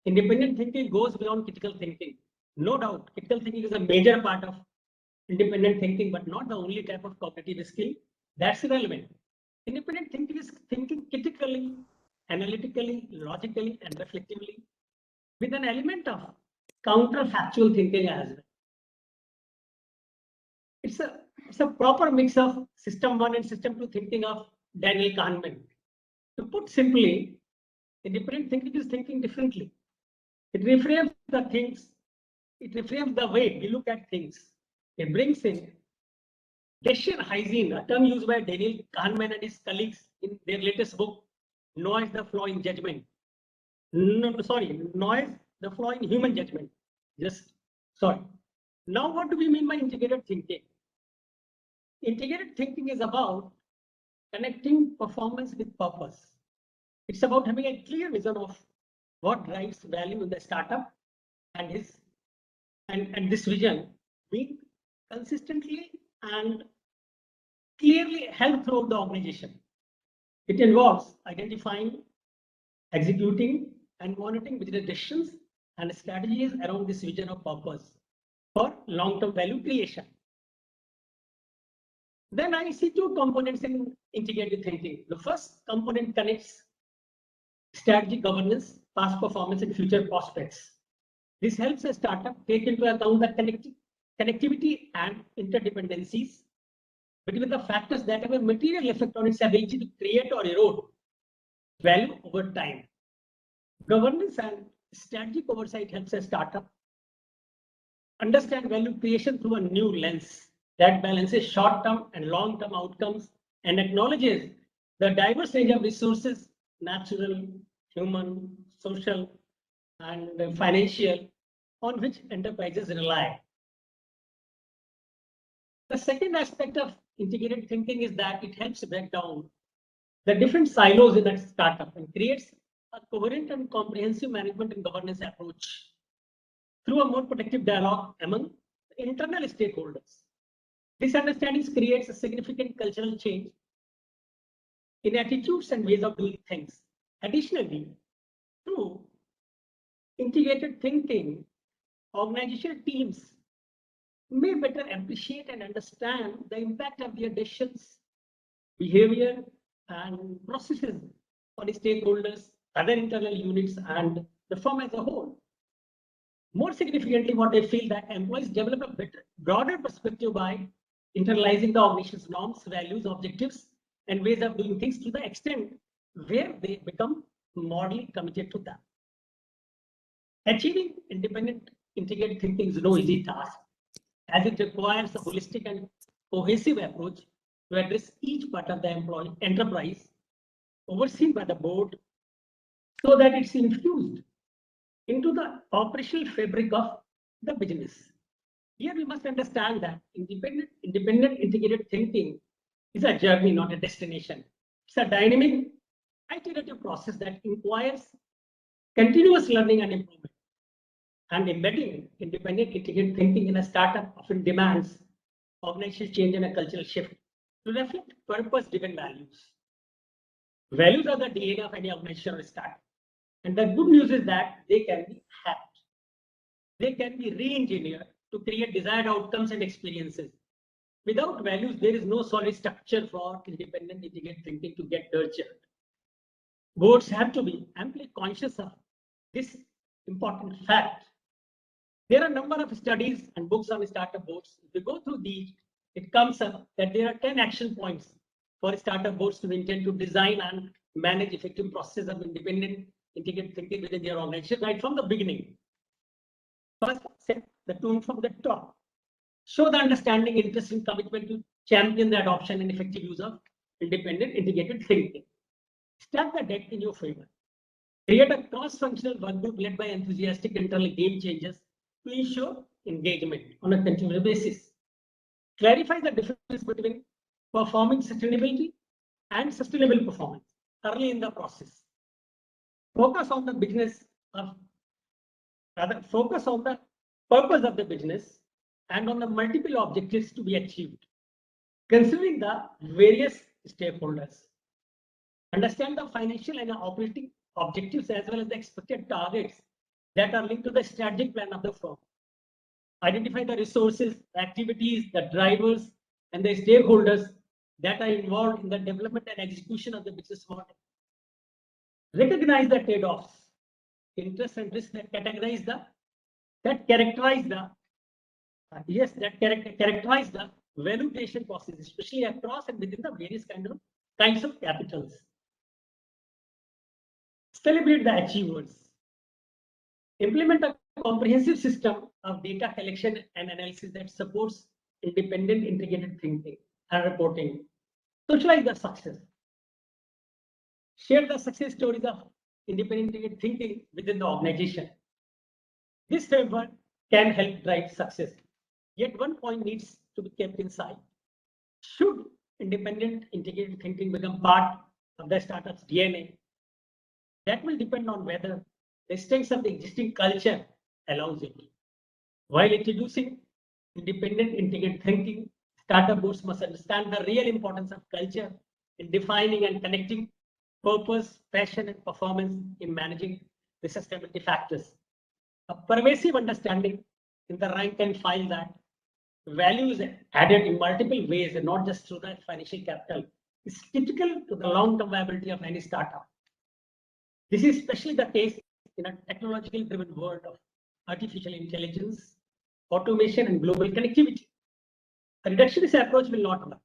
Independent thinking goes beyond critical thinking. No doubt, critical thinking is a major part of independent thinking, but not the only type of cognitive skill. That's irrelevant. Independent thinking is thinking critically, analytically, logically, and reflectively, with an element of counterfactual thinking as well. It's a proper mix of system 1 and system 2 thinking of Daniel Kahneman. To put simply, independent thinking is thinking differently. It reframes the things it reframes the way we look at things. It brings in decision hygiene, a term used by Daniel Kahneman and his colleagues in their latest book, Noise, the Flaw in Judgment. Noise, the Flaw in Human Judgment. Now, what do we mean by integrated thinking? Integrated thinking is about connecting performance with purpose. It's about having a clear vision of what drives value in the startup and this vision being consistently and clearly held throughout the organization. It involves identifying, executing, and monitoring business decisions and strategies around this vision of purpose for long-term value creation. Then I see two components in integrated thinking. The first component connects strategy, governance, past performance, and future prospects. This helps a startup take into account the connectivity and interdependencies between the factors that have a material effect on its ability to create or erode value over time. Governance and strategic oversight helps a startup understand value creation through a new lens that balances short-term and long-term outcomes and acknowledges the diverse range of resources, natural, human, social, and financial, on which enterprises rely. The second aspect of integrated thinking is that it helps break down the different silos in a startup and creates a coherent and comprehensive management and governance approach through a more productive dialogue among internal stakeholders. This understanding creates a significant cultural change in attitudes and ways of doing things. Additionally, through integrated thinking, organizational teams may better appreciate and understand the impact of their decisions, behavior, and processes on stakeholders, other internal units, and the firm as a whole. More significantly, what I feel that employees develop a better, broader perspective by internalizing the organization's norms, values, objectives, and ways of doing things to the extent where they become morally committed to them. Achieving independent integrated thinking is no easy task, as it requires a holistic and cohesive approach to address each part of the enterprise overseen by the board so that it's infused into the operational fabric of the business. Here we must understand that independent integrated thinking is a journey, not a destination. It's a dynamic, iterative process that requires continuous learning and improvement. And embedding independent integrated thinking in a startup often demands organizational change and a cultural shift to reflect purpose-driven values. Values are the DNA of any organization or startup. And the good news is that they can be hacked. They can be re-engineered to create desired outcomes and experiences. Without values, there is no solid structure for independent integrated thinking to get nurtured. Boards have to be amply conscious of this important fact. There are a number of studies and books on startup boards. If you go through these, it comes up that there are 10 action points for startup boards to intend to design and manage effective process of independent integrated thinking within their organization right from the beginning. First, set the tone from the top. Show the understanding, interest, and commitment to champion the adoption and effective use of independent integrated thinking. Stack the deck in your favor. Create a cross-functional work group led by enthusiastic internal game changers to ensure engagement on a continuous basis. Clarify the difference between performing sustainability and sustainable performance early in the process. Focus on the focus on the purpose of the business and on the multiple objectives to be achieved, considering the various stakeholders. Understand the financial and operating objectives as well as the expected targets that are linked to the strategic plan of the firm. Identify the resources, the activities, the drivers, and the stakeholders that are involved in the development and execution of the business model. Recognize the trade-offs, interests and risks that characterize the value creation process, especially across and within the various kinds of capitals. Celebrate the achievers. Implement a comprehensive system of data collection and analysis that supports independent integrated thinking and reporting. Socialize the success. Share the success stories of independent integrated thinking within the organization. This framework can help drive success. Yet one point needs to be kept inside. Should independent integrated thinking become part of the startup's DNA? That will depend on whether the strengths of the existing culture allows it. While introducing independent integrated thinking, startup boards must understand the real importance of culture in defining and connecting purpose, passion, and performance in managing the sustainability factors. A pervasive understanding in the rank and file that value is added in multiple ways and not just through the financial capital is critical to the long-term viability of any startup. This is especially the case in a technologically driven world of artificial intelligence, automation, and global connectivity. A reductionist approach will not work.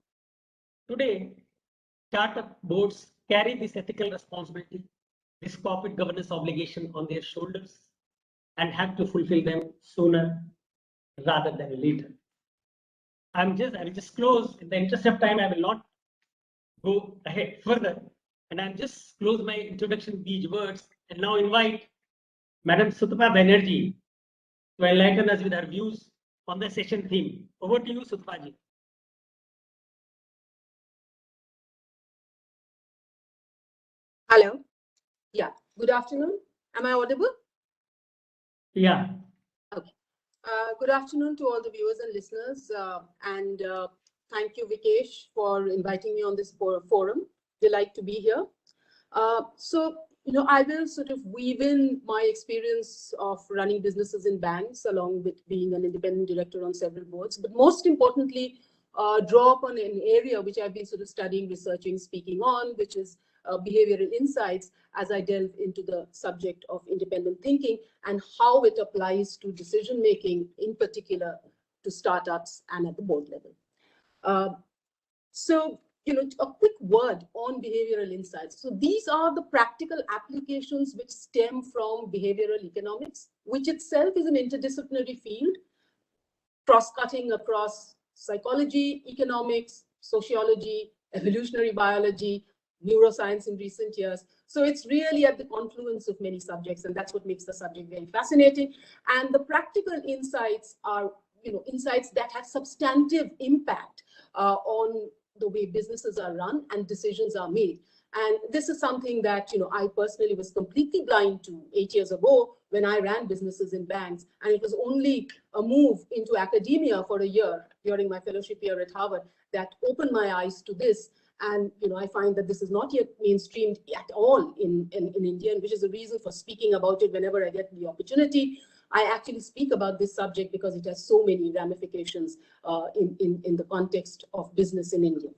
Today, startup boards carry this ethical responsibility, this corporate governance obligation on their shoulders, and have to fulfill them sooner rather than later. I will just close. In the interest of time, I will not go ahead further. And I'll just close my introduction with these words and now invite Madam Sutapa Banerjee to enlighten us with her views on the session theme. Over to you, Sutapa ji. Hello. Yeah. Good afternoon. Am I audible? Yeah. Okay. Good afternoon to all the viewers and listeners. Thank you, Vikesh, for inviting me on this forum. Delight to be here. I will sort of weave in my experience of running businesses in banks along with being an independent director on several boards. But most importantly, draw upon an area which I've been sort of studying, researching, speaking on, which is behavioral insights, as I delve into the subject of independent thinking and how it applies to decision making, in particular to startups and at the board level. A quick word on behavioral insights. So these are the practical applications which stem from behavioral economics, which itself is an interdisciplinary field, cross-cutting across psychology, economics, sociology, evolutionary biology, neuroscience in recent years. So it's really at the confluence of many subjects, and that's what makes the subject very fascinating. And the practical insights are, insights that have substantive impact on the way businesses are run and decisions are made. And this is something that, I personally was completely blind to 8 years ago when I ran businesses in banks. And it was only a move into academia for a year during my fellowship year at Harvard that opened my eyes to this. And, I find that this is not yet mainstreamed at all in India, which is a reason for speaking about it whenever I get the opportunity. I actually speak about this subject because it has so many ramifications in the context of business in India.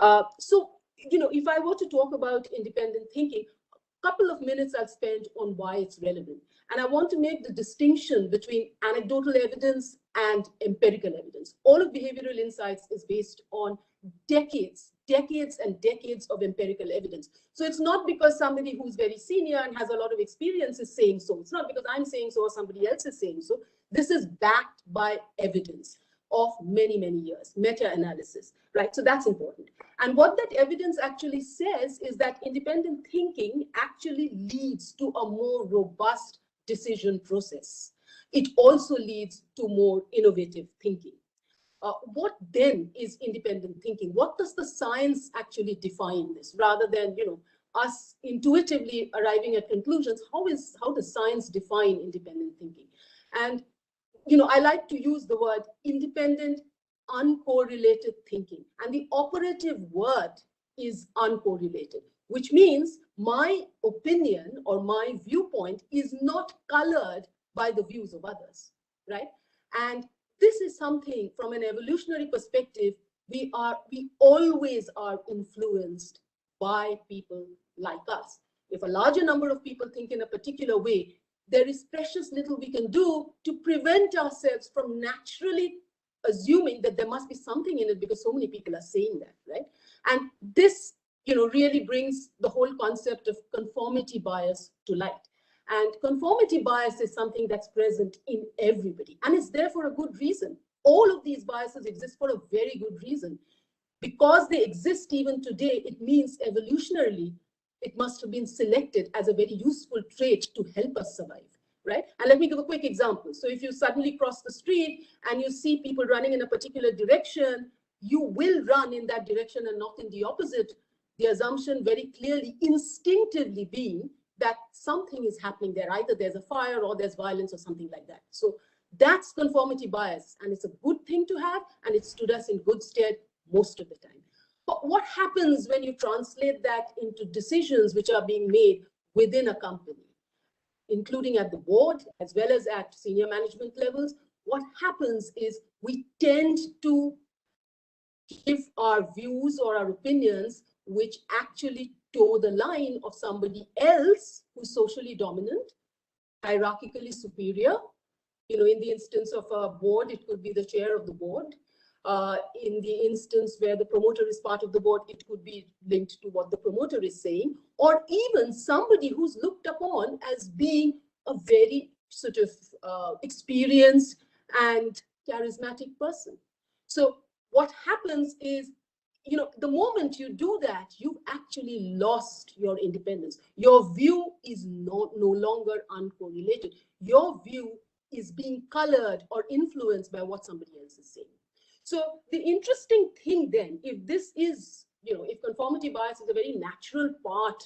If I were to talk about independent thinking, a couple of minutes I'll spend on why it's relevant. And I want to make the distinction between anecdotal evidence and empirical evidence. All of behavioral insights is based on decades and decades of empirical evidence. So it's not because somebody who's very senior and has a lot of experience is saying so. It's not because I'm saying so or somebody else is saying so. This is backed by evidence of many, many years, meta-analysis, right? So that's important. And what that evidence actually says is that independent thinking actually leads to a more robust decision process. It also leads to more innovative thinking. What then is independent thinking? What does the science actually define this? Rather than us intuitively arriving at conclusions, how does science define independent thinking? And I like to use the word independent, uncorrelated thinking. And the operative word is uncorrelated, which means my opinion or my viewpoint is not colored by the views of others, right? And this is something from an evolutionary perspective, we always are influenced by people like us. If a larger number of people think in a particular way, there is precious little we can do to prevent ourselves from naturally assuming that there must be something in it because so many people are saying that, right? And this, really brings the whole concept of conformity bias to light. And conformity bias is something that's present in everybody, and it's there for a good reason. All of these biases exist for a very good reason. Because they exist even today, it means evolutionarily, it must have been selected as a very useful trait to help us survive, right? And let me give a quick example. So if you suddenly cross the street and you see people running in a particular direction, you will run in that direction and not in the opposite. The assumption very clearly, instinctively being that something is happening there. Either there's a fire or there's violence or something like that. So that's conformity bias, and it's a good thing to have, and it stood us in good stead most of the time. But what happens when you translate that into decisions which are being made within a company, including at the board as well as at senior management levels? What happens is we tend to give our views or our opinions which actually toe the line of somebody else who's socially dominant, hierarchically superior. You know, in the instance of a board, it could be the chair of the board. In the instance where the promoter is part of the board, it could be linked to what the promoter is saying, or even somebody who's looked upon as being a very sort of experienced and charismatic person. So what happens is, you know, the moment you do that, you've actually lost your independence. Your view is no longer uncorrelated. Your view is being colored or influenced by what somebody else is saying. So the interesting thing then, if this is, you know, if conformity bias is a very natural part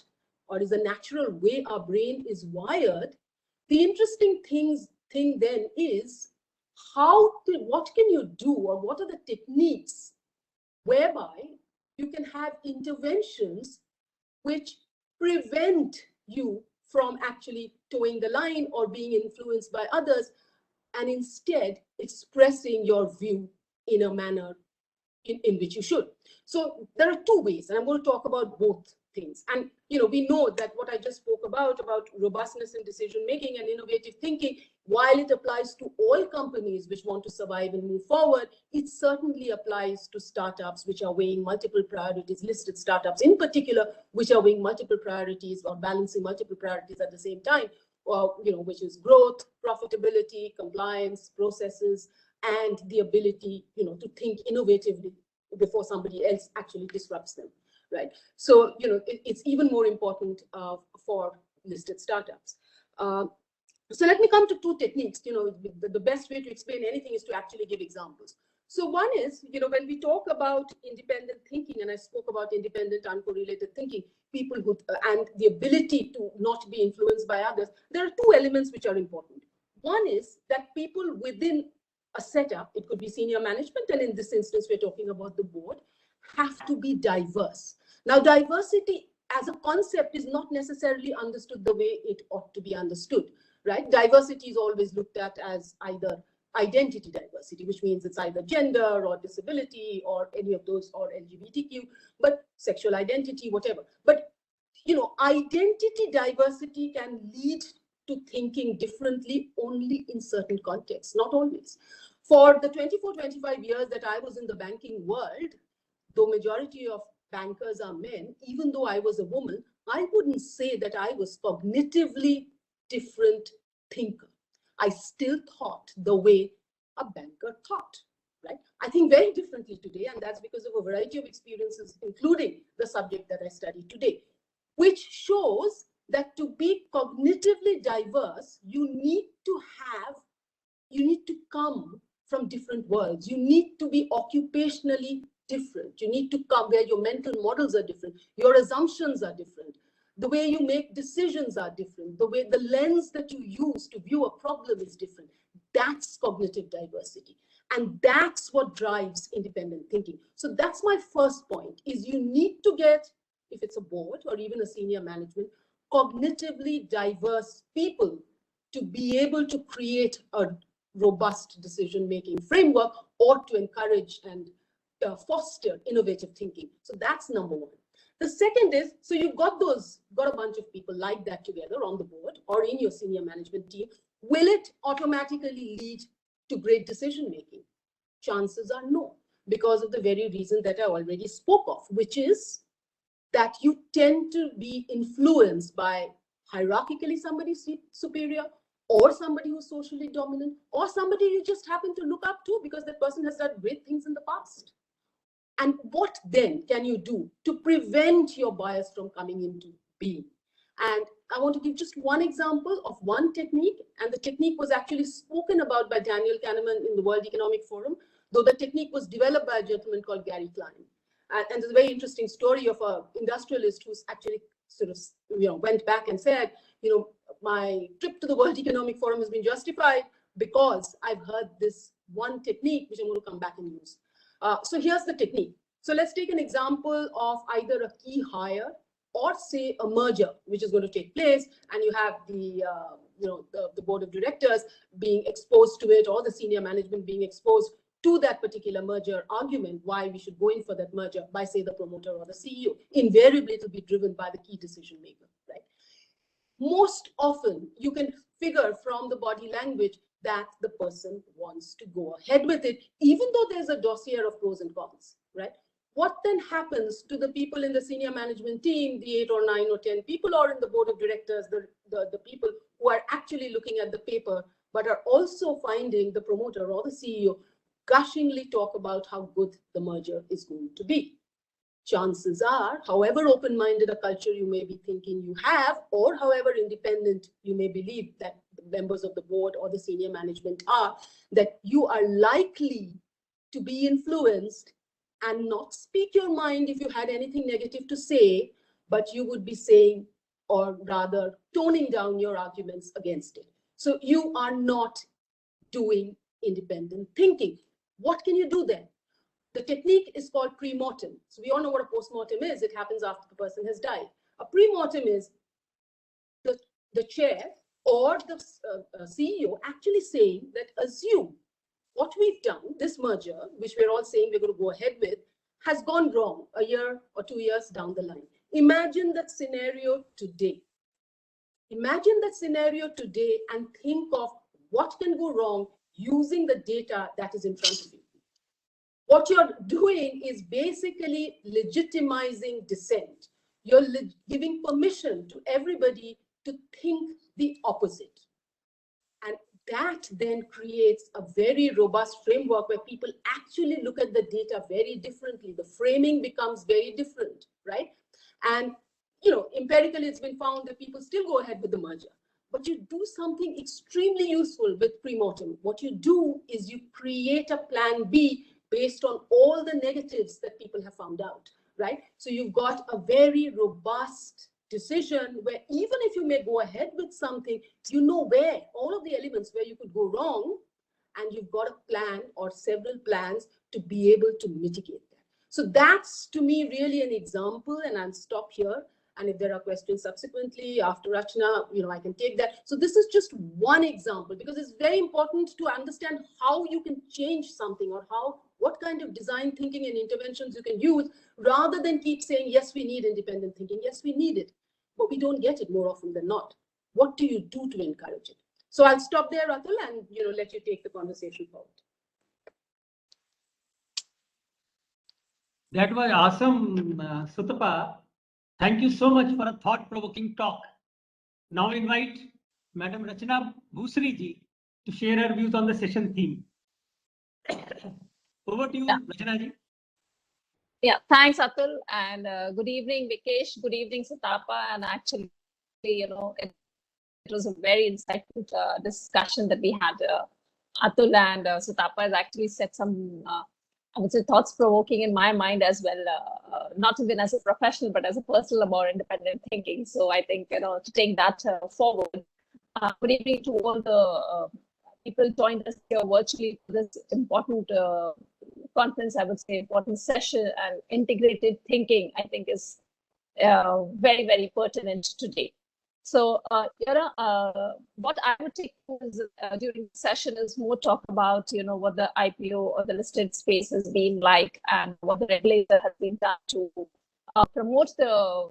or is a natural way our brain is wired, the interesting thing then is what can you do, or what are the techniques whereby you can have interventions which prevent you from actually towing the line or being influenced by others, and instead expressing your view in a manner in which you should. So there are two ways, and I'm going to talk about both things. And you know, we know that what I just spoke about robustness in decision making and innovative thinking, while it applies to all companies which want to survive and move forward, it certainly applies to startups which are weighing multiple priorities, listed startups in particular, which are weighing multiple priorities or balancing multiple priorities at the same time, or you know, which is growth, profitability, compliance, processes, and the ability, you know, to think innovatively before somebody else actually disrupts them, right? So, you know, it's even more important for listed startups. So let me come to two techniques. You know, the best way to explain anything is to actually give examples. So one is, you know, when we talk about independent thinking, and I spoke about independent uncorrelated thinking, people who, and the ability to not be influenced by others, there are two elements which are important. One is that people within a setup, it could be senior management, and in this instance, we're talking about the board, have to be diverse. Now, diversity as a concept is not necessarily understood the way it ought to be understood, right? Diversity is always looked at as either identity diversity, which means it's either gender or disability or any of those, or LGBTQ, but sexual identity, whatever. But, you know, identity diversity can lead to thinking differently only in certain contexts, not always. For the 24-25 years that I was in the banking world, though majority of bankers are men, even though I was a woman, I wouldn't say that I was cognitively different thinker. I still thought the way a banker thought, right? I think very differently today, and that's because of a variety of experiences, including the subject that I study today, which shows that to be cognitively diverse, you need to come from different worlds. You need to be occupationally different. You need to come where your mental models are different. Your assumptions are different. The way you make decisions are different. The lens that you use to view a problem is different. That's cognitive diversity. And that's what drives independent thinking. So that's my first point, is you need to get, if it's a board or even a senior management, cognitively diverse people to be able to create a robust decision-making framework or to encourage and foster innovative thinking. So that's number one. The second is, so you've got a bunch of people like that together on the board or in your senior management team. Will it automatically lead to great decision-making? Chances are no, because of the very reason that I already spoke of, which is that you tend to be influenced by hierarchically somebody superior, or somebody who's socially dominant, or somebody you just happen to look up to because that person has done great things in the past. And what then can you do to prevent your bias from coming into being? And I want to give just one example of one technique, and the technique was actually spoken about by Daniel Kahneman in the World Economic Forum, though the technique was developed by a gentleman called Gary Klein. And there's a very interesting story of an industrialist who's actually sort of, went back and said, my trip to the World Economic Forum has been justified because I've heard this one technique, which I'm going to come back and use. So here's the technique. So let's take an example of either a key hire or say a merger, which is going to take place, and you have the board of directors being exposed to it, or the senior management being exposed to that particular merger argument, why we should go in for that merger by, say, the promoter or the CEO. Invariably, it will be driven by the key decision maker, right? Most often, you can figure from the body language that the person wants to go ahead with it, even though there's a dossier of pros and cons, right? What then happens to the people in the senior management team, the 8 or 9 or 10 people, or in the board of directors, the people who are actually looking at the paper, but are also finding the promoter or the CEO gushingly talk about how good the merger is going to be? Chances are, however open-minded a culture you may be thinking you have, or however independent you may believe that the members of the board or the senior management are, that you are likely to be influenced and not speak your mind if you had anything negative to say, but you would be saying, or rather toning down your arguments against it. So you are not doing independent thinking. What can you do then? The technique is called pre-mortem. So we all know what a post-mortem is. It happens after the person has died. A pre-mortem is the chair or the CEO actually saying that, assume what we've done, this merger, which we're all saying we're going to go ahead with, has gone wrong a year or 2 years down the line. Imagine that scenario today. Imagine that scenario today and think of what can go wrong using the data that is in front of you. What you're doing is basically legitimizing dissent. You're giving permission to everybody to think the opposite. And that then creates a very robust framework where people actually look at the data very differently. The framing becomes very different, right? And, empirically, it's been found that people still go ahead with the merger. But you do something extremely useful with pre-mortem. What you do is you create a plan B based on all the negatives that people have found out, right? So you've got a very robust decision where even if you may go ahead with something, you know where, all of the elements where you could go wrong, and you've got a plan or several plans to be able to mitigate that. So that's, to me, really an example, and I'll stop here. And if there are questions subsequently after Rachna, I can take that. So this is just one example, because it's very important to understand how you can change something, or what kind of design thinking and interventions you can use, rather than keep saying, yes, we need independent thinking. Yes, we need it, but we don't get it more often than not. What do you do to encourage it? So I'll stop there, Atul, and let you take the conversation forward. That was awesome, Sutapa. Thank you so much for a thought-provoking talk. Now invite Madam Rachna Bhusri ji to share her views on the session theme. Over to you, Rachna ji. Yeah, thanks, Atul, and good evening, Vikesh. Good evening, Sutapa. And actually, it was a very insightful discussion that we had. Atul and Sutapa has actually set some, I would say, thoughts-provoking in my mind as well, not even as a professional, but as a personal, about independent thinking. So I think, to take that forward. Good evening to all the people joined us here virtually for this important conference, I would say, important session, and integrated thinking, I think, is very, very pertinent today. So, what I would take during the session is more talk about, what the IPO or the listed space has been like, and what the regulator has been done to promote the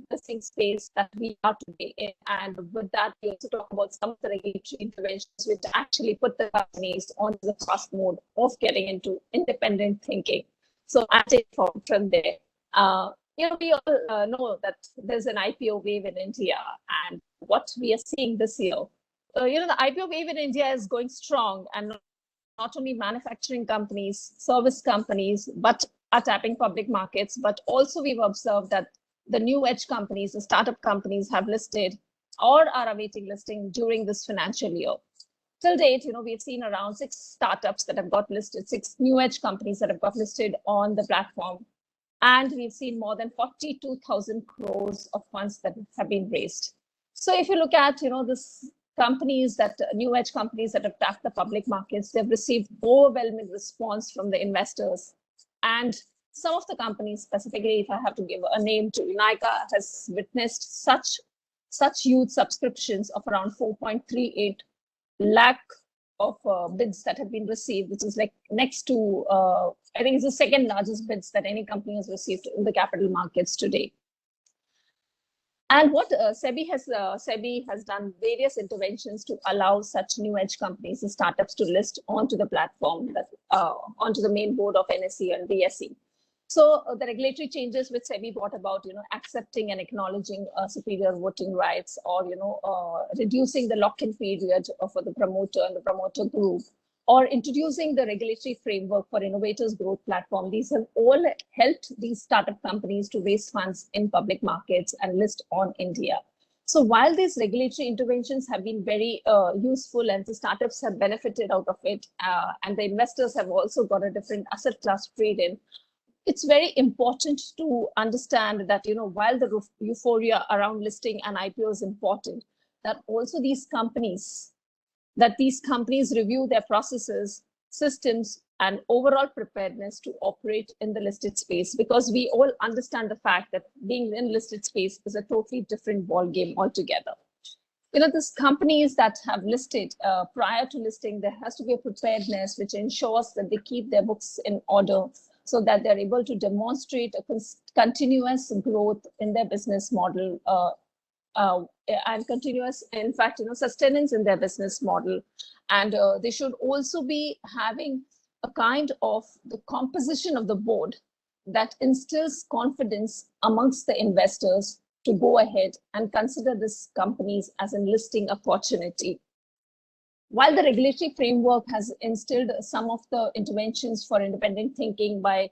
listing space that we are today in. And with that, we also talk about some of the regulatory interventions which actually put the companies on the fast mode of getting into independent thinking. So I take from there. we all know that there's an IPO wave in India, and what we are seeing this year, the IPO wave in India is going strong, and not only manufacturing companies, service companies, but are tapping public markets, but also we've observed that the new age companies, the startup companies have listed or are awaiting listing during this financial year. Till date, we've seen around 6 startups that have got listed, 6 new age companies that have got listed on the platform. And we've seen more than 42,000 crores of funds that have been raised. So if you look at, this companies that new age companies that have tapped the public markets, they've received overwhelming response from the investors. And some of the companies, specifically, if I have to give a name to, Nykaa has witnessed such huge subscriptions of around 4.38 lakh of bids that have been received, which is like next to, I think it's the second largest bids that any company has received in the capital markets today. And what SEBI has done various interventions to allow such new age companies and startups to list onto the platform, onto the main board of NSE and BSE. So the regulatory changes which SEBI brought about, accepting and acknowledging superior voting rights, or reducing the lock-in period for the promoter and the promoter group, or introducing the regulatory framework for innovators growth platform. These have all helped these startup companies to raise funds in public markets and list on India. So while these regulatory interventions have been very useful and the startups have benefited out of it, and the investors have also got a different asset class trade in, it's very important to understand that, while the euphoria around listing an IPO is important, that also these companies review their processes, systems, and overall preparedness to operate in the listed space, because we all understand the fact that being in listed space is a totally different ballgame altogether. These companies that have listed, prior to listing, there has to be a preparedness which ensures that they keep their books in order, so that they're able to demonstrate a continuous growth in their business model, and continuous, in fact, sustenance in their business model. And they should also be having a kind of the composition of the board that instills confidence amongst the investors to go ahead and consider these companies as a listing opportunity. While the regulatory framework has instilled some of the interventions for independent thinking by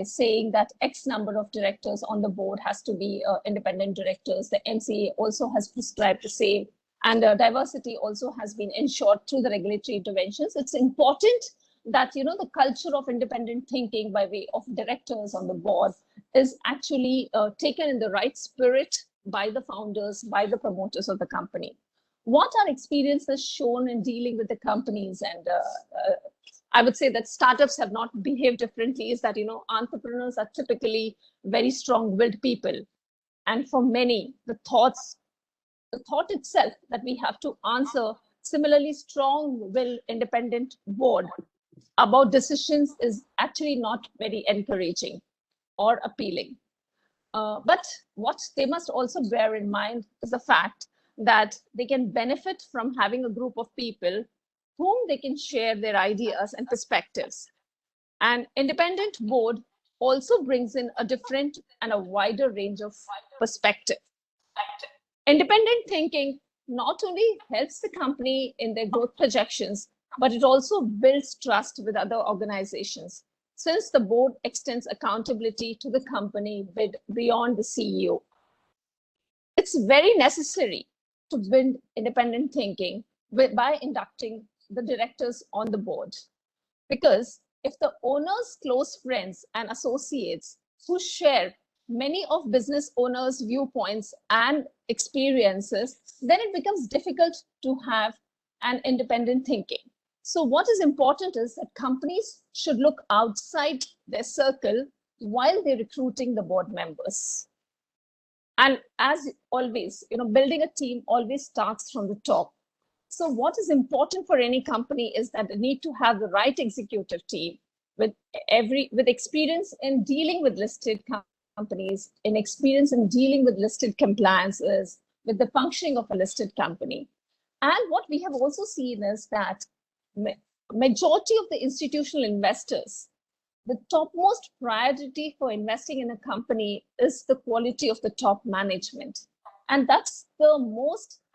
saying that X number of directors on the board has to be independent directors, the MCA also has prescribed the same, and diversity also has been ensured through the regulatory interventions. It's important that the culture of independent thinking by way of directors on the board is actually taken in the right spirit by the founders, by the promoters of the company. What our experience has shown in dealing with the companies, and I would say that startups have not behaved differently, is that entrepreneurs are typically very strong-willed people, and for many, the thought itself that we have to answer similarly strong-willed independent board about decisions is actually not very encouraging or appealing. But what they must also bear in mind is the fact that they can benefit from having a group of people whom they can share their ideas and perspectives. An independent board also brings in a different and a wider range of perspective. Independent thinking not only helps the company in their growth projections, but it also builds trust with other organizations, since the board extends accountability to the company beyond the CEO. It's very necessary to build independent thinking by inducting the directors on the board, because if the owner's close friends and associates who share many of business owners' viewpoints and experiences, then it becomes difficult to have an independent thinking. So what is important is that companies should look outside their circle while they're recruiting the board members. And as always, building a team always starts from the top. So what is important for any company is that they need to have the right executive team with experience in dealing with listed companies, in experience in dealing with listed compliances, with the functioning of a listed company. And what we have also seen is that majority of the institutional investors, the topmost priority for investing in a company is the quality of the top management. And that's the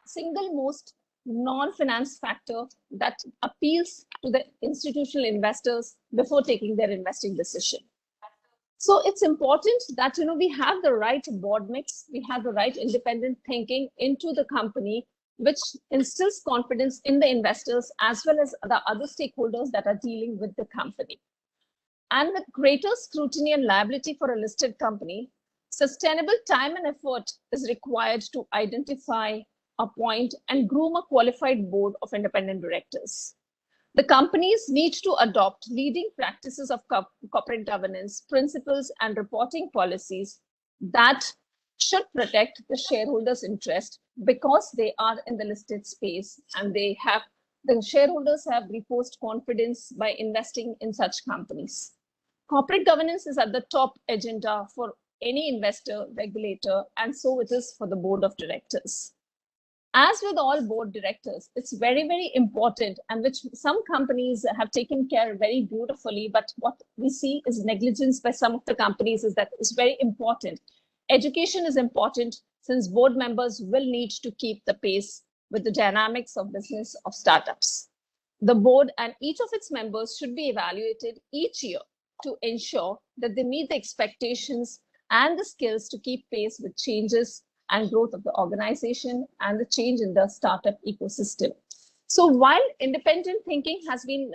single most non-finance factor that appeals to the institutional investors before taking their investing decision. So it's important that we have the right board mix, we have the right independent thinking into the company, which instills confidence in the investors as well as the other stakeholders that are dealing with the company. And with greater scrutiny and liability for a listed company, sustainable time and effort is required to identify, appoint, and groom a qualified board of independent directors. The companies need to adopt leading practices of corporate governance, principles, and reporting policies that should protect the shareholders' interest because they are in the listed space and the shareholders have reposed confidence by investing in such companies. Corporate governance is at the top agenda for any investor, regulator, and so it is for the board of directors. As with all board directors, it's very, very important, and which some companies have taken care very beautifully, but what we see is negligence by some of the companies is that it's very important. Education is important since board members will need to keep the pace with the dynamics of business of startups. The board and each of its members should be evaluated each year to ensure that they meet the expectations and the skills to keep pace with changes and growth of the organization and the change in the startup ecosystem. So while independent thinking has been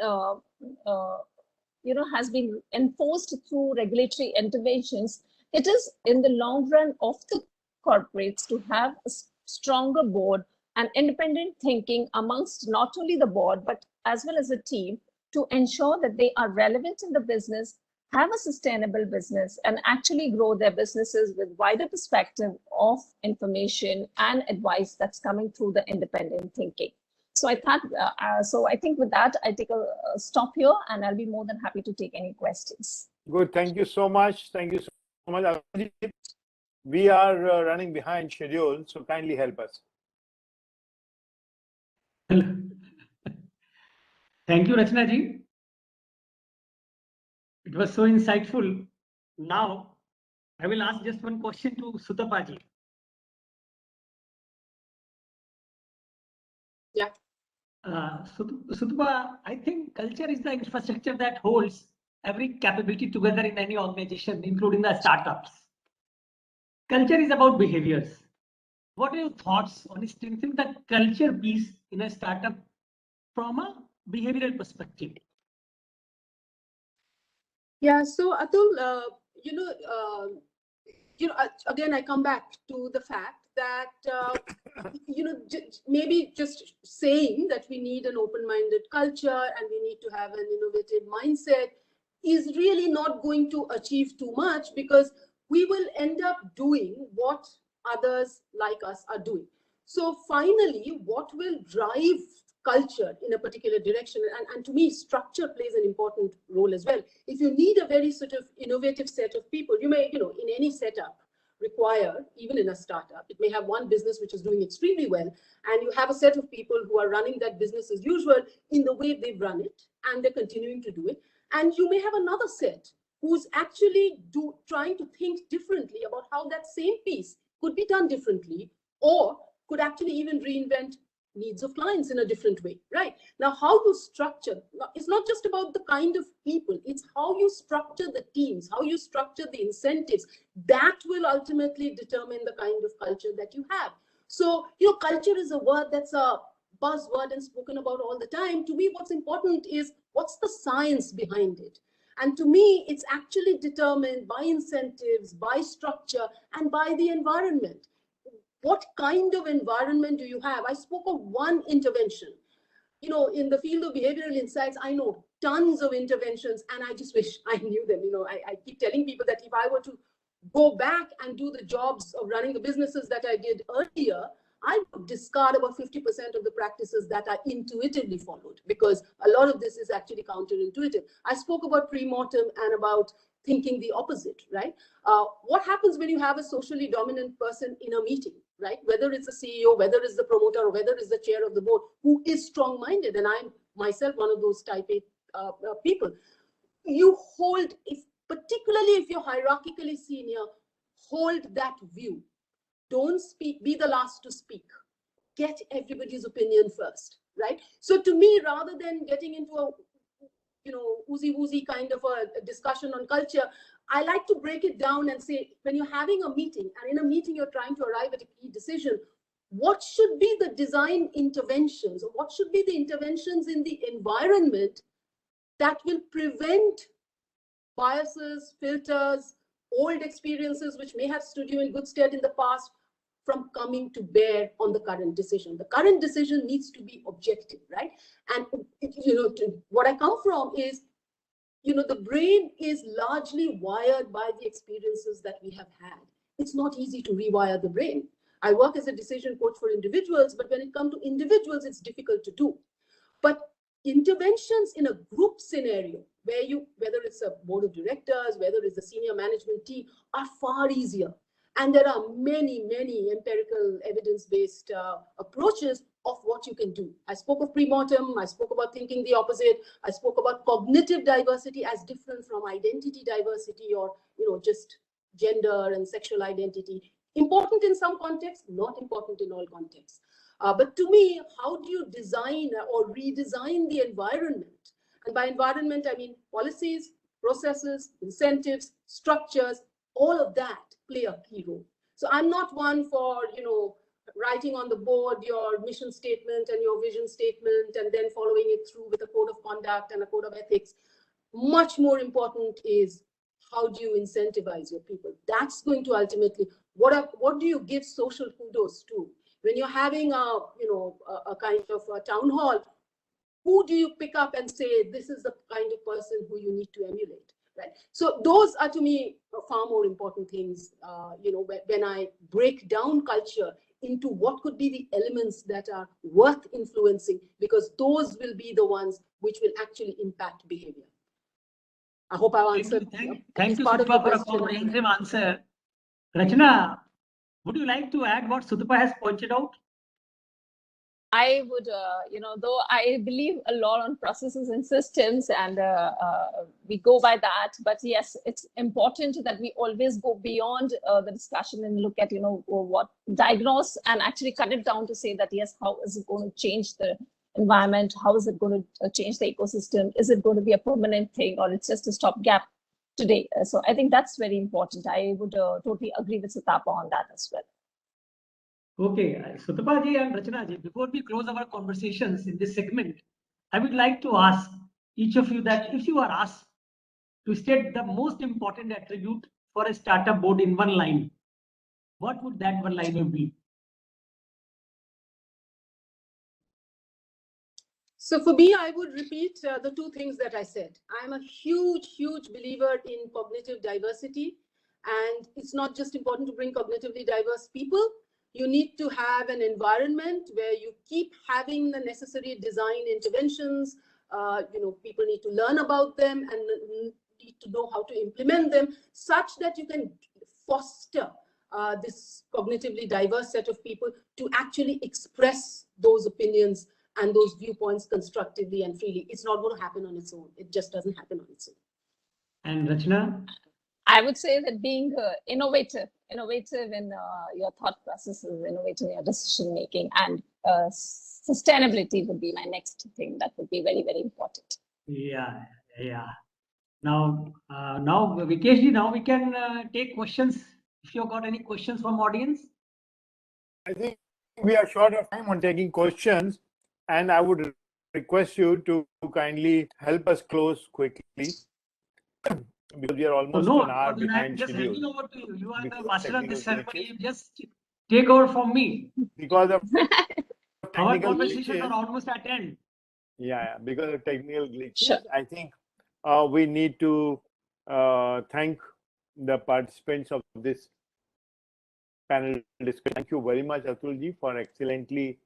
enforced through regulatory interventions, it is in the long run of the corporates to have a stronger board and independent thinking amongst not only the board, but as well as the team to ensure that they are relevant in the business, have a sustainable business, and actually grow their businesses with wider perspective of information and advice that's coming through the independent thinking. So I think with that, I take a stop here, and I'll be more than happy to take any questions. Good. Thank you so much. Thank you so much. We are running behind schedule, so kindly help us. Thank you, Rachna ji. It was so insightful. Now, I will ask just one question to Sutapa ji. Yeah. Sutapa, I think culture is the infrastructure that holds every capability together in any organization, including the startups. Culture is about behaviors. What are your thoughts on strengthening the culture piece in a startup from a behavioral perspective? Yeah, so Atul, again, I come back to the fact that, maybe just saying that we need an open-minded culture and we need to have an innovative mindset is really not going to achieve too much, because we will end up doing what others like us are doing. So finally, what will drive culture in a particular direction, and to me, structure plays an important role as well. If you need a very sort of innovative set of people, you may, in any setup require, even in a startup, it may have one business which is doing extremely well, and you have a set of people who are running that business as usual in the way they run it, and they're continuing to do it. And you may have another set who's actually trying to think differently about how that same piece could be done differently, or could actually even reinvent needs of clients in a different way, right? Now, how you structure, it's not just about the kind of people, it's how you structure the teams, how you structure the incentives, that will ultimately determine the kind of culture that you have. So, culture is a word that's a buzzword and spoken about all the time. To me, what's important is what's the science behind it? And to me, it's actually determined by incentives, by structure, and by the environment. What kind of environment do you have? I spoke of one intervention. In the field of behavioral insights, I know tons of interventions, and I just wish I knew them. I keep telling people that if I were to go back and do the jobs of running the businesses that I did earlier, I would discard about 50% of the practices that are intuitively followed, because a lot of this is actually counterintuitive. I spoke about pre-mortem and about thinking the opposite, right? What happens when you have a socially dominant person in a meeting, right? Whether it's a CEO, whether it's the promoter, or whether it's the chair of the board who is strong-minded, and I'm myself one of those type A people. you hold, particularly if you're hierarchically senior, hold that view. Don't speak, be the last to speak. Get everybody's opinion first, right? So to me, rather than getting into a oozy-woozy kind of a discussion on culture, I like to break it down and say, when you're having a meeting, and in a meeting you're trying to arrive at a key decision, what should be the design interventions, or what should be the interventions in the environment that will prevent biases, filters, old experiences which may have stood you in good stead in the past from coming to bear on the current decision. The current decision needs to be objective, right? And what I come from is, the brain is largely wired by the experiences that we have had. It's not easy to rewire the brain. I work as a decision coach for individuals, but when it comes to individuals, it's difficult to do. But interventions in a group scenario, whether it's a board of directors, whether it's a senior management team, are far easier. And there are many, many empirical evidence-based approaches of what you can do. I spoke of pre-mortem, I spoke about thinking the opposite, I spoke about cognitive diversity as different from identity diversity, or just gender and sexual identity. Important in some contexts, not important in all contexts. But to me, how do you design or redesign the environment? And by environment, I mean policies, processes, incentives, structures, all of that play a key role. So I'm not one for, writing on the board your mission statement and your vision statement and then following it through with a code of conduct and a code of ethics. Much more important is, how do you incentivize your people? That's going to ultimately, what do you give social kudos to? When you're having a kind of a town hall, who do you pick up and say, this is the kind of person who you need to emulate, right? So those are, to me, far more important things, when I break down culture into what could be the elements that are worth influencing, because those will be the ones which will actually impact behavior. I hope I've answered. Thank you, Sutapa, for a comprehensive answer. Rachana, would you like to add what Sutapa has pointed out? I would, though I believe a lot on processes and systems, and we go by that. But yes, it's important that we always go beyond the discussion and look at, what diagnose and actually cut it down to say that, yes, how is it going to change the environment? How is it going to change the ecosystem? Is it going to be a permanent thing, or it's just a stopgap today? So I think that's very important. I would totally agree with Sutapa on that as well. Okay, Sutapa ji and Rachana ji, before we close our conversations in this segment, I would like to ask each of you that if you are asked to state the most important attribute for a startup board in one line, what would that one line be? So for me, I would repeat the two things that I said. I'm a huge, huge believer in cognitive diversity. And it's not just important to bring cognitively diverse people. You need to have an environment where you keep having the necessary design interventions. People need to learn about them and need to know how to implement them, such that you can foster this cognitively diverse set of people to actually express those opinions and those viewpoints constructively and freely. It's not going to happen on its own. It just doesn't happen on its own. And Rachana? I would say that being innovative in your thought processes, innovative in your decision making, and sustainability would be my next thing. That would be very, very important. Yeah. Now, Vikesh ji, now we can take questions. If you've got any questions from audience. I think we are short of time on taking questions, and I would request you to kindly help us close quickly. Because we are almost an hour behind schedule. Handing over to you. You are the master of this ceremony. Just take over from me. Because of our conversations are almost at end. Yeah, because of technical glitches, sure. I think we need to thank the participants of this panel discussion. Thank you very much, Atulji, for excellently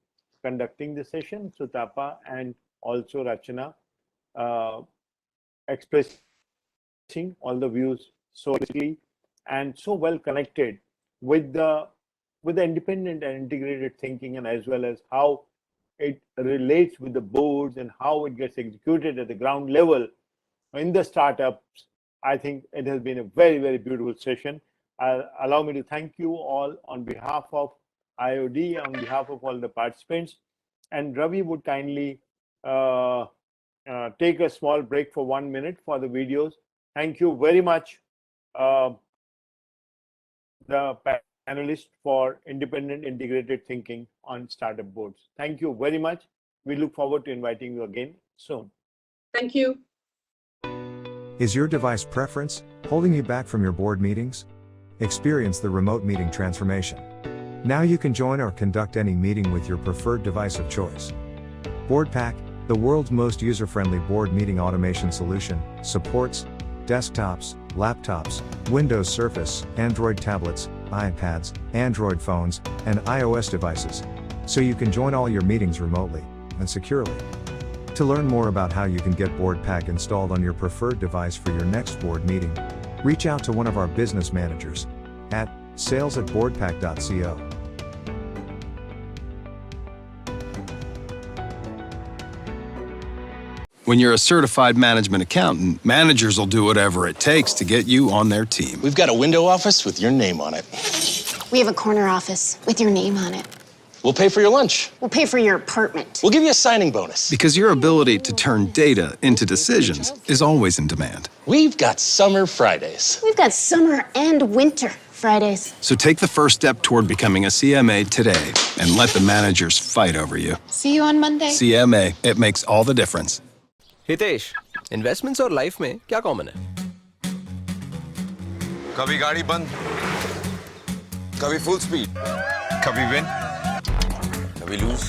conducting the session. Sutapa and also Rachana expressing all the views so clearly and so well connected with the independent and integrated thinking, and as well as how it relates with the boards and how it gets executed at the ground level. in the startups. I think it has been a very, very beautiful session. Allow me to thank you all on behalf of IOD, on behalf of all the participants. And Ravi would kindly take a small break for 1 minute for the videos. Thank you very much, the panelists, for independent integrated thinking on startup boards. Thank you very much. We look forward to inviting you again soon. Thank you. Is your device preference holding you back from your board meetings? Experience the remote meeting transformation. Now you can join or conduct any meeting with your preferred device of choice. BoardPack, the world's most user-friendly board meeting automation solution, supports desktops, laptops, Windows Surface, Android tablets, iPads, Android phones, and iOS devices, so you can join all your meetings remotely and securely. To learn more about how you can get BoardPack installed on your preferred device for your next board meeting, reach out to one of our business managers at sales@boardpack.co. When you're a certified management accountant, managers will do whatever it takes to get you on their team. We've got a window office with your name on it. We have a corner office with your name on it. We'll pay for your lunch. We'll pay for your apartment. We'll give you a signing bonus. Because your ability to turn data into decisions is always in demand. We've got summer Fridays. We've got summer and winter Fridays. So take the first step toward becoming a CMA today and let the managers fight over you. See you on Monday. CMA, it makes all the difference. Hitesh, investments और life में क्या common है? कभी गाड़ी बंद, कभी full speed, कभी win, कभी lose.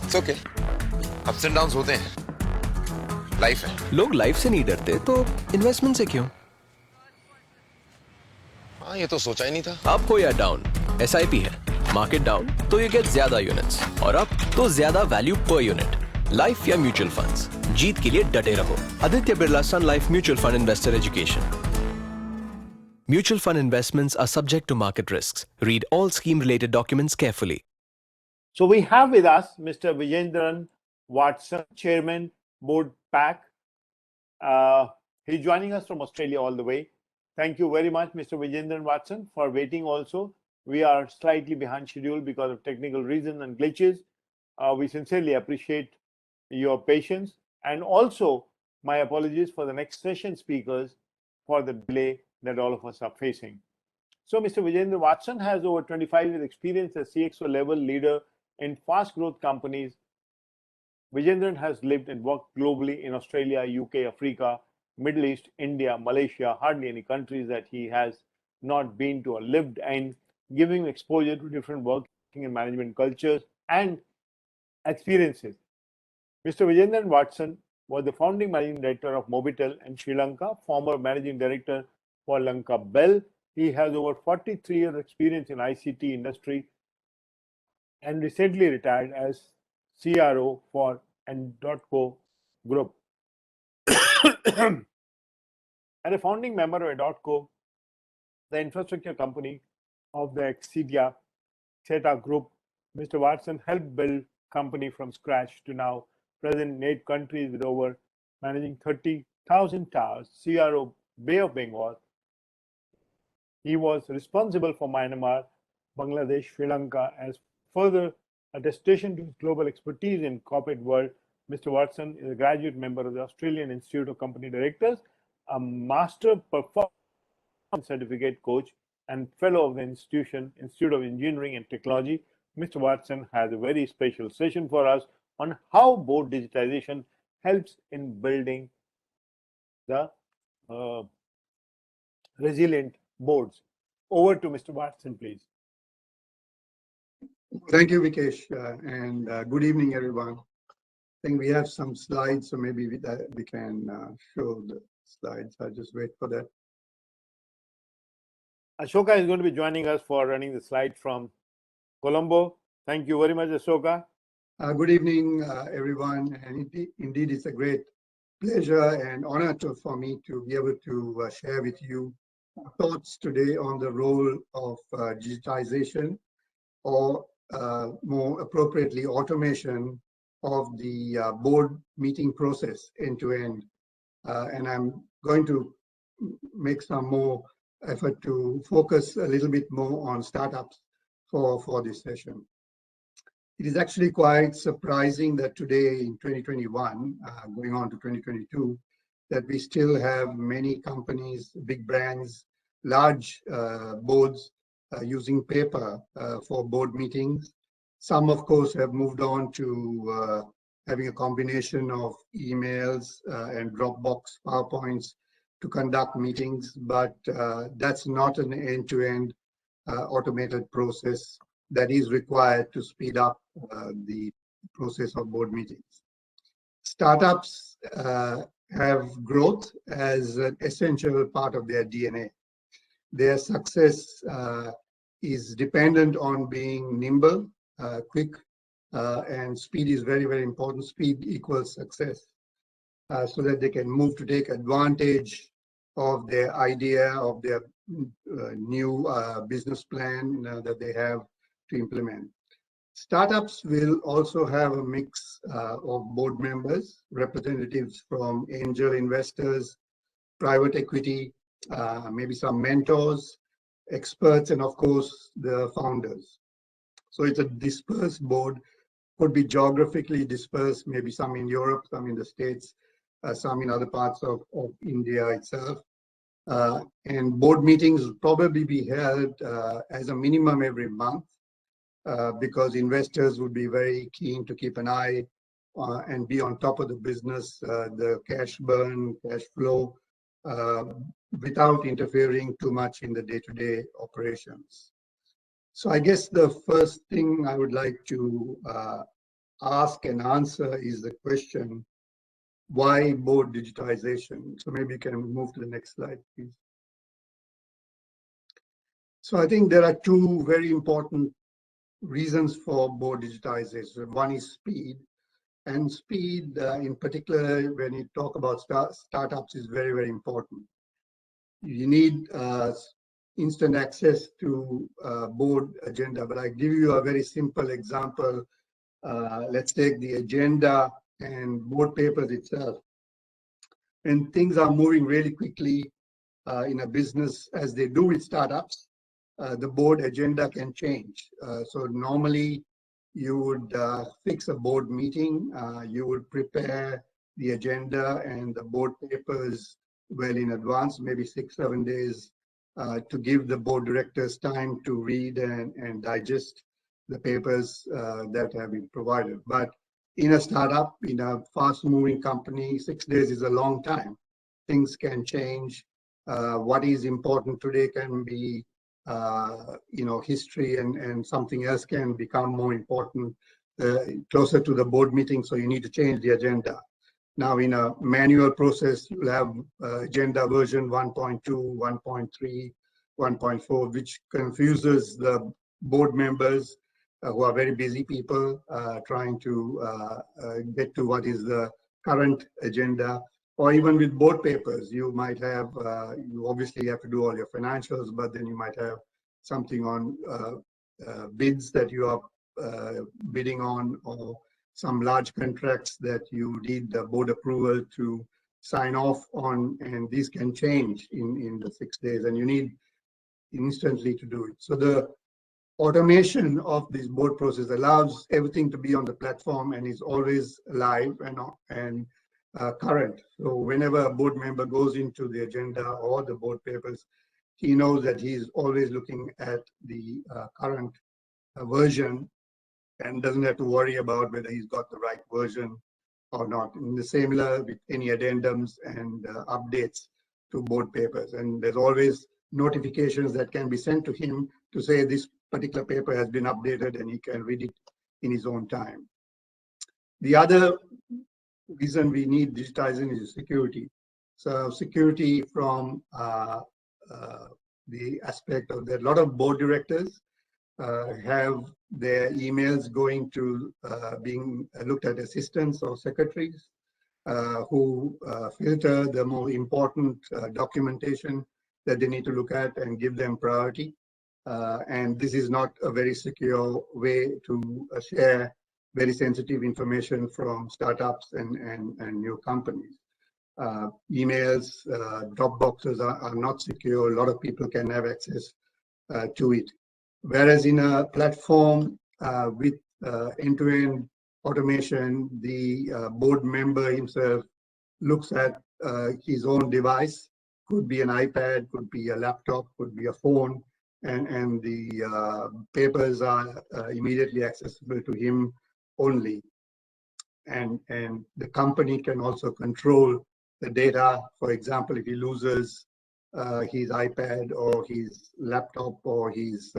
It's okay. Ups and downs होते हैं. लाइफ है. लोग लाइफ से नहीं डरते तो इन्वेस्टमेंट से क्यों? हाँ, ये तो सोचा ही नहीं था. अप हो या डाउन, SIP है. मार्केट डाउन तो यू गेट ज्यादा यूनिट्स, और अप तो ज्यादा वैल्यू पर यूनिट. लाइफ या म्यूचुअल फंड्स, जीत के लिए डटे रहो. Aditya Birla Sun Life mutual fund investor education. Mutual fund investments are subject to market risks. Read all scheme-related documents carefully. So we have with us Mr. Vijendran Watson, Chairman, Board PAC. He's joining us from Australia all the way. Thank you very much, Mr. Vijendran Watson, for waiting also. We are slightly behind schedule because of technical reasons and glitches. We sincerely appreciate your patience, and also my apologies for the next session speakers for the delay that all of us are facing. So Mr. Vijendra Watson has over 25 years experience as CXO level leader in fast growth companies. Vijendran has lived and worked globally in Australia, UK, Africa, Middle East, India, Malaysia, hardly any countries that he has not been to or lived in, giving him exposure to different working and management cultures and experiences. Mr. Vijendran Watson was the founding managing director of Mobitel in Sri Lanka, former managing director for Lanka Bell. He has over 43 years experience in ICT industry and recently retired as CRO for N.Co Group. And a founding member of N.Co, the infrastructure company of the Exedia Theta Group, Mr. Watson helped build company from scratch to now present in 8 countries with over managing 30,000 towers. CRO Bay of Bengal. He was responsible for Myanmar, Bangladesh, Sri Lanka as further attestation to his global expertise in corporate world. Mr. Watson is a graduate member of the Australian Institute of Company Directors, a master performance certificate coach, and fellow of the Institute of Engineering and Technology. Mr. Watson has a very special session for us on how board digitization helps in building the resilient boards. Over to Mr. Watson, please. Thank you, Vikesh, and good evening, everyone. I think we have some slides, so maybe we can show the slides. I'll just wait for that. Ashoka is going to be joining us for running the slide from Colombo. Thank you very much, Ashoka. Good evening, everyone. And indeed, it's a great pleasure and honor for me to be able to share with you thoughts today on the role of digitization, or more appropriately, automation of the board meeting process end to end. and I'm going to make some more effort to focus a little bit more on startups for this session. It is actually quite surprising that today in 2021, going on to 2022, that we still have many companies, big brands, large boards using paper for board meetings. Some, of course, have moved on to having a combination of emails and Dropbox PowerPoints to conduct meetings, but that's not an end-to-end automated process that is required to speed up the process of board meetings. Startups have growth as an essential part of their DNA. Their success is dependent on being nimble, quick, and speed is very, very important. Speed equals success, so that they can move to take advantage of their idea, of their new business plan that they have to implement. Startups will also have a mix of board members, representatives from angel investors, private equity, maybe some mentors, experts, and of course the founders. So it's a dispersed board, could be geographically dispersed, maybe some in Europe, some in the States, some in other parts of India itself. And board meetings will probably be held as a minimum every month, because investors would be very keen to keep an eye and be on top of the business, the cash burn, cash flow, without interfering too much in the day-to-day operations. So I guess the first thing I would like to ask and answer is the question, why board digitization? So maybe you can move to the next slide, please. So I think there are two very important reasons for board digitization. One is speed, and speed in particular when you talk about startups is very, very important. You need instant access to board agenda, but I give you a very simple example. Let's take the agenda and board papers itself. When things are moving really quickly in a business, as they do with startups, the board agenda can change. So normally you would fix a board meeting, you would prepare the agenda and the board papers well in advance, maybe 6-7 days, to give the board directors time to read and digest the papers that have been provided. But in a startup, in a fast-moving company, 6 days is a long time. Things can change. What is important today can be history, and something else can become more important closer to the board meeting, so you need to change the agenda. Now, in a manual process, you'll have agenda version 1.2, 1.3, 1.4, which confuses the board members who are very busy people trying to get to what is the current agenda. Or even with board papers, you might have, you obviously have to do all your financials, but then you might have something on bids that you are bidding on, or some large contracts that you need the board approval to sign off on, and these can change in the 6 days, and you need instantly to do it. So the automation of this board process allows everything to be on the platform and is always live and current. So whenever a board member goes into the agenda or the board papers, he knows that he's always looking at the current version and doesn't have to worry about whether he's got the right version or not. And the similar with any addendums and updates to board papers. And there's always notifications that can be sent to him to say this particular paper has been updated, and he can read it in his own time. The other reason we need digitizing is security. So security from the aspect of that, a lot of board directors have their emails going to being looked at assistants or secretaries who filter the more important documentation that they need to look at and give them priority. And this is not a very secure way to share very sensitive information from startups and new companies. emails, drop boxes are not secure. A lot of people can have access to it. Whereas in a platform with end-to-end automation, the board member himself looks at his own device, could be an iPad, could be a laptop, could be a phone, and the papers are immediately accessible to him only. And the company can also control the data. For example, if he loses his iPad or his laptop or his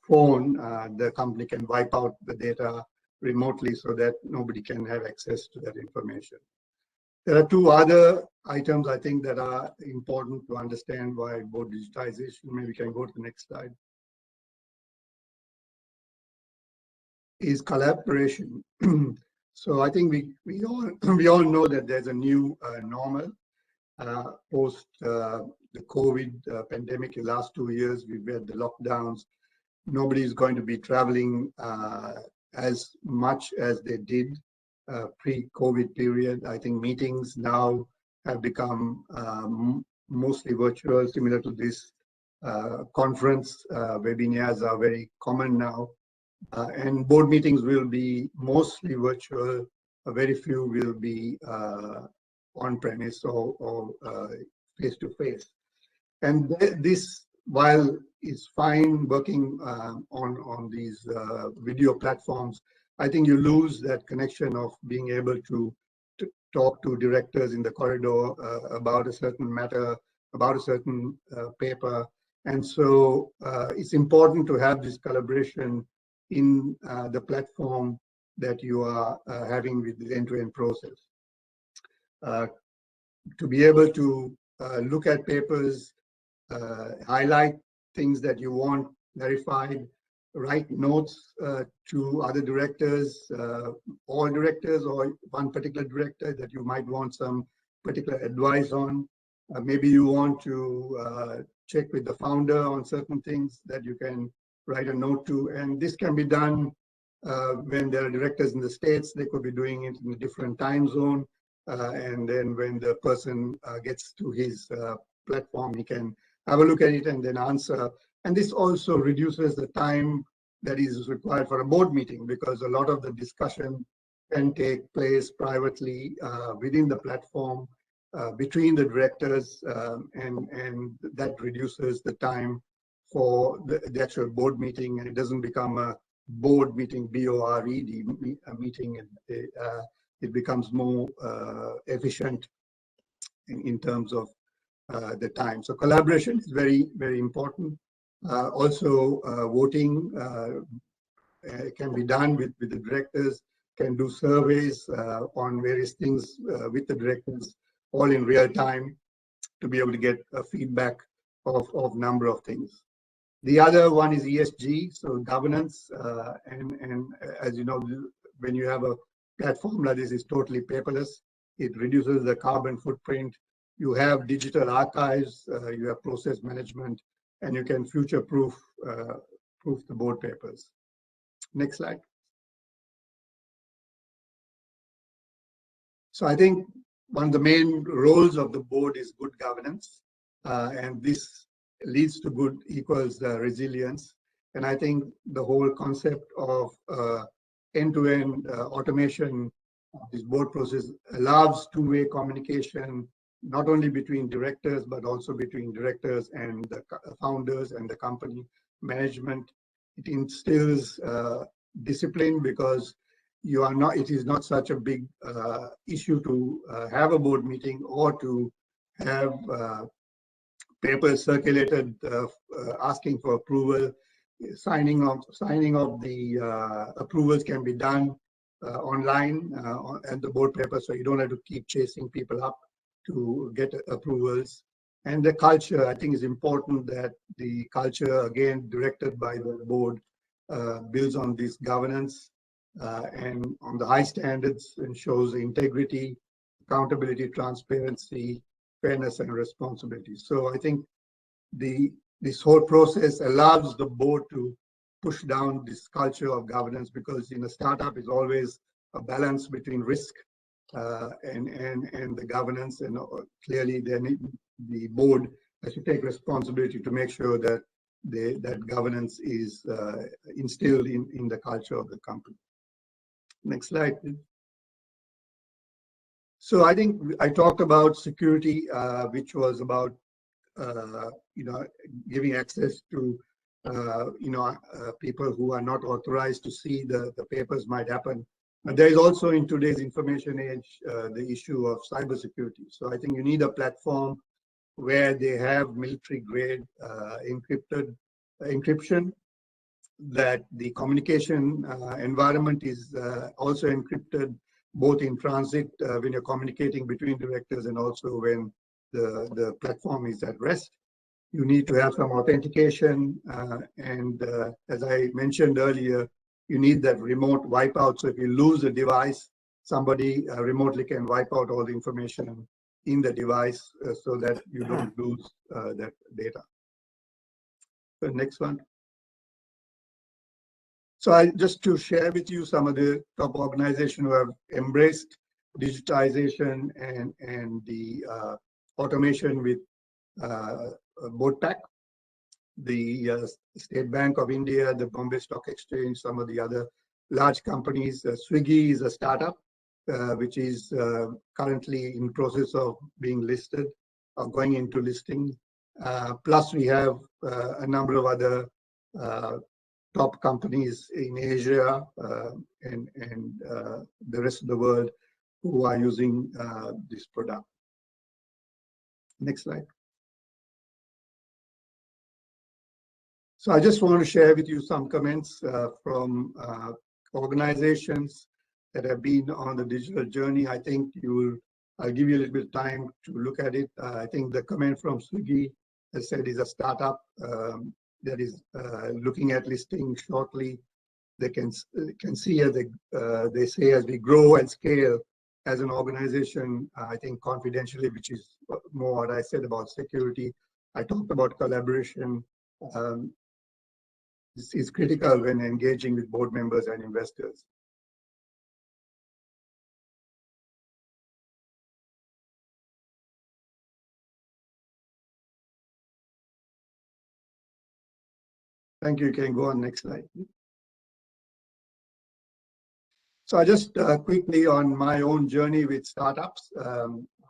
phone, the company can wipe out the data remotely so that nobody can have access to that information. There are two other items I think that are important to understand why board digitization. Maybe we can go to the next slide. Is collaboration. So I think we all know that there's a new normal post the COVID pandemic. In the last 2 years, we've had the lockdowns. Nobody is going to be traveling as much as they did pre-COVID period. I think meetings now have become mostly virtual, similar to this conference. Webinars are very common now. And board meetings will be mostly virtual. Very few will be on-premise or face-to-face. And this, while it's fine working on these video platforms, I think you lose that connection of being able to talk to directors in the corridor about a certain matter, about a certain paper. And so it's important to have this collaboration in the platform that you are having with the end-to-end process. To be able to look at papers, highlight things that you want verified, write notes to other directors, all directors or one particular director that you might want some particular advice on. Maybe you want to check with the founder on certain things that you can write a note to. And this can be done when there are directors in the States. They could be doing it in a different time zone. And then when the person gets to his platform, he can have a look at it and then answer. And this also reduces the time that is required for a board meeting, because a lot of the discussion can take place privately within the platform between the directors, and that reduces the time for the actual board meeting, and it doesn't become a board meeting, B-O-R-E-D meeting. It becomes more efficient in terms of the time. So collaboration is very, very important. Also, voting can be done with the directors, can do surveys on various things with the directors, all in real time, to be able to get feedback of number of things. The other one is ESG, so governance. And as you know, when you have a platform like this, is totally paperless. It reduces the carbon footprint. You have digital archives, you have process management, and you can future-proof the board papers. Next slide. So I think one of the main roles of the board is good governance, and this leads to good equals resilience. And I think the whole concept of end-to-end automation of this board process allows two-way communication, not only between directors, but also between directors and the founders and the company management. It instills discipline, because you are not, it is not such a big issue to have a board meeting or to have papers circulated asking for approval. Signing of the approvals can be done online and the board paper, so you don't have to keep chasing people up to get approvals. And the culture, I think, is important, that the culture, again, directed by the board, builds on this governance and on the high standards, and shows integrity, accountability, transparency, fairness, and responsibility. So I think this whole process allows the board to push down this culture of governance, because in a startup is always a balance between risk and the governance, and clearly then the board has to take responsibility to make sure that that governance is instilled in the culture of the company. Next slide, please. So I think I talked about security, which was about giving access to people who are not authorized to see the papers might happen. But there is also in today's information age the issue of cybersecurity. So I think you need a platform where they have military-grade encryption, that the communication environment is also encrypted, both in transit when you're communicating between directors and also when the platform is at rest. You need to have some authentication, and as I mentioned earlier, you need that remote wipeout. So if you lose a device, somebody remotely can wipe out all the information in the device so that you don't lose that data. The next one. So just to share with you some of the top organizations who have embraced digitization and the automation with board pack. The State Bank of India, the Bombay Stock Exchange, some of the other large companies. Swiggy is a startup which is currently in process of being listed or going into listing. Plus we have a number of other top companies in Asia and the rest of the world who are using this product. Next slide. So I just want to share with you some comments from organizations that have been on the digital journey. I think I'll give you a little bit of time to look at it. I think the comment from Swiggy, as said, is a startup that is looking at listing shortly. They can see as they say, as we grow and scale as an organization, I think confidentially, which is more what I said about security. I talked about collaboration. This is critical when engaging with board members and investors. Thank you. You can go on next slide. So I just quickly on my own journey with startups.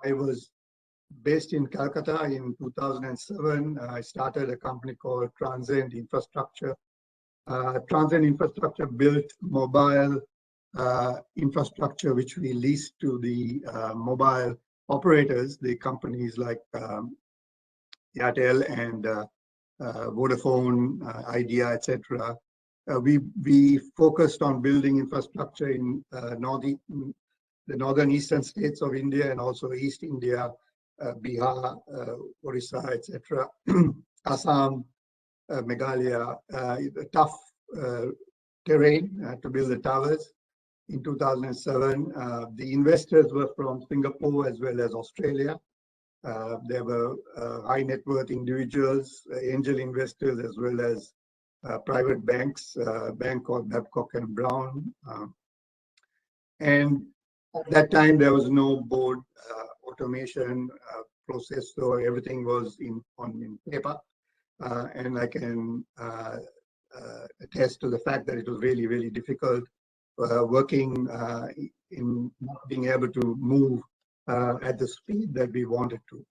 I was based in Calcutta in 2007. I started a company called Transcend Infrastructure. Transcend Infrastructure built mobile infrastructure which we leased to the mobile operators, the companies like Airtel and Vodafone, Idea, etc. We focused on building infrastructure in the northern eastern states of India and also East India, Bihar, Orissa, etc. Assam, Meghalaya, tough terrain to build the towers. In 2007, the investors were from Singapore as well as Australia. There were high net worth individuals, angel investors, as well as private banks, a bank called Babcock and Brown. And at that time, there was no board automation process, so everything was in paper. And I can attest to the fact that it was really, really difficult working in not being able to move at the speed that we wanted to.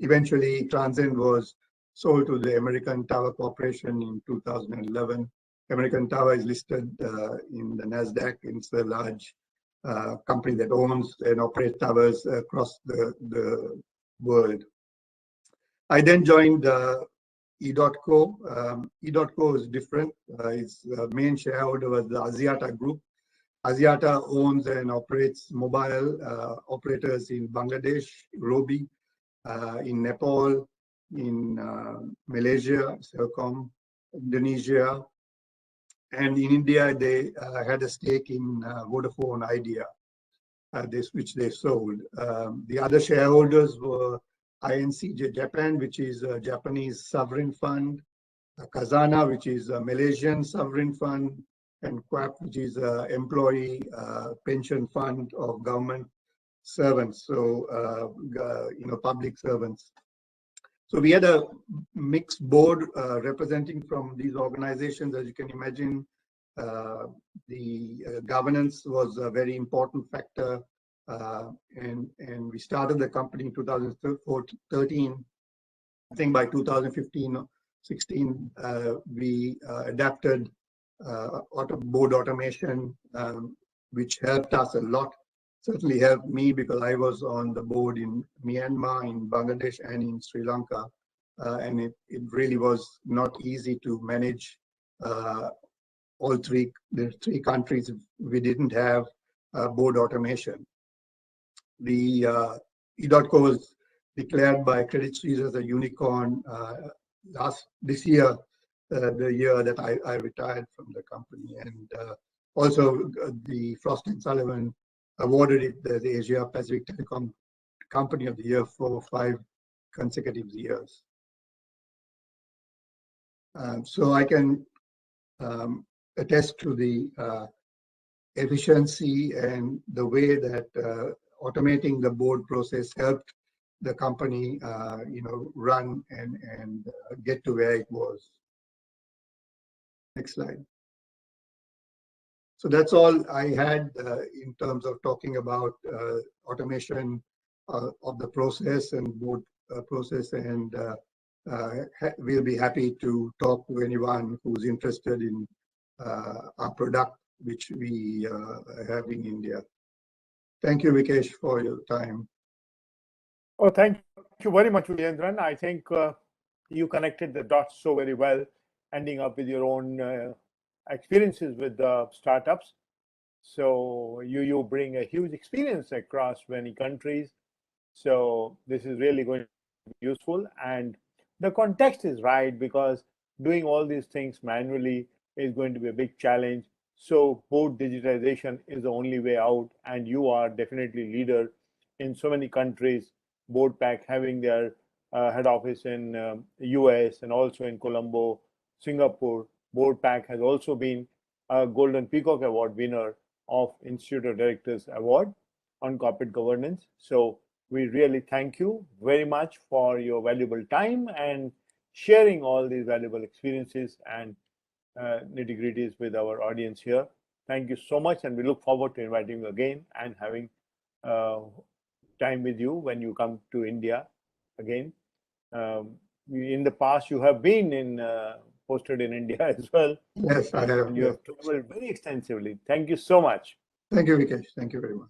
Eventually, Transcend was sold to the American Tower Corporation in 2011. American Tower is listed in the NASDAQ. It's a large company that owns and operates towers across the world. I then joined E.co. E.co is different. Its main shareholder was the Axiata Group. Axiata owns and operates mobile operators in Bangladesh, Robi, in Nepal, in Malaysia, Celcom, Indonesia, and in India they had a stake in Vodafone Idea, which they sold. The other shareholders were INCJ Japan, which is a Japanese sovereign fund, Khazanah, which is a Malaysian sovereign fund, and QAP, which is an employee pension fund of government servants, so public servants. So we had a mixed board representing from these organizations. As you can imagine, the governance was a very important factor, and we started the company in 2013. I think by 2015-16, we adapted board automation, which helped us a lot. Certainly helped me because I was on the board in Myanmar, in Bangladesh, and in Sri Lanka. And it really was not easy to manage all the three countries. We didn't have board automation. The EDOTCO was declared by Credit Suisse as a unicorn this year, the year that I retired from the company. And also the Frost & Sullivan awarded it the Asia Pacific Telecom Company of the Year for 5 consecutive years. So I can attest to the efficiency and the way that automating the board process helped the company, run and get to where it was. Next slide. So that's all I had in terms of talking about automation of the process and board process, and we'll be happy to talk to anyone who's interested in our product, which we have in India. Thank you, Vikesh, for your time. Oh, thank you very much, Vijendran. I think you connected the dots so very well, ending up with your own experiences with startups. So you bring a huge experience across many countries. So this is really going to be useful. And the context is right, because doing all these things manually is going to be a big challenge. So board digitization is the only way out. And you are definitely leader in so many countries. Board Pack having their head office in US and also in Colombo, Singapore. Board Pack has also been a Golden Peacock Award winner of Institute of Directors Award on corporate governance. So we really thank you very much for your valuable time and sharing all these valuable experiences and nitty-gritties with our audience here. Thank you so much, and we look forward to inviting you again and having time with you when you come to India again. In the past, you have been posted in India as well. Yes, I have. And you have traveled very extensively. Thank you so much. Thank you, Vikesh. Thank you very much.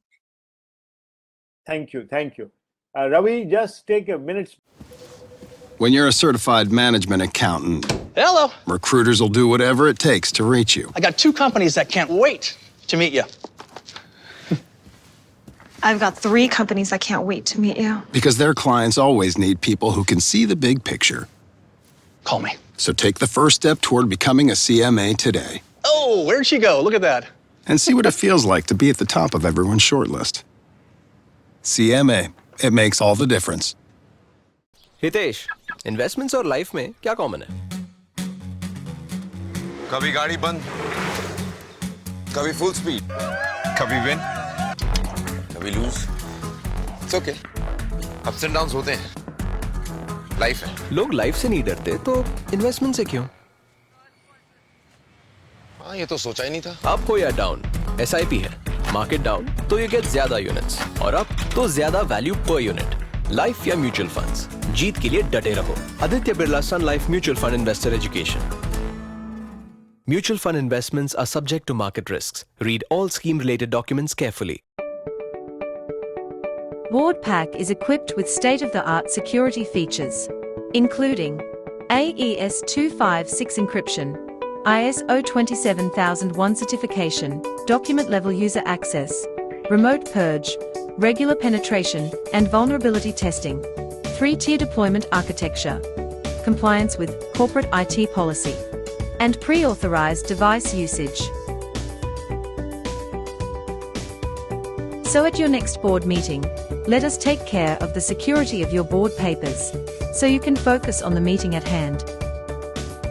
Thank you. Thank you. Ravi, just take a minute. When you're a certified management accountant, Hello. recruiters will do whatever it takes to reach you. I got 2 companies that can't wait to meet you. I've got 3 companies I can't wait to meet you. Because their clients always need people who can see the big picture. Call me. So take the first step toward becoming a CMA today. Oh, where'd she go? Look at that. And see what it feels like to be at the top of everyone's shortlist. CMA, it makes all the difference. Hitesh, investments और life में क्या common है? कभी गाड़ी बंद, कभी full speed, कभी win, कभी lose. It's okay. Ups and downs होते हैं. लाइफ है. लोग लाइफ से नहीं डरते, तो इन्वेस्टमेंट से क्यों? हाँ, ये तो सोचा ही नहीं था. अप हो या डाउन, SIP है. मार्केट डाउन तो यू गेट ज्यादा यूनिट्स, और अप तो ज्यादा वैल्यू पर यूनिट. लाइफ या म्यूचुअल फंड्स, जीत के लिए डटे रहो. Aditya Birla Sun Life mutual fund investor education. Mutual fund investments are subject to market risks. Read all scheme-related documents carefully. Board Pack is equipped with state-of-the-art security features, including AES 256 encryption, ISO 27001 certification, document-level user access, remote purge, regular penetration, and vulnerability testing, 3-tier deployment architecture, compliance with corporate IT policy, and pre-authorized device usage. So at your next board meeting, let us take care of the security of your board papers, so you can focus on the meeting at hand.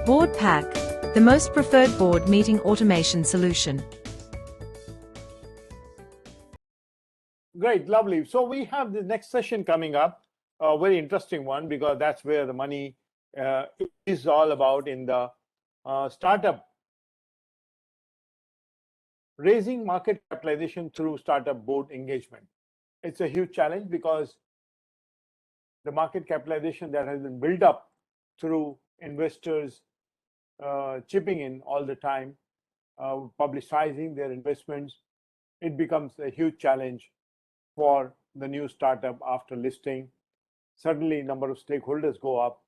Board Pack, the most preferred board meeting automation solution. Great, lovely. So we have the next session coming up, a very interesting one, because that's where the money is all about in the startup. Raising market capitalization through startup board engagement. It's a huge challenge because the market capitalization that has been built up through investors chipping in all the time, publicizing their investments, it becomes a huge challenge for the new startup after listing. Suddenly, number of stakeholders go up.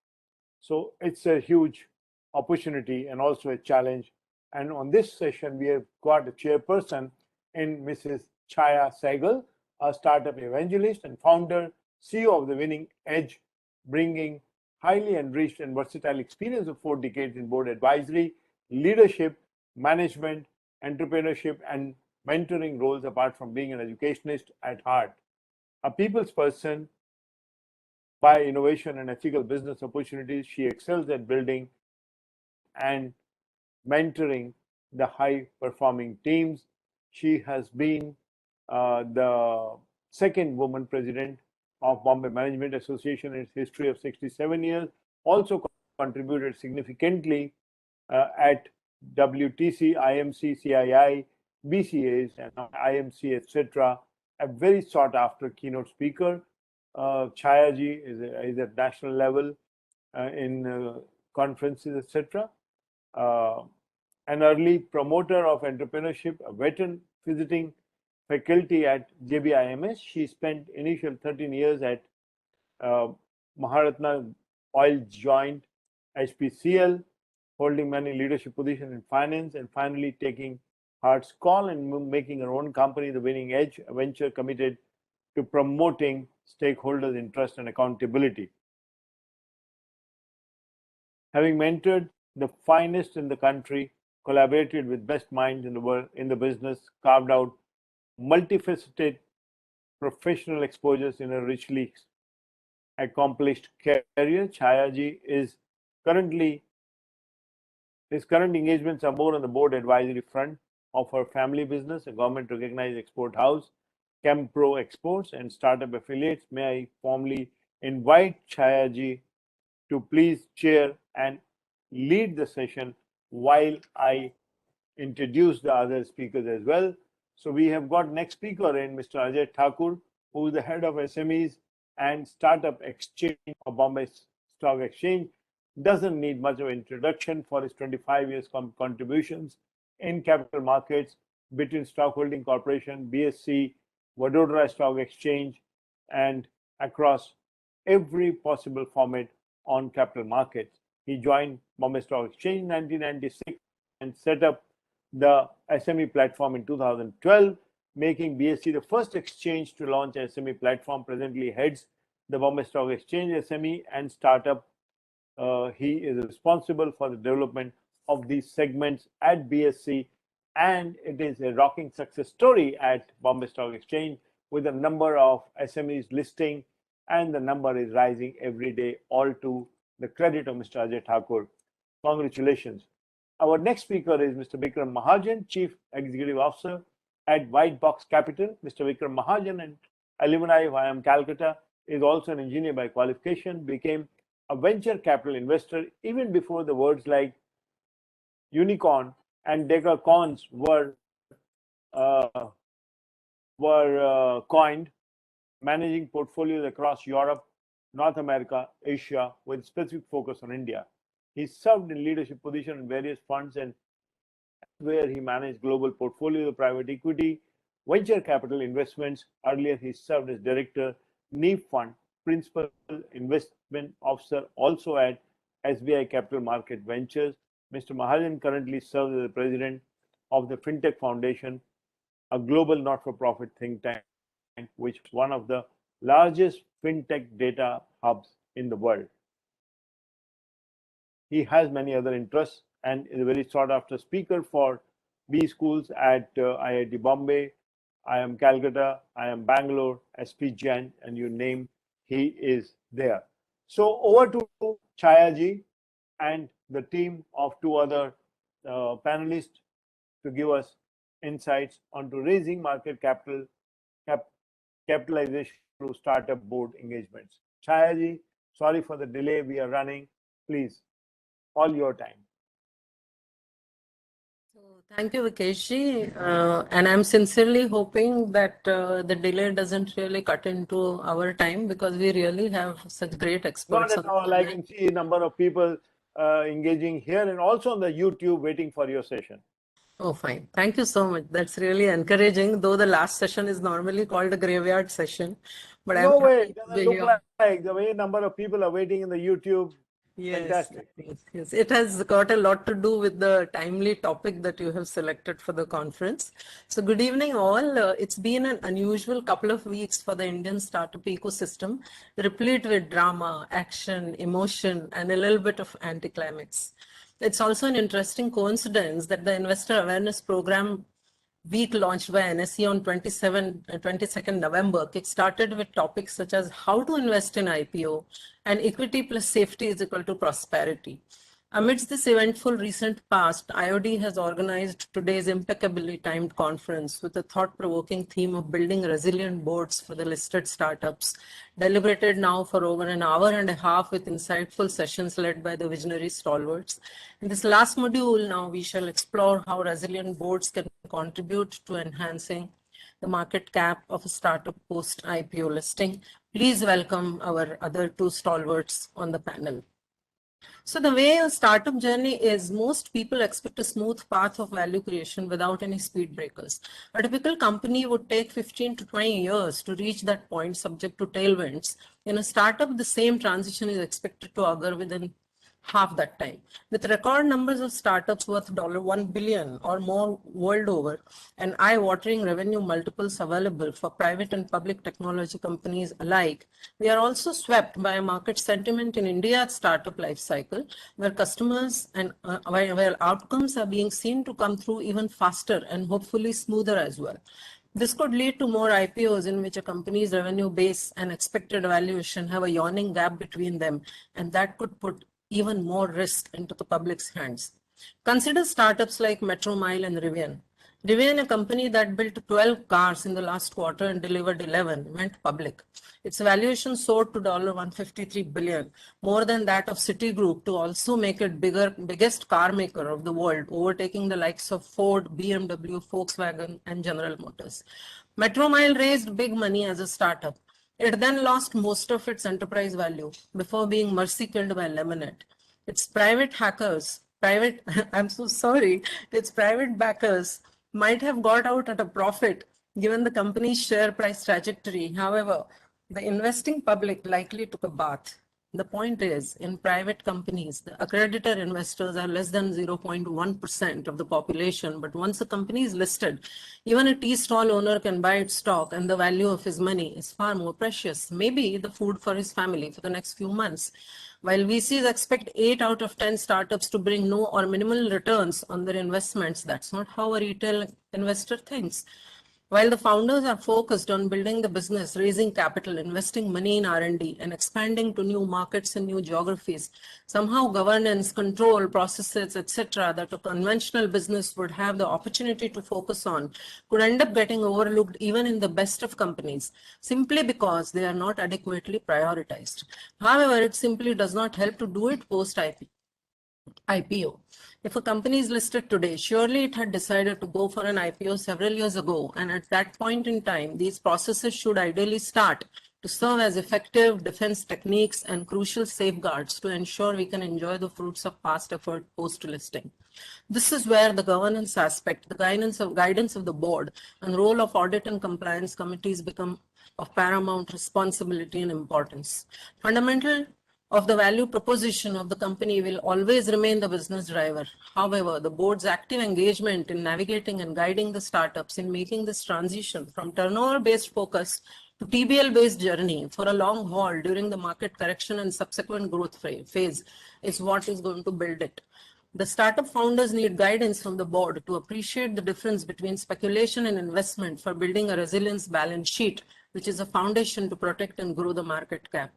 So it's a huge opportunity and also a challenge. And on this session, we have got a chairperson in Mrs. Chaya Sehgal, a startup evangelist and founder, CEO of the Winning Edge, bringing highly enriched and versatile experience of 4 decades in board advisory, leadership, management, entrepreneurship, and mentoring roles apart from being an educationist at heart. A people's person by innovation and ethical business opportunities, she excels at building and mentoring the high-performing teams. She has been the second woman president of Bombay Management Association in its history of 67 years, also contributed significantly at WTC, IMC, CII, BCAs, and IMC, etc. A very sought-after keynote speaker. Chayaji is at national level in conferences, etc. An early promoter of entrepreneurship, a veteran visiting faculty at JBIMS. She spent initial 13 years at Maharatna Oil Joint, HPCL, holding many leadership positions in finance, and finally taking heart's call and making her own company, The Winning Edge, a venture committed to promoting stakeholders' interest and accountability. Having mentored the finest in the country, collaborated with best minds in the world in the business, carved out multifaceted professional exposures in a richly accomplished career. Chayaji his current engagements are more on the board advisory front of her family business, a government-recognized export house, Chempro Exports, and startup affiliates. May I formally invite Chayaji to please chair and lead the session while I introduce the other speakers as well. So we have got next speaker in Mr. Ajay Thakur, who is the head of SMEs and Startup Exchange of Bombay Stock Exchange. Doesn't need much of an introduction for his 25 years contributions in capital markets between Stockholding Corporation, BSC, Vadodara Stock Exchange, and across every possible format on capital markets. He joined Bombay Stock Exchange in 1996 and set up the SME platform in 2012, making BSC the first exchange to launch an SME platform. Presently heads the Bombay Stock Exchange SME and startup. He is responsible for the development of these segments at BSC, and it is a rocking success story at Bombay Stock Exchange with a number of SMEs listing, and the number is rising every day, all to the credit of Mr. Ajay Thakur. Congratulations. Our next speaker is Mr. Vikram Mahajan, Chief Executive Officer at White Box Capital. Mr. Vikram Mahajan, an alumni of IIM Calcutta, is also an engineer by qualification, became a venture capital investor even before the words like unicorn and decacorns were coined, managing portfolios across Europe, North America, Asia, with specific focus on India. He served in leadership positions in various funds and where he managed global portfolios of private equity, venture capital investments. Earlier, he served as director, NEEF Fund, principal investment officer, also at SBI Capital Market Ventures. Mr. Mahajan currently serves as the president of the FinTech Foundation, a global not-for-profit think tank, which is one of the largest FinTech data hubs in the world. He has many other interests and is a very sought-after speaker for B schools at IIT Bombay, IIM Calcutta, IIM Bangalore, SP Jain, and you name, he is there. So over to Chayaji and the team of 2 other panelists to give us insights onto raising market capital capitalization through startup board engagements. Chaya ji, sorry for the delay. We are running. Please, all your time. Thank you, Vikeshji. And I'm sincerely hoping that the delay doesn't really cut into our time, because we really have such great experts. Not at all. I can see a number of people engaging here and also on the YouTube waiting for your session. Oh, fine. Thank you so much. That's really encouraging, though the last session is normally called a graveyard session. But No I'm way. happy It to doesn't be look here. like the way number of people are waiting in the YouTube. Yes, Fantastic. yes. It has got a lot to do with the timely topic that you have selected for the conference. So good evening all. It's been an unusual couple of weeks for the Indian startup ecosystem, replete with drama, action, emotion, and a little bit of anticlimax. It's also an interesting coincidence that the Investor Awareness Program week launched by NSE on 22nd November kickstarted with topics such as how to invest in IPO and equity plus safety is equal to prosperity. Amidst this eventful recent past, IOD has organized today's impeccably timed conference with a thought-provoking theme of building resilient boards for the listed startups, deliberated now for over an hour and a half with insightful sessions led by the visionary stalwarts. In this last module, now we shall explore how resilient boards can contribute to enhancing the market cap of a startup post-IPO listing. Please welcome our other two stalwarts on the panel. So the way a startup journey is, most people expect a smooth path of value creation without any speed breakers. A typical company would take 15 to 20 years to reach that point subject to tailwinds. In a startup, the same transition is expected to occur within half that time. With record numbers of startups worth $1 billion or more world over, and eye-watering revenue multiples available for private and public technology companies alike, we are also swept by a market sentiment in India's startup life cycle, where customers and where outcomes are being seen to come through even faster and hopefully smoother as well. This could lead to more IPOs in which a company's revenue base and expected valuation have a yawning gap between them, and that could put even more risk into the public's hands. Consider startups like Metromile and Rivian. Rivian, a company that built 12 cars in the last quarter and delivered 11, went public. Its valuation soared to $153 billion, more than that of Citigroup, to also make it biggest car maker of the world, overtaking the likes of Ford, BMW, Volkswagen, and General Motors. Metromile raised big money as a startup. It then lost most of its enterprise value before being mercy killed by Lemonade. Its private backers might have got out at a profit given the company's share price trajectory. However, the investing public likely took a bath. The point is, in private companies, the accredited investors are less than 0.1% of the population, but once a company is listed, even a tea stall owner can buy its stock and the value of his money is far more precious, maybe the food for his family for the next few months. While VCs expect 8 out of 10 startups to bring no or minimal returns on their investments, that's not how a retail investor thinks. While the founders are focused on building the business, raising capital, investing money in R&D, and expanding to new markets and new geographies, somehow governance, control, processes, etc., that a conventional business would have the opportunity to focus on could end up getting overlooked even in the best of companies, simply because they are not adequately prioritized. However, it simply does not help to do it post-IPO. If a company is listed today, surely it had decided to go for an IPO several years ago, and at that point in time, these processes should ideally start to serve as effective defense techniques and crucial safeguards to ensure we can enjoy the fruits of past effort post-listing. This is where the governance aspect, the guidance of the board, and role of audit and compliance committees become of paramount responsibility and importance. Fundamental of the value proposition of the company will always remain the business driver. However, the board's active engagement in navigating and guiding the startups in making this transition from turnover-based focus to TBL-based journey for a long haul during the market correction and subsequent growth phase is what is going to build it. The startup founders need guidance from the board to appreciate the difference between speculation and investment for building a resilience balance sheet, which is a foundation to protect and grow the market cap.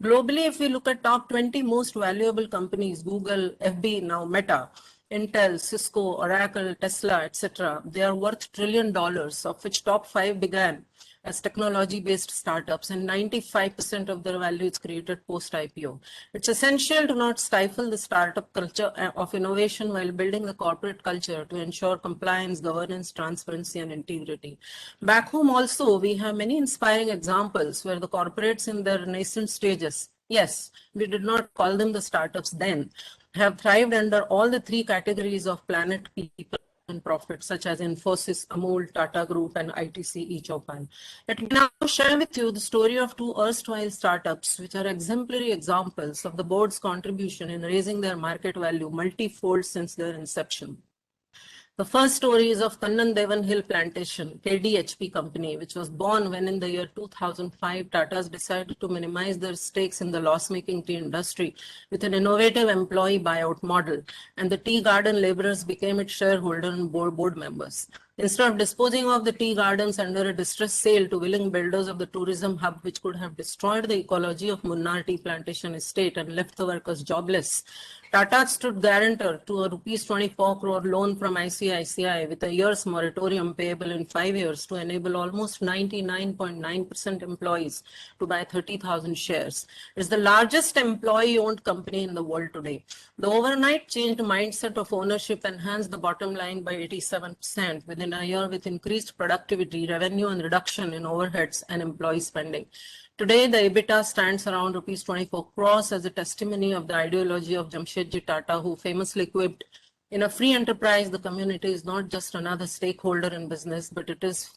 Globally, if we look at top 20 most valuable companies, Google, FB, now Meta, Intel, Cisco, Oracle, Tesla, etc., they are worth $1 trillion, of which top 5 began as technology-based startups, and 95% of their value is created post-IPO. It's essential to not stifle the startup culture of innovation while building the corporate culture to ensure compliance, governance, transparency, and integrity. Back home also, we have many inspiring examples where the corporates in their nascent stages, yes, we did not call them the startups then, have thrived under all the three categories of planet, people, and profit, such as Infosys, Amul, Tata Group, and ITC Echopal. Let me now share with you the story of two erstwhile startups, which are exemplary examples of the board's contribution in raising their market value multi-fold since their inception. The first story is of Kannan Devan Hill Plantation, KDHP company, which was born when in the year 2005, Tatas decided to minimize their stakes in the loss-making tea industry with an innovative employee buyout model, and the tea garden laborers became its shareholder and board members. Instead of disposing of the tea gardens under a distressed sale to willing builders of the tourism hub, which could have destroyed the ecology of Munnar Tea Plantation estate and left the workers jobless, Tata stood guarantor to a rupees 24 crore loan from ICICI with a year's moratorium payable in 5 years to enable almost 99.9% employees to buy 30,000 shares. It's the largest employee-owned company in the world today. The overnight changed mindset of ownership enhanced the bottom line by 87% within a year with increased productivity, revenue, and reduction in overheads and employee spending. Today, the EBITDA stands around rupees 24 crores as a testimony of the ideology of Jamshedji Tata, who famously quipped, "In a free enterprise, the community is not just another stakeholder in business, but it is,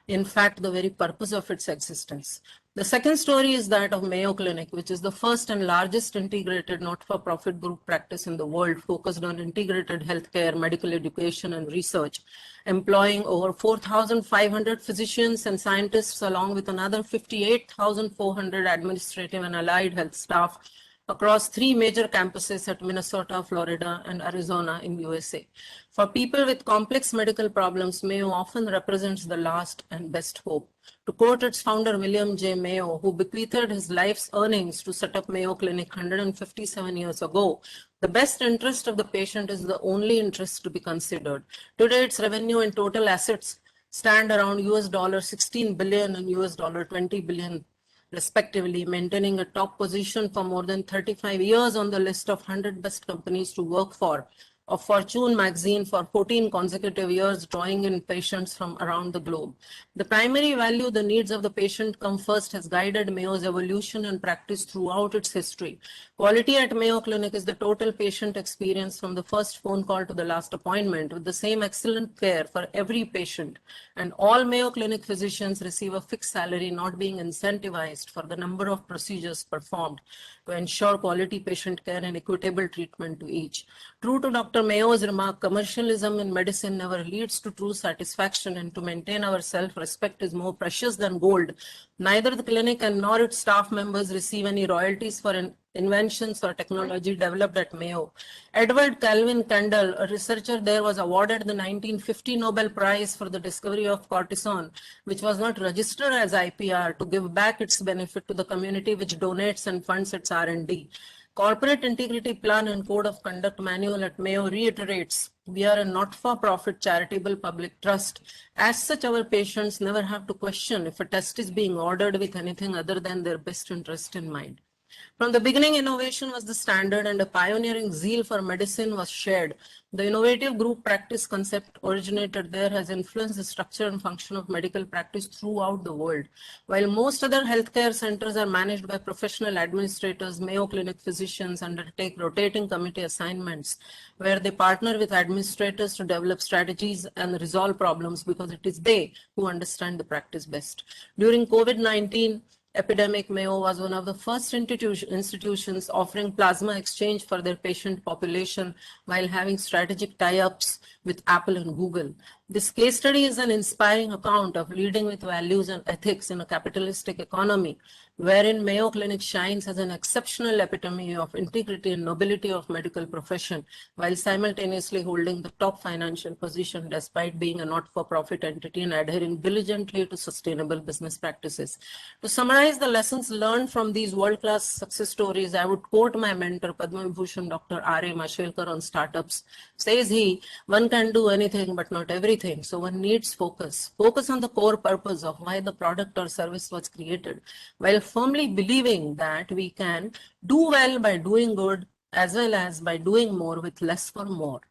in fact, the very purpose of its existence." The second story is that of Mayo Clinic, which is the first and largest integrated not-for-profit group practice in the world focused on integrated healthcare, medical education, and research, employing over 4,500 physicians and scientists along with another 58,400 administrative and allied health staff across 3 major campuses at Minnesota, Florida, and Arizona in USA. For people with complex medical problems, Mayo often represents the last and best hope. To quote its founder, William J. Mayo, who bequeathed his life's earnings to set up Mayo Clinic 157 years ago, the best interest of the patient is the only interest to be considered. Today, its revenue and total assets stand around $16 billion and $20 billion respectively, maintaining a top position for more than 35 years on the list of 100 best companies to work for of Fortune magazine for 14 consecutive years, drawing in patients from around the globe. The primary value, the needs of the patient come first, has guided Mayo's evolution and practice throughout its history. Quality at Mayo Clinic is the total patient experience from the first phone call to the last appointment, with the same excellent care for every patient. And all Mayo Clinic physicians receive a fixed salary, not being incentivized for the number of procedures performed, to ensure quality patient care and equitable treatment to each. True to Dr. Mayo's remark, commercialism in medicine never leads to true satisfaction, and to maintain our self-respect is more precious than gold. Neither the clinic and nor its staff members receive any royalties for inventions or technology developed at Mayo. Edward Calvin Kendall, a researcher there, was awarded the 1950 Nobel Prize for the discovery of cortisone, which was not registered as IPR, to give back its benefit to the community which donates and funds its R&D. Corporate Integrity Plan and Code of Conduct Manual at Mayo reiterates, we are a not-for-profit charitable public trust. As such, our patients never have to question if a test is being ordered with anything other than their best interest in mind. From the beginning, innovation was the standard and a pioneering zeal for medicine was shared. The innovative group practice concept originated there has influenced the structure and function of medical practice throughout the world. While most other healthcare centers are managed by professional administrators, Mayo Clinic physicians undertake rotating committee assignments where they partner with administrators to develop strategies and resolve problems because it is they who understand the practice best. During COVID-19 epidemic, Mayo was one of the first institutions offering plasma exchange for their patient population while having strategic tie-ups with Apple and Google. This case study is an inspiring account of leading with values and ethics in a capitalistic economy, wherein Mayo Clinic shines as an exceptional epitome of integrity and nobility of medical profession, while simultaneously holding the top financial position despite being a not-for-profit entity and adhering diligently to sustainable business practices. To summarize the lessons learned from these world-class success stories, I would quote my mentor, Padma Vibhushan Dr. R.A. Mashvelkar on startups. Says he, one can do anything but not everything. everything. So one needs focus. Focus on the core purpose of why the product or service was created, while firmly believing that we can do well by doing good as well as by doing more with less for more.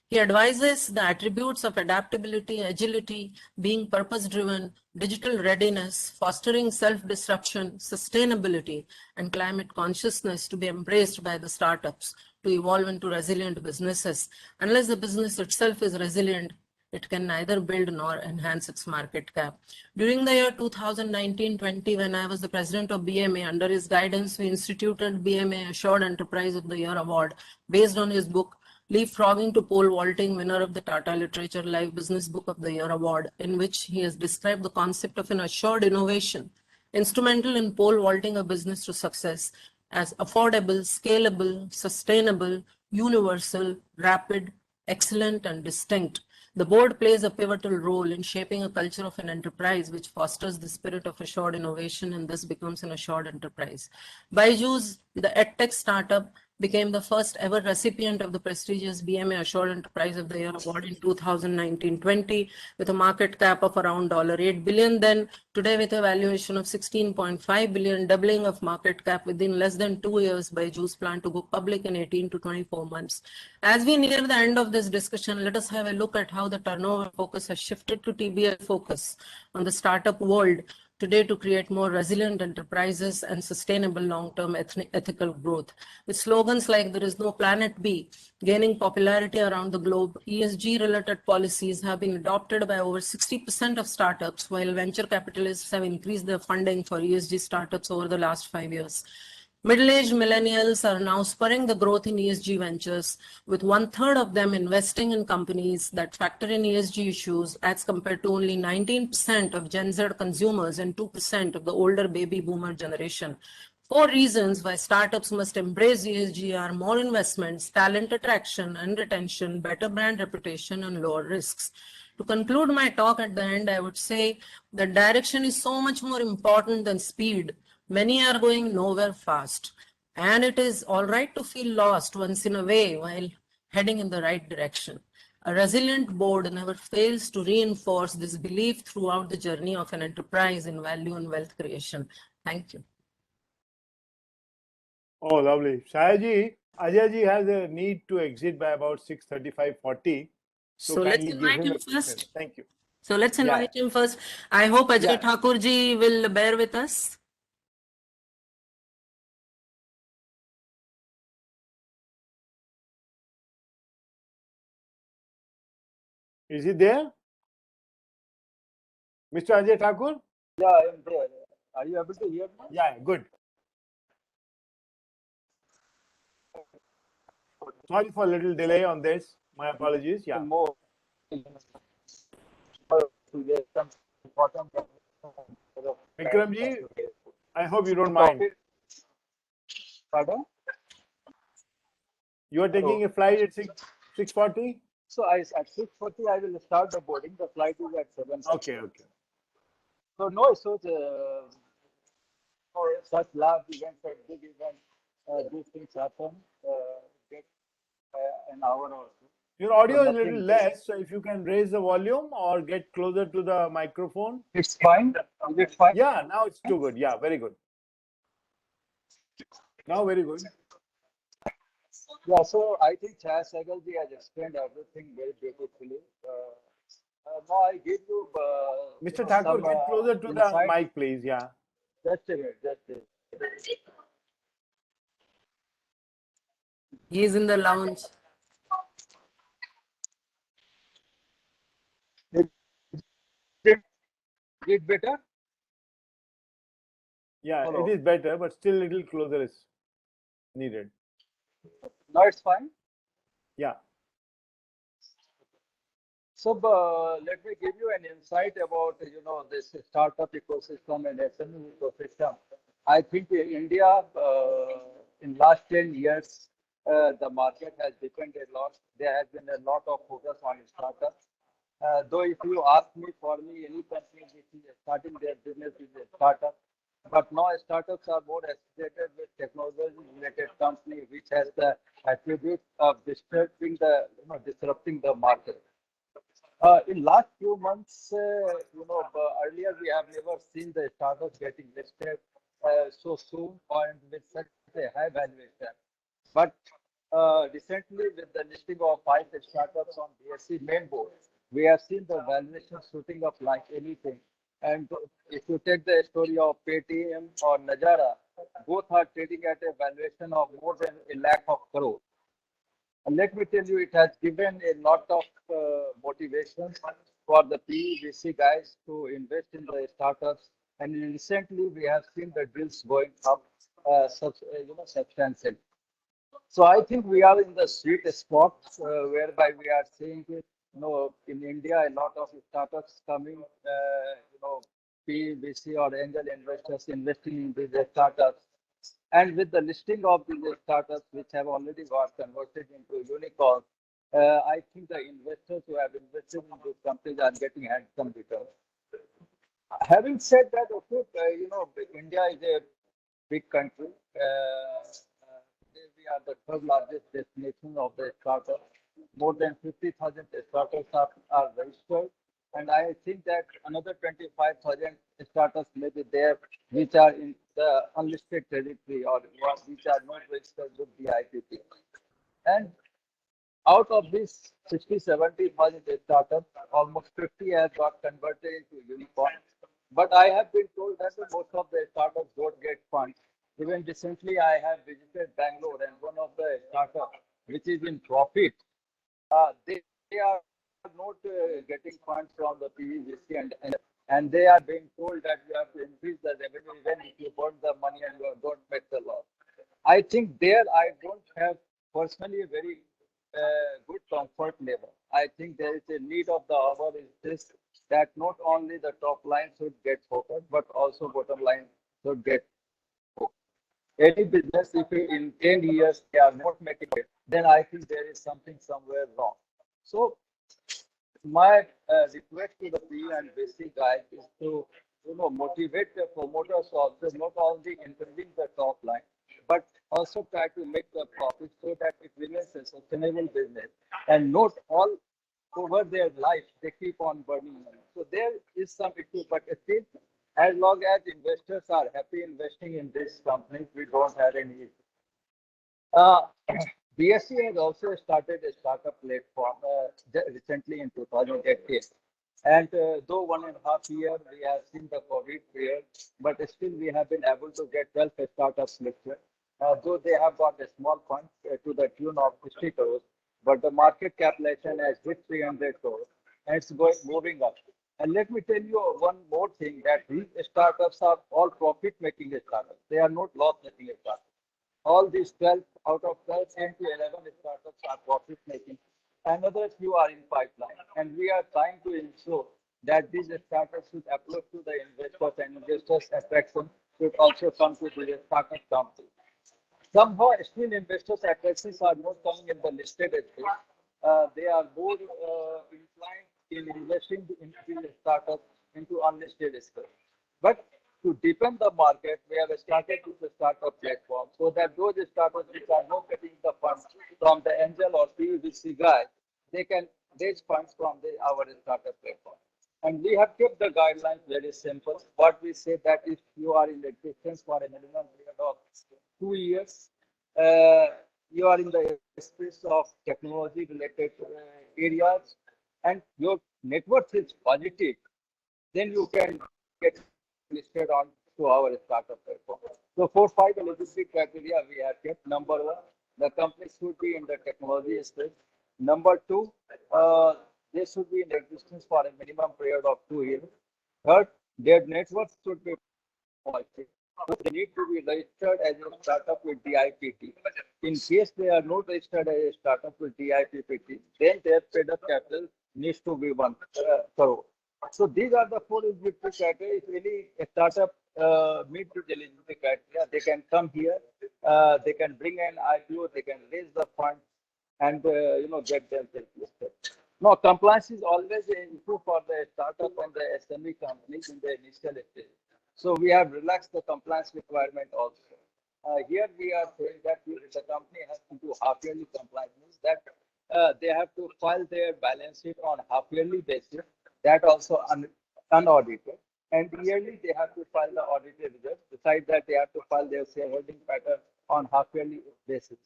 He advises the attributes of adaptability, agility, being purpose-driven, digital readiness, fostering self-disruption, sustainability, and climate consciousness to be embraced by the startups to evolve into resilient businesses. Unless the business itself is resilient, it can neither build nor enhance its market cap. During the year 2019-20, when I was the president of BMA, under his guidance, we instituted BMA Assured Enterprise of the Year Award based on his book, Leapfrogging to Pole Vaulting, winner of the Tata Literature Live Business Book of the Year Award, in which he has described the concept of an assured innovation, instrumental in pole vaulting a business to success, as affordable, scalable, sustainable, universal, rapid, excellent, and distinct. The board plays a pivotal role in shaping a culture of an enterprise which fosters the spirit of assured innovation and thus becomes an assured enterprise. Byju's, the edtech startup, became the first ever recipient of the prestigious BMA Assured Enterprise of the Year Award in 2019-20 with a market cap of around $8 billion then. Today with a valuation of $16.5 billion, doubling of market cap within less than 2 years. Byju's plan to go public in 18 to 24 months. As we near the end of this discussion, let us have a look at how the turnover focus has shifted to TBL focus on the startup world today to create more resilient enterprises and sustainable long-term ethical growth. With slogans like "There is no planet B" gaining popularity around the globe, ESG-related policies have been adopted by over 60% of startups, while venture capitalists have increased their funding for ESG startups over the last 5 years. Middle-aged millennials are now spurring the growth in ESG ventures, with 1/3 of them investing in companies that factor in ESG issues as compared to only 19% of Gen Z consumers and 2% of the older baby boomer generation. 4 reasons why startups must embrace ESG are more investments, talent attraction and retention, better brand reputation, and lower risks. To conclude my talk at the end, I would say that direction is so much more important than speed. Many are going nowhere fast, and it is all right to feel lost once in a way while heading in the right direction. A resilient board never fails to reinforce this belief throughout the journey of an enterprise in value and wealth creation. Thank you. Oh, lovely. Shayaji, Ajayji has a need to exit by about 6:35-40. So let's invite him first. Thank you. So let's invite him first. I hope Ajay Thakurji will bear with us. Is he there? Mr. Ajay Thakur? Yeah, I am there. Are you able to hear me? Yeah, good. Sorry for a little delay on this. My apologies. Yeah. More. Vikramji, I hope you don't mind. Pardon? You are taking a flight at 6:40? So at 6:40 I will start the boarding. The flight is at 7. Okay. So no, for such large events or big events, these things happen. Get an hour or so. Your audio is a little less, so if you can raise the volume or get closer to the microphone. It's fine. Is it fine? Yeah, now it's too good. Yeah, very good. Now very good. Yeah, so I think Chaya Sagalji has explained everything very beautifully. Now I give you Mr. Thakur, get closer to the mic, please. Yeah. Just a minute. He is in the lounge. Is it better? Yeah, Hello. It is better, but still a little closer is needed. Now it's fine? Yeah. So let me give you an insight about this startup ecosystem and SME ecosystem. I think in India, in last 10 years, the market has depended a lot. There has been a lot of focus on startups. Though if you ask me, any company which is starting their business is a startup. But now startups are more associated with technology-related company, which has the attribute of disrupting the market. In last few months, earlier we have never seen the startups getting listed so soon and with such a high valuation. But recently, with the listing of 5 startups on BSE main board, we have seen the valuation shooting up like anything. And if you take the story of Paytm or Najara, both are trading at a valuation of more than a lakh of crore. And let me tell you, it has given a lot of motivation for the PVC guys to invest in the startups. And recently, we have seen the deals going up substantially. So I think we are in the sweet spot whereby we are seeing, in India, a lot of startups coming, PVC or angel investors investing in these startups. And with the listing of these startups, which have already got converted into unicorns, I think the investors who have invested in these companies are getting handsome returns. Having said that, okay, India is a big country. We are the third largest destination of the startups. More than 50,000 startups are registered. And I think that another 25,000 startups may be there, which are in the unlisted territory or which are not registered with the IPP. And out of these 60, 70,000 startups, almost 50 have got converted into unicorns. But I have been told that most of the startups don't get funds. Even recently, I have visited Bangalore, and one of the startups, which is in profit, they are not getting funds from the PVC, and they are being told that you have to increase the revenue even if you burn the money and you don't make the loss. I think there I don't have personally a very good comfort level. I think there is a need of the hour is this, that not only the top line should get focused, but also bottom line should get focused. Any business, if in 10 years they are not making it, then I think there is something somewhere wrong. So my request to the P and basic guys is to motivate the promoters also, not only increasing the top line, but also try to make the profit so that it remains a sustainable business, and not all over their life they keep on burning money. So there is some issue, but still, as long as investors are happy investing in this company, we don't have any issue. BSE has also started a startup platform recently in 2018. And though 1.5 years we have seen the COVID period, but still we have been able to get 12 startups listed. Though they have got a small fund to the tune of 50 crores, but the market capitalization has hit 300 crores, and it's moving up. And let me tell you one more thing, that these startups are all profit-making startups. They are not loss-making startups. All these 12 out of 12, 10 to 11 startups are profit-making. Another few are in pipeline. And we are trying to ensure that these startups should approach to the investors, and investors' attraction should also come to the startup company. Somehow, still investors' attractions are not coming in the listed space. They are more inclined in investing into startups into unlisted space. But to deepen the market, we have started with the startup platform so that those startups which are not getting the funds from the angel or PVC guy, they can raise funds from our startup platform. And we have kept the guidelines very simple. What we say that if you are in existence for a minimum period of 2 years, you are in the space of technology related areas, and your net worth is positive, then you can get listed on to our startup platform. So 4-5 eligibility criteria we have kept. Number 1, the company should be in the technology space. Number 2, they should be in existence for a minimum period of 2 years. Third, their net worth should be positive. They need to be registered as a startup with DIPT. In case they are not registered as a startup with DIPT, then their paid-up capital needs to be 1 crore. So these are the 4 eligibility criteria. If any startup meet the eligibility criteria, they can come here. They can bring an IPO. They can raise the fund, and get themselves listed. No, compliance is always an issue for the startup and the SME companies in the initial stage. So we have relaxed the compliance requirement also. Here we are saying that the company has to do half-yearly compliance, means that they have to file their balance sheet on half-yearly basis, that also unaudited. And yearly, they have to file the audited results. Besides that, they have to file their shareholding pattern on half-yearly basis.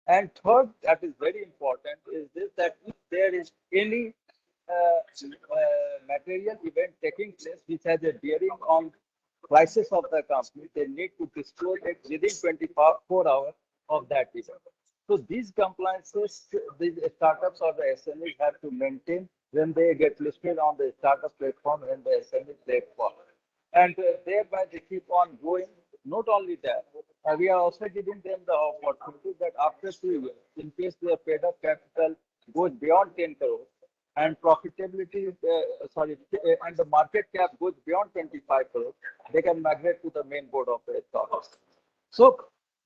And third, that is very important, is this, that if there is any material event taking place which has a bearing on prices of the company, they need to disclose it within 24 hours of that event. So these compliances, these startups or the SMEs have to maintain when they get listed on the startup platform and the SME platform. And thereby they keep on going. Not only that, we are also giving them the opportunity that after 2 years, in case their paid up capital goes beyond 10 crores and profitability, and the market cap goes beyond 25 crores, they can migrate to the main board of the stocks. So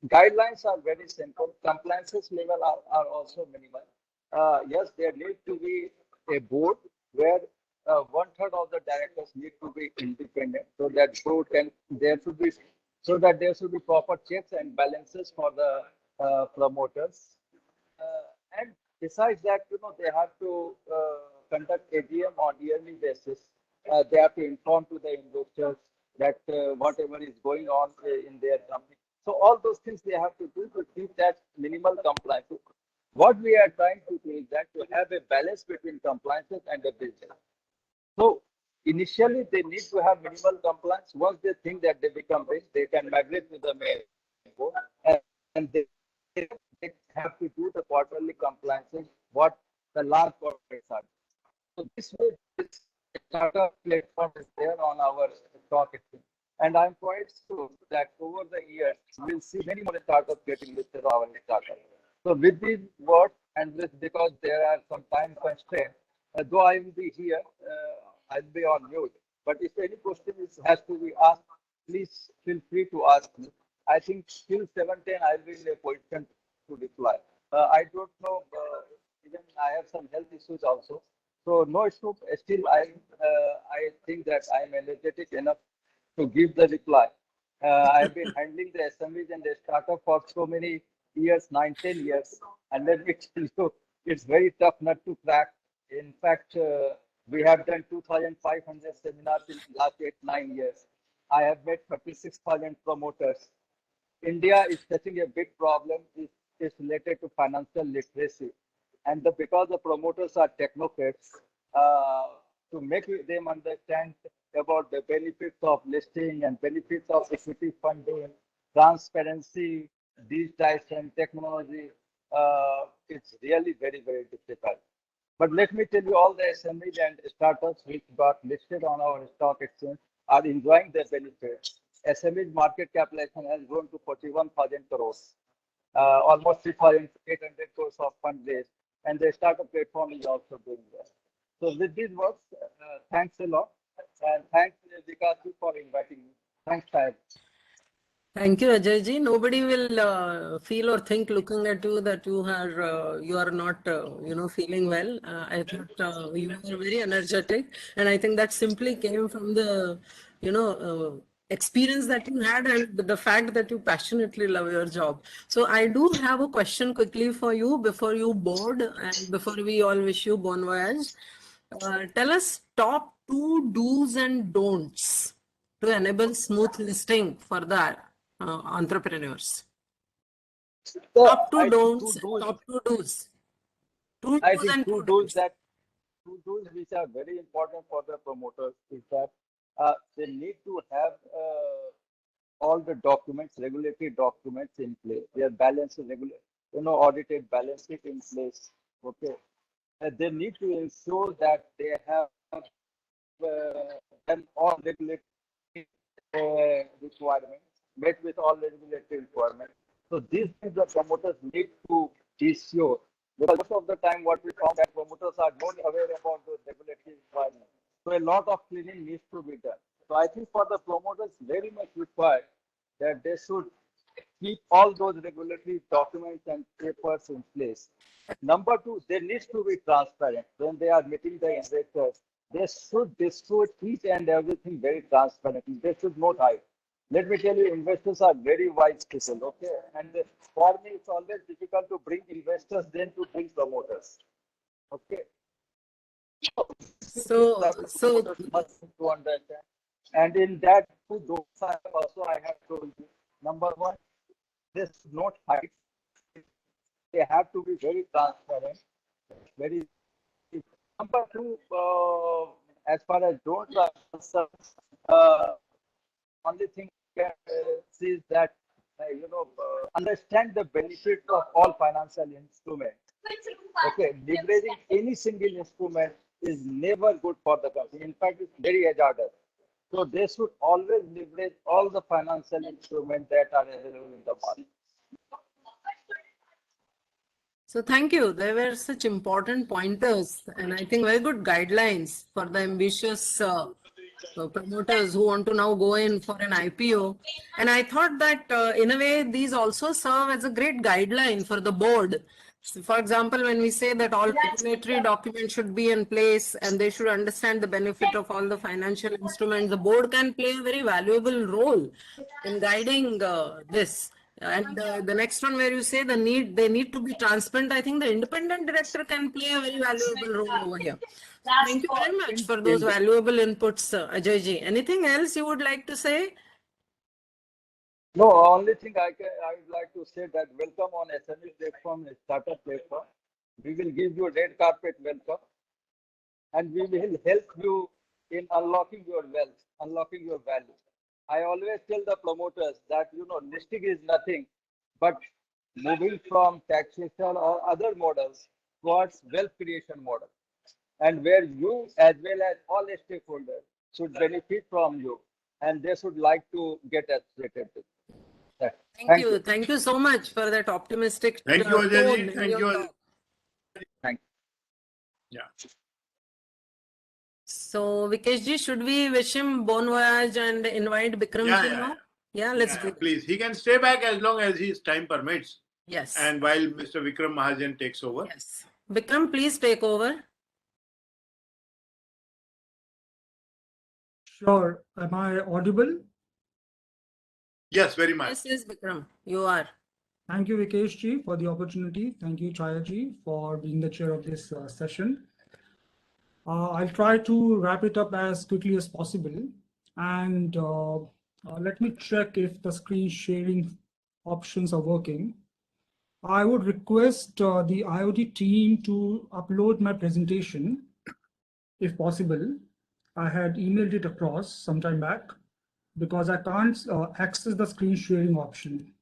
guidelines are very simple. Compliances level are also minimal. Yes, there need to be a board where 1/3 of the directors need to be independent, so that board can there should be proper checks and balances for the promoters. And besides that, they have to conduct AGM on yearly basis. They have to inform to the investors that whatever is going on in their company. So all those things they have to do to keep that minimal compliance. What we are trying to do is that to have a balance between compliances and the business. So initially they need to have minimal compliance. Once they think that they become big, they can migrate to the main board, and they have to do the quarterly compliances what the large corporates are. So this way, this startup platform is there on our stock exchange. And I'm quite sure that over the years, we'll see many more startups getting listed on our startup. So with these words, and because there are some time constraints, though I will be here, I'll be on mute. But if any question has to be asked, please feel free to ask me. I think till 7:10, I'll be in a position to reply. I don't know, even I have some health issues also. So no issue. Still, I think that I'm energetic enough to give the reply. I've been handling the SMEs and the startup for so many years, 9-10 years, and let me tell you, it's very tough nut to crack. In fact, we have done 2,500 seminars in the last 8-9 years. I have met 36,000 promoters. India is facing a big problem. It's related to financial literacy, and because the promoters are technocrats, to make them understand about the benefits of listing and benefits of equity funding, transparency, digitization, technology, it's really very, very difficult. But let me tell you, all the SMEs and startups which got listed on our stock exchange are enjoying their benefits. SMEs market capitalization has grown to 41,000 crores, almost 3,800 crores of fundraise, and the startup platform is also doing that. So with these words, thanks a lot, and thanks Vikas for inviting me. Thanks, Saib. Thank you, Ajay ji. Nobody will feel or think looking at you that you are not feeling well. I thought you were very energetic, and I think that simply came from the experience that you had and the fact that you passionately love your job. So I do have a question quickly for you before you board and before we all wish you bon voyage. Tell us top 2 do's and don'ts to enable smooth listing for the entrepreneurs. So Top 2 don'ts, top 2 do's. I think two do's which are very important for the promoters is that they need to have all the documents, regulatory documents in place. Their balance is audited balance sheet in place. Okay, they need to ensure that they have done all regulatory requirements, met with all regulatory requirements. So these things the promoters need to be sure. Because most of the time what we found that promoters are not aware about those regulatory requirements. So a lot of cleaning needs to be done. So I think for the promoters very much required that they should keep all those regulatory documents and papers in place. Number 2, they need to be transparent. When they are meeting the investors, they should disclose each and everything very transparently. They should not hide. let me tell you, investors are very wise people, okay? And for me, it's always difficult to bring investors than to bring promoters, okay? So Must to understand. And in that, to those also I have told you, number one, this not hide. They have to be very transparent, very. Number two, as far as don'ts are concerned, only thing I can see is that understand the benefit of all financial instruments. Okay, leveraging any single instrument is never good for the company. In fact, it's very hazardous. So they should always leverage all the financial instruments that are available in the market. So thank you. There were such important pointers and I think very good guidelines for the ambitious promoters who want to now go in for an IPO. And I thought that in a way, these also serve as a great guideline for the board. So for example, when we say that all regulatory documents should be in place and they should understand the benefit of all the financial instruments, the board can play a very valuable role in guiding this. And the next one where you say they need to be transparent, I think the independent director can play a very valuable role over here. So thank you very much for those valuable inputs, Ajay ji. Anything else you would like to say? No, only thing I would like to say that welcome on SME platform, startup platform. We will give you red carpet welcome, and we will help you in unlocking your wealth, unlocking your value. I always tell the promoters that listing is nothing but moving from taxation or other models towards wealth creation model, and where you as well as all stakeholders should benefit from you, and they should like to get associated with. Thank you. Thank you so much for that optimistic Thank you, Ajay ji. Thank you. Thank you. Yeah. So Vikesh ji, should we wish him bon voyage and invite Bikram ji now? Yeah, let's do it. Please, he can stay back as long as his time permits. Yes. And while Mr. Vikram Mahajan takes over. Yes. Bikram, please take over. Sure. Am I audible? Yes, very much. Yes, Bikram, you are. Thank you, Vikesh ji, for the opportunity. Thank you, Chaya ji, for being the chair of this session. I'll try to wrap it up as quickly as possible. And let me check if the screen sharing options are working. I would request the IoT team to upload my presentation, if possible. I had emailed it across some time back because I can't access the screen sharing option.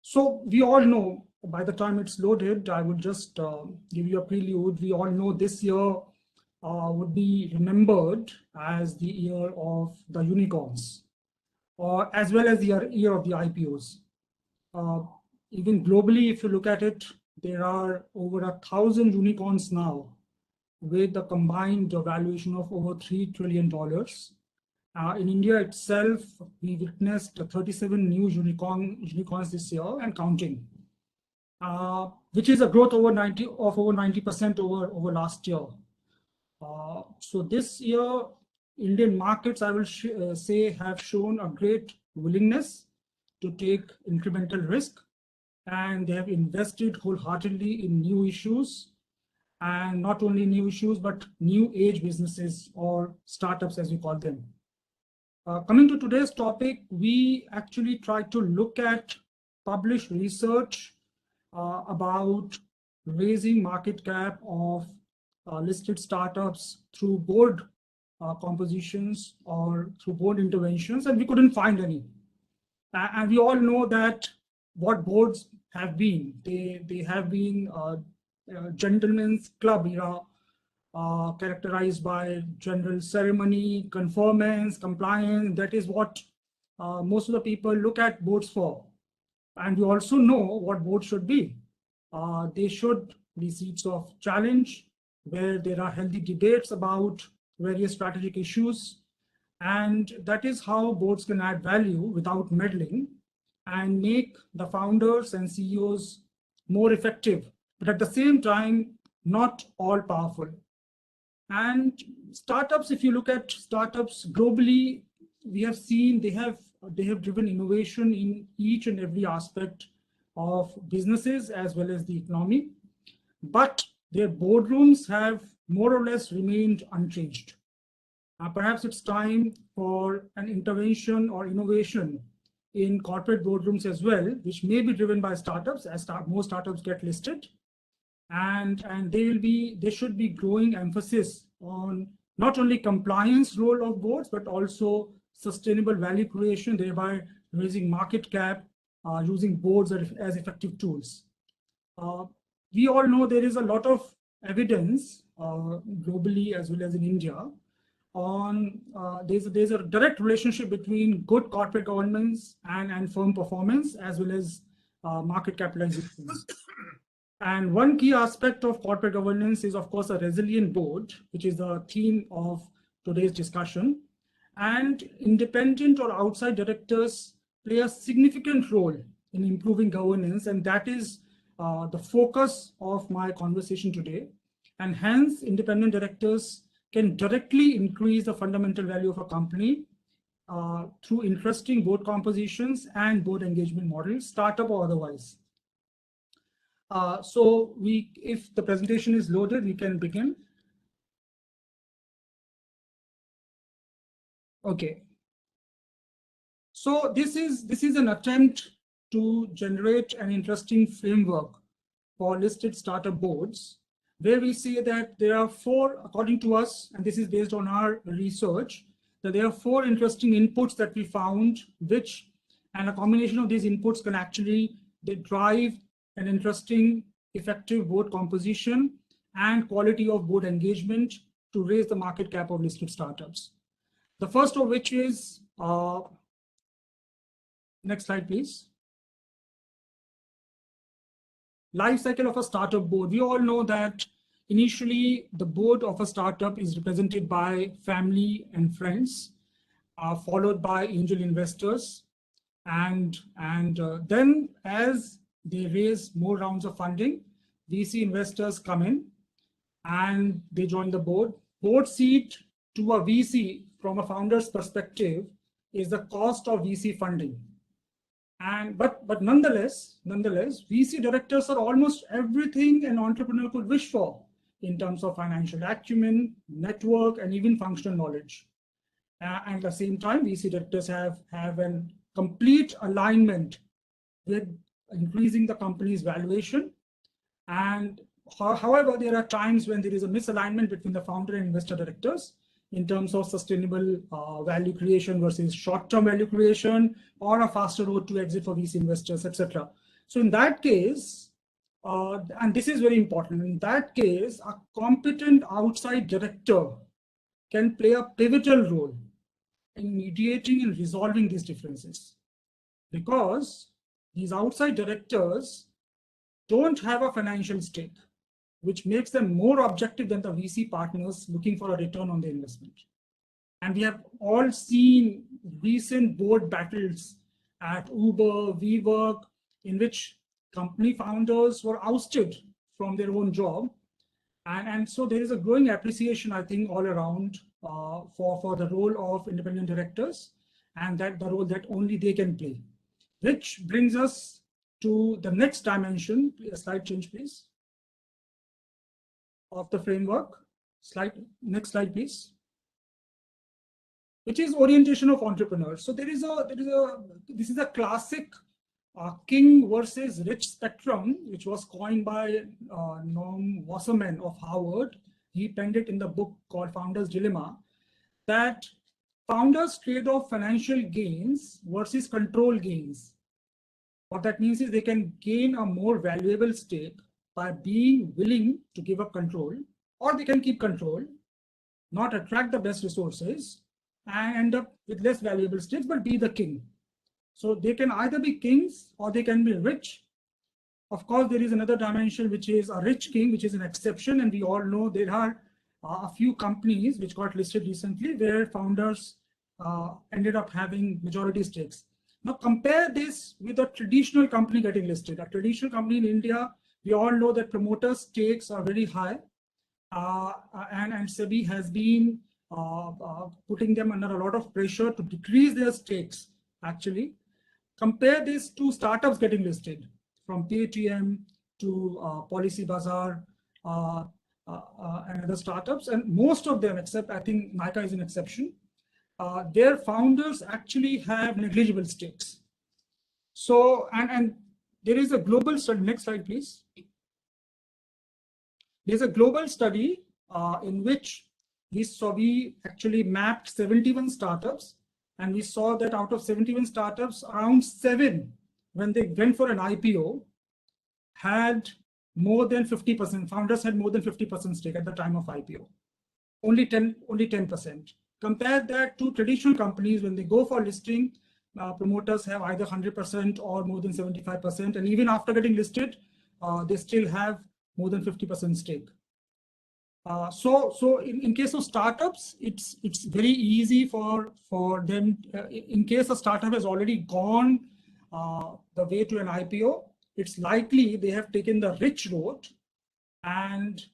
So we all know, by the time it's loaded, I would just give you a prelude. We all know this year would be remembered as the year of the unicorns, or as well as the year of the IPOs. Even globally, if you look at it, there are over 1,000 unicorns now, with a combined valuation of over $3 trillion. In India itself, we witnessed 37 new unicorns this year and counting, which is a growth over 90% over last year. So this year, Indian markets, I will say, have shown a great willingness to take incremental risk, and they have invested wholeheartedly in new issues, and not only new issues, but new age businesses, or startups as we call them. Coming to today's topic, we actually try to look at published research about raising market cap of listed startups through board compositions or through board interventions, and we couldn't find any. And we all know that what boards have been. They have been gentlemen's club era, characterized by general ceremony, conformance, compliance. That is what most of the people look at boards for. And we also know what boards should be. They should be seats of challenge, where there are healthy debates about various strategic issues. And that is how boards can add value without meddling and make the founders and CEOs more effective, but at the same time, not all powerful. And startups, if you look at startups globally, we have seen they have driven innovation in each and every aspect of businesses as well as the economy, but their boardrooms have more or less remained unchanged. Perhaps it's time for an intervention or innovation in corporate boardrooms as well, which may be driven by startups as more startups get listed, and there should be growing emphasis on not only compliance role of boards but also sustainable value creation, thereby raising market cap, using boards as effective tools. We all know there is a lot of evidence globally as well as in India on there's a direct relationship between good corporate governance and firm performance as well as market capitalization. And one key aspect of corporate governance is, of course, a resilient board, which is the theme of today's discussion. And independent or outside directors play a significant role in improving governance, and that is the focus of my conversation today. And hence, independent directors can directly increase the fundamental value of a company through interesting board compositions and board engagement models, startup or otherwise. So if the presentation is loaded, we can begin. Okay. So this is an attempt to generate an interesting framework for listed startup boards, where we see that there are four, according to us, and this is based on our research, that there are four interesting inputs that we found, and a combination of these inputs can actually drive an interesting, effective board composition and quality of board engagement to raise the market cap of listed startups. The first of which is, next slide, please. Life cycle of a startup board. We all know that initially the board of a startup is represented by family and friends, followed by angel investors. And then as they raise more rounds of funding, VC investors come in and they join the board. Board seat to a VC from a founder's perspective is the cost of VC funding. But nonetheless, VC directors are almost everything an entrepreneur could wish for in terms of financial acumen, network, and even functional knowledge. And at the same time, VC directors have a complete alignment with increasing the company's valuation. And however, there are times when there is a misalignment between the founder and investor directors in terms of sustainable value creation versus short-term value creation, or a faster road to exit for VC investors, etc. So in that case, and this is very important, in that case, a competent outside director can play a pivotal role in mediating and resolving these differences, because these outside directors don't have a financial stake, which makes them more objective than the VC partners looking for a return on their investment. And we have all seen recent board battles at Uber, WeWork, in which company founders were ousted from their own job. And so there is a growing appreciation, I think, all around for the role of independent directors, and that the role that only they can play. Which brings us to the next dimension. Slide change, please, of the framework. Next slide, please. Which is orientation of entrepreneurs. So this is a classic king versus rich spectrum, which was coined by Norm Wasserman of Harvard. He penned it in the book called Founder's Dilemma, that founders trade off financial gains versus control gains. What that means is they can gain a more valuable stake by being willing to give up control, or they can keep control, not attract the best resources, and end up with less valuable stakes, but be the king. So they can either be kings or they can be rich. Of course, there is another dimension, which is a rich king, which is an exception. And we all know there are a few companies which got listed recently where founders ended up having majority stakes. Now compare this with a traditional company getting listed. A traditional company in India, we all know that promoter stakes are very high. And SEBI has been putting them under a lot of pressure to decrease their stakes, actually. Compare this to startups getting listed, from Paytm to Policy Bazaar and other startups. And most of them, except I think Nykaa is an exception, their founders actually have negligible stakes. So, and there is a global study, next slide please. There's a global study in which we actually mapped 71 startups, and we saw that out of 71 startups, around 7, when they went for an IPO, had more than 50%, founders had more than 50% stake at the time of IPO. Only 10%. Compare that to traditional companies. When they go for listing, promoters have either 100% or more than 75%, and even after getting listed, they still have more than 50% stake. So in case of startups, it's very easy for them. In case a startup has already gone the way to an IPO, it's likely they have taken the rich road, and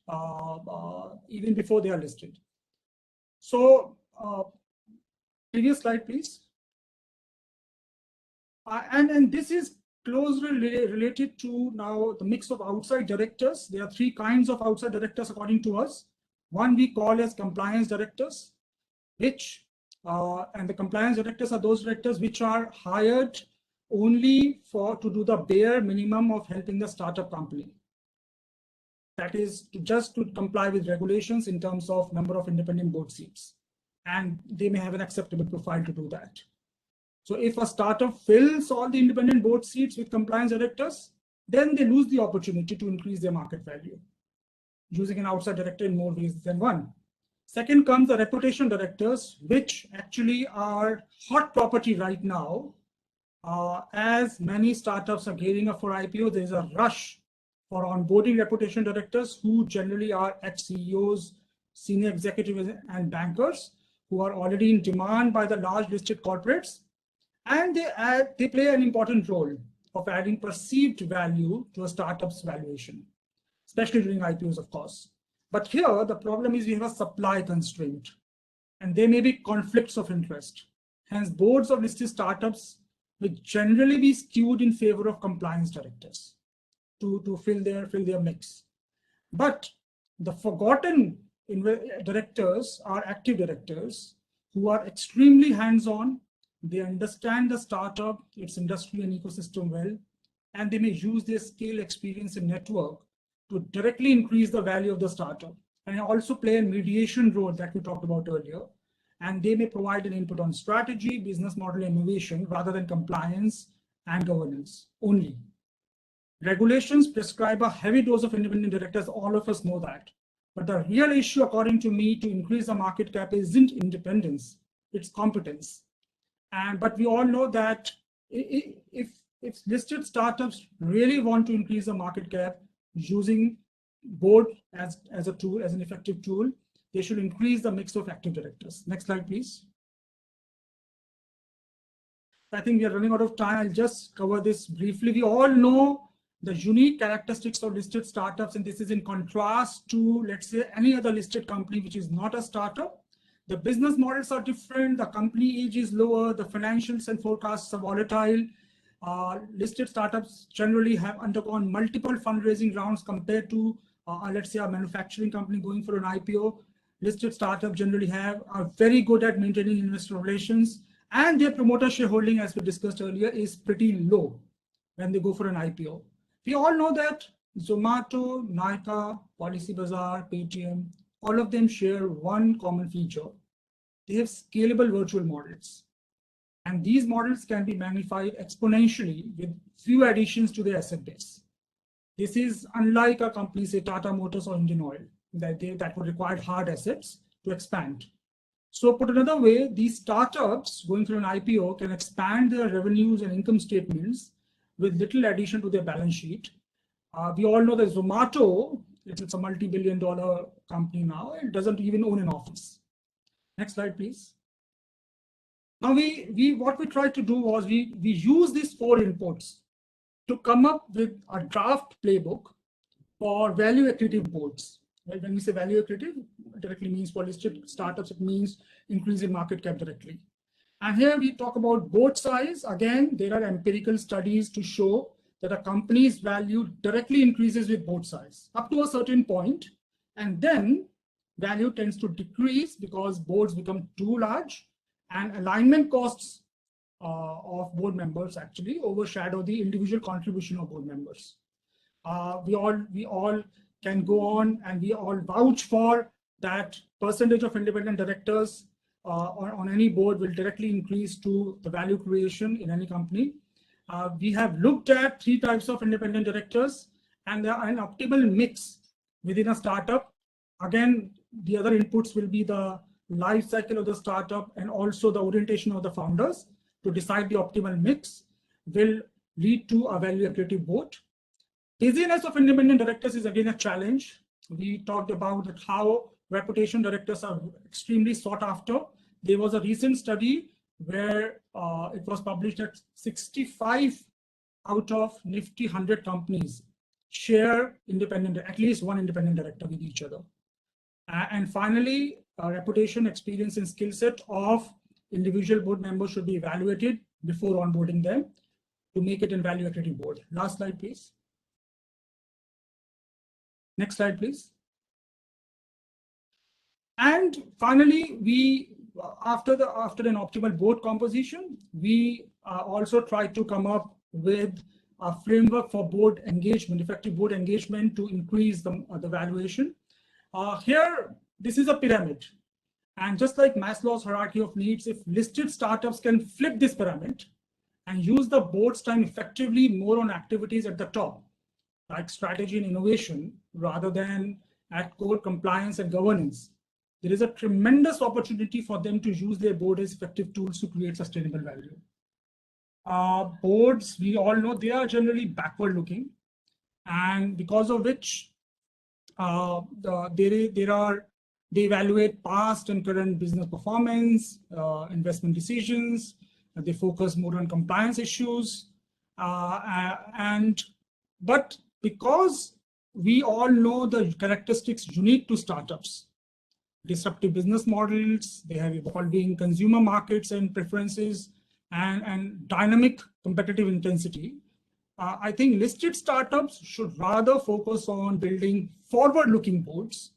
even before they are listed. So previous slide, please. And this is closely related to now the mix of outside directors. There are 3 kinds of outside directors according to us. One we call as compliance directors, which and the compliance directors are those directors which are hired only to do the bare minimum of helping the startup company. That is just to comply with regulations in terms of number of independent board seats, and they may have an acceptable profile to do that. So if a startup fills all the independent board seats with compliance directors, then they lose the opportunity to increase their market value, using an outside director in more ways than one. Second comes the reputation directors, which actually are hot property right now. As many startups are gearing up for IPO, there's a rush for onboarding reputation directors, who generally are ex-CEOs, senior executives, and bankers who are already in demand by the large listed corporates. And they play an important role of adding perceived value to a startup's valuation, especially during IPOs, of course. But here, the problem is we have a supply constraint, and there may be conflicts of interest. Hence, boards of listed startups will generally be skewed in favor of compliance directors to fill their mix. But the forgotten directors are active directors who are extremely hands-on. They understand the startup, its industry and ecosystem well, and they may use their skill, experience, and network to directly increase the value of the startup, and also play a mediation role that we talked about earlier. And they may provide an input on strategy, business model, innovation, rather than compliance and governance only. Regulations prescribe a heavy dose of independent directors. All of us know that. But the real issue, according to me, to increase the market cap isn't independence, it's competence. But we all know that if listed startups really want to increase the market cap using board as a tool, as an effective tool, they should increase the mix of active directors. Next slide, please. I think we are running out of time. I'll just cover this briefly. We all know the unique characteristics of listed startups, and this is in contrast to, let's say, any other listed company which is not a startup. The business models are different, the company age is lower, the financials and forecasts are volatile. Listed startups generally have undergone multiple fundraising rounds compared to, let's say, a manufacturing company going for an IPO. Listed startups generally are very good at maintaining investor relations, and their promoter shareholding, as we discussed earlier, is pretty low when they go for an IPO. We all know that Zomato, Nykaa, Policy Bazaar, Paytm, all of them share one common feature. They have scalable virtual models. And these models can be magnified exponentially with few additions to their asset base. This is unlike a company, say Tata Motors or Indian Oil, that would require hard assets to expand. So put another way, these startups going through an IPO can expand their revenues and income statements with little addition to their balance sheet. We all know that Zomato, it's a multi-billion-dollar company now. It doesn't even own an office. Next slide, please. Now, what we tried to do was we use these 4 inputs to come up with a draft playbook for value accretive boards. Right? When we say value accretive, directly means for listed startups, it means increase in market cap directly. And here we talk about board size. Again, there are empirical studies to show that a company's value directly increases with board size up to a certain point, and then value tends to decrease because boards become too large, and alignment costs of board members actually overshadow the individual contribution of board members. We all can go on, and we all vouch for that percentage of independent directors on any board will directly increase to the value creation in any company. We have looked at 3 types of independent directors, and there are an optimal mix within a startup. Again, the other inputs will be the life cycle of the startup and also the orientation of the founders to decide the optimal mix will lead to a value accretive board. Busyness of independent directors is again a challenge. We talked about how reputation directors are extremely sought after. There was a recent study where it was published that 65 out of Nifty 100 companies share independent, at least one independent director with each other. And finally, reputation, experience, and skill set of individual board members should be evaluated before onboarding them to make it a value accretive board. Last slide, please. Next slide, please. And finally, we after an optimal board composition, we also try to come up with a framework for board engagement, effective board engagement to increase the valuation. Here, this is a pyramid. And just like Maslow's hierarchy of needs, if listed startups can flip this pyramid and use the board's time effectively more on activities at the top, like strategy and innovation, rather than at core compliance and governance, there is a tremendous opportunity for them to use their board as effective tools to create sustainable value. Boards, we all know, they are generally backward looking, and because of which they evaluate past and current business performance, investment decisions, they focus more on compliance issues, but because we all know the characteristics unique to startups, disruptive business models, they have evolving consumer markets and preferences, and dynamic competitive intensity. I think listed startups should rather focus on building forward-looking boards,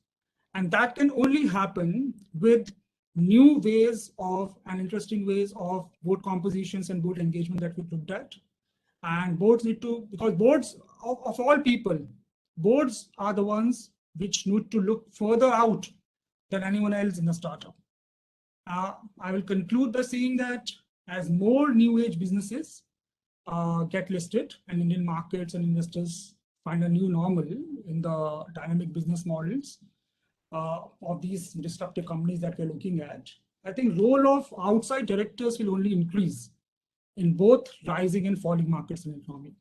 and that can only happen with new ways of and interesting ways of board compositions and board engagement that we looked at. And boards need to, because boards of all people, boards are the ones which need to look further out than anyone else in the startup. I will conclude by saying that as more new age businesses get listed and Indian markets and investors find a new normal in the dynamic business models of these disruptive companies that we're looking at, I think role of outside directors will only increase in both rising and falling markets and economy.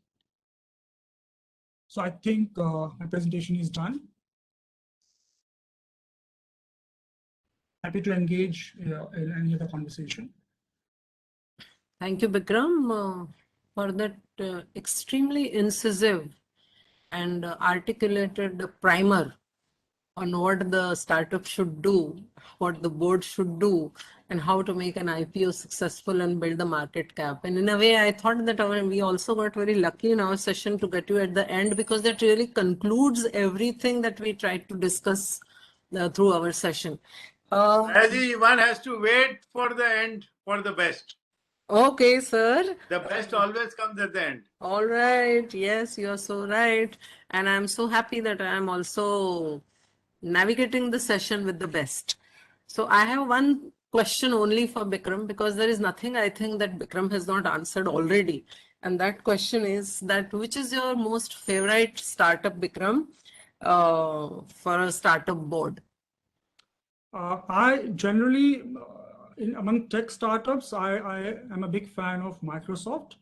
So I think my presentation is done. Happy to engage in any other conversation. Thank you, Bikram, for that extremely incisive and articulated primer on what the startup should do, what the board should do, and how to make an IPO successful and build the market cap. And in a way, I thought that we also got very lucky in our session to get you at the end, because that really concludes everything that we tried to discuss through our session. Raji, one has to wait for the end for the best. Okay, sir. The best always comes at the end. All right. Yes, you are so right. And I'm so happy that I am also navigating the session with the best. So I have one question only for Bikram, because there is nothing I think that Bikram has not answered already. And that question is that which is your most favorite startup, Bikram, for a startup board? I generally, among tech startups, I am a big fan of Microsoft.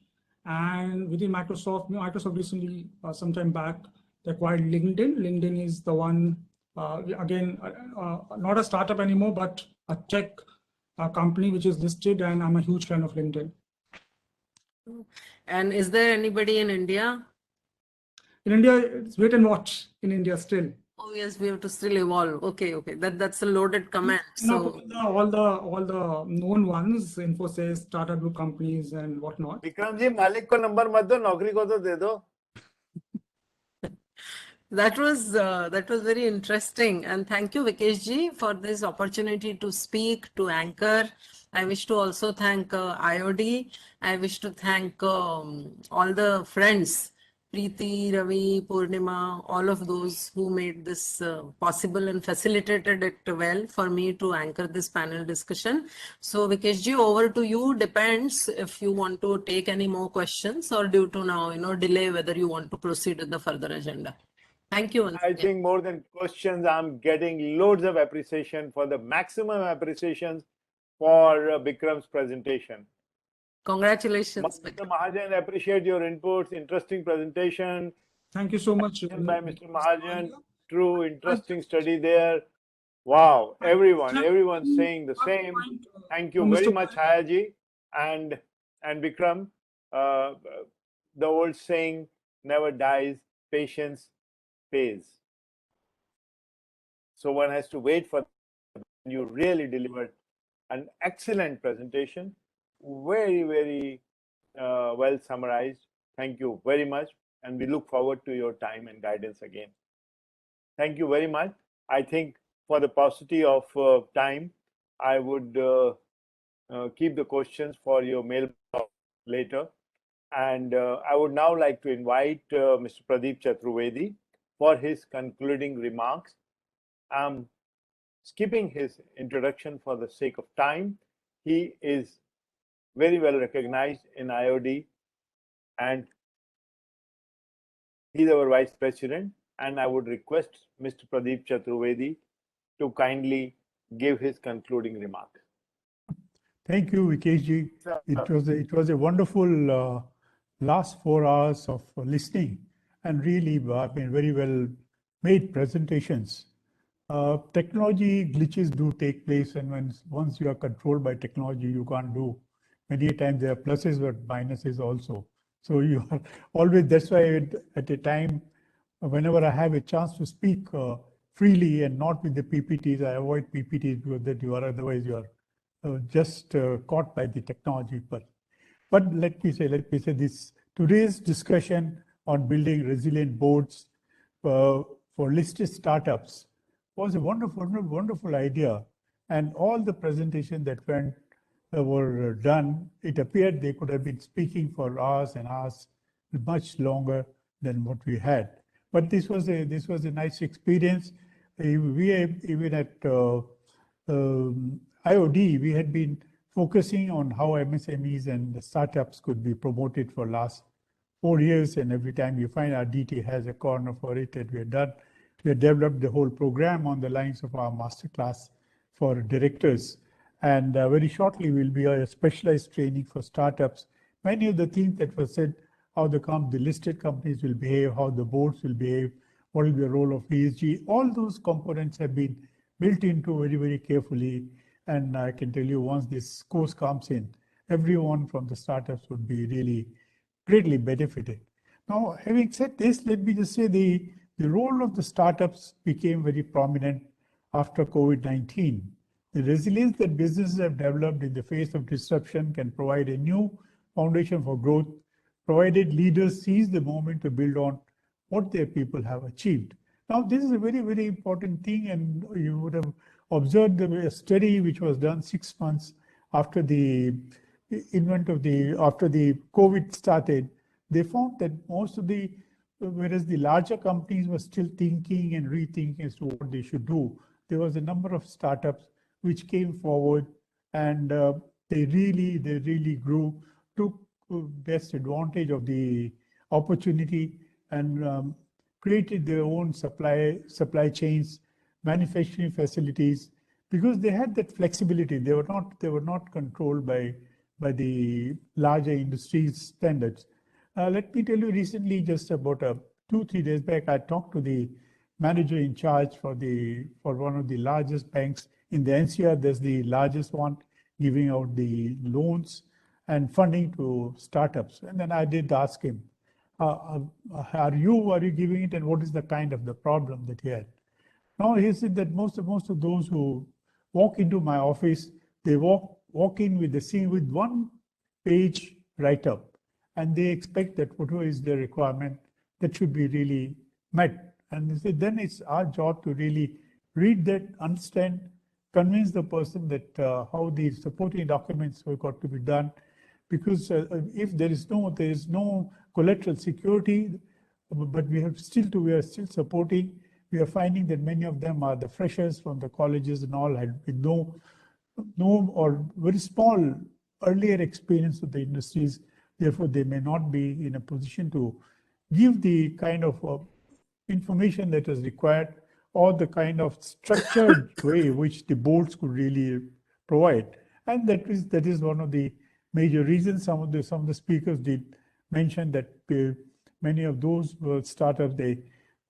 And within Microsoft recently, some time back, acquired LinkedIn. LinkedIn is the one, again, not a startup anymore, but a tech company which is listed, and I'm a huge fan of LinkedIn. And is there anybody in India? In India, it's wait and watch in India still. Oh yes, we have to still evolve. Okay, okay. That's a loaded comment. Now, So all the known ones, Infosys, startup group companies, and whatnot. Vikram ji मालिक को number मत दो, नौकरी को तो दे दो. that was very interesting, and thank you, Vikesh ji, for this opportunity to speak, to anchor. I wish to also thank IOD. I wish to thank all the friends, Preeti, Ravi, Purnima, all of those who made this possible and facilitated it well for me to anchor this panel discussion. So Vikesh ji, over to you. Depends if you want to take any more questions or due to now, delay, whether you want to proceed with the further agenda. Thank you. I think more than questions, I'm getting loads of appreciation for the maximum appreciations for Bikram's presentation. Congratulations. Mr. Mahajan, appreciate your inputs. Interesting presentation. Thank you so much. By Mr. Mahajan. True, interesting study there. Wow, everyone's saying the same. Thank you very much, Hayaji and Bikram. The old saying never dies, patience pays. So one has to wait for. You really delivered an excellent presentation. Very, very well summarized. Thank you very much. And we look forward to your time and guidance again. Thank you very much. I think for the paucity of time, I would keep the questions for your mailbox later. And I would now like to invite Mr. Pradeep Chaturvedi for his concluding remarks. I'm skipping his introduction for the sake of time. He is very well recognized in IOD, and he's our Vice President. And I would request Mr. Pradeep Chaturvedi to kindly give his concluding remarks. Thank you, Vikesh ji. It was a wonderful last 4 hours of listening, and really very well made presentations. Technology glitches do take place, and once you are controlled by technology, you can't do. Many times there are pluses but minuses also. So you are always, that's why at a time, whenever I have a chance to speak freely and not with the PPTs, I avoid PPTs because that you are otherwise you are just caught by the technology. But let me say this, today's discussion on building resilient boards for listed startups was a wonderful idea. And all the presentations that were done, it appeared they could have been speaking for hours and hours, much longer than what we had. But this was a nice experience. We even at IOD, we had been focusing on how MSMEs and the startups could be promoted for last 4 years. And every time you find our DT has a corner for it, and we have developed the whole program on the lines of our masterclass for directors. And very shortly will be a specialized training for startups. Many of the things that were said, how the listed companies will behave, how the boards will behave, what will be the role of ESG, all those components have been built into very, very carefully. And I can tell you, once this course comes in, everyone from the startups would be really greatly benefited. Now, having said this, let me just say the role of the startups became very prominent after COVID-19. The resilience that businesses have developed in the face of disruption can provide a new foundation for growth, provided leaders seize the moment to build on what their people have achieved. Now, this is a very, very important thing, and you would have observed a study which was done 6 months after the after the COVID started. They found that whereas the larger companies were still thinking and rethinking as to what they should do, there was a number of startups which came forward, and they really grew, took best advantage of the opportunity, and created their own supply chains, manufacturing facilities, because they had that flexibility. They were not controlled by the larger industry's standards. Let me tell you, recently, just about 2-3 days back, I talked to the manager in charge for one of the largest banks in the NCR. There's the largest one giving out the loans and funding to startups. And then I did ask him, are you giving it, and what is the kind of the problem that he had? Now he said that most of those who walk into my office, they walk in with with one page write-up, and they expect that whatever is their requirement, that should be really met. And he said, then it's our job to really read that, understand, convince the person that how the supporting documents have got to be done, because if there is no collateral security, but we are still supporting. We are finding that many of them are the freshers from the colleges and all, had with no or very small earlier experience of the industries. Therefore, they may not be in a position to give the kind of information that is required, or the kind of structured way which the boards could really provide. And that is one of the major reasons. Some of the speakers did mention that many of those startups, they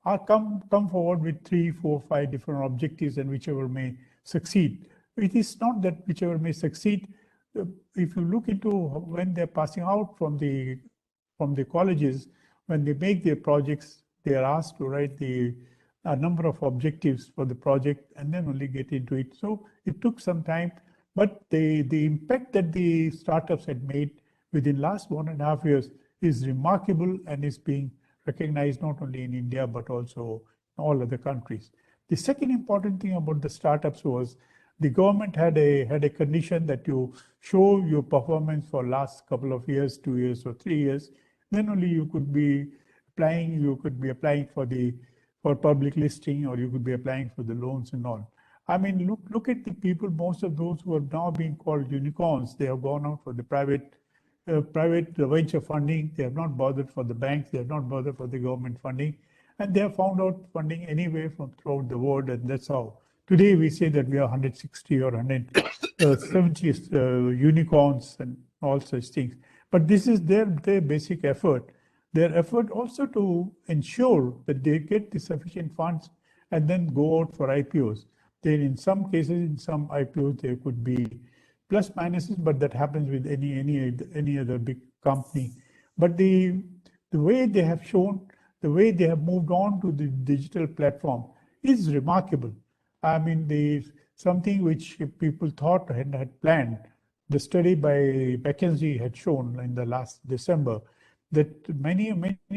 are come forward with 3, 4, 5 different objectives, and whichever may succeed. It is not that whichever may succeed. If you look into when they're passing out from the colleges, when they make their projects, they are asked to write a number of objectives for the project and then only get into it. So it took some time, but the impact that the startups had made within last 1.5 years is remarkable and is being recognized not only in India, but also in all other countries. The second important thing about the startups was the government had a condition that you show your performance for last couple of years, 2 years or 3 years, then only you could be applying for public listing, or you could be applying for the loans and all. I mean, look at the people, most of those who are now being called unicorns, they have gone out for the private venture funding. They have not bothered for the banks. They have not bothered for the government funding. And they have found out funding anyway from throughout the world. And that's how today we say that we are 160 or 170 unicorns and all such things. But this is their basic effort. Their effort also to ensure that they get the sufficient funds and then go out for IPOs. Then in some cases, in some IPOs, there could be plus minuses, but that happens with any other big company. But the way they have shown, the way they have moved on to the digital platform is remarkable. I mean, something which people thought had planned. The study by McKinsey had shown in the last December that many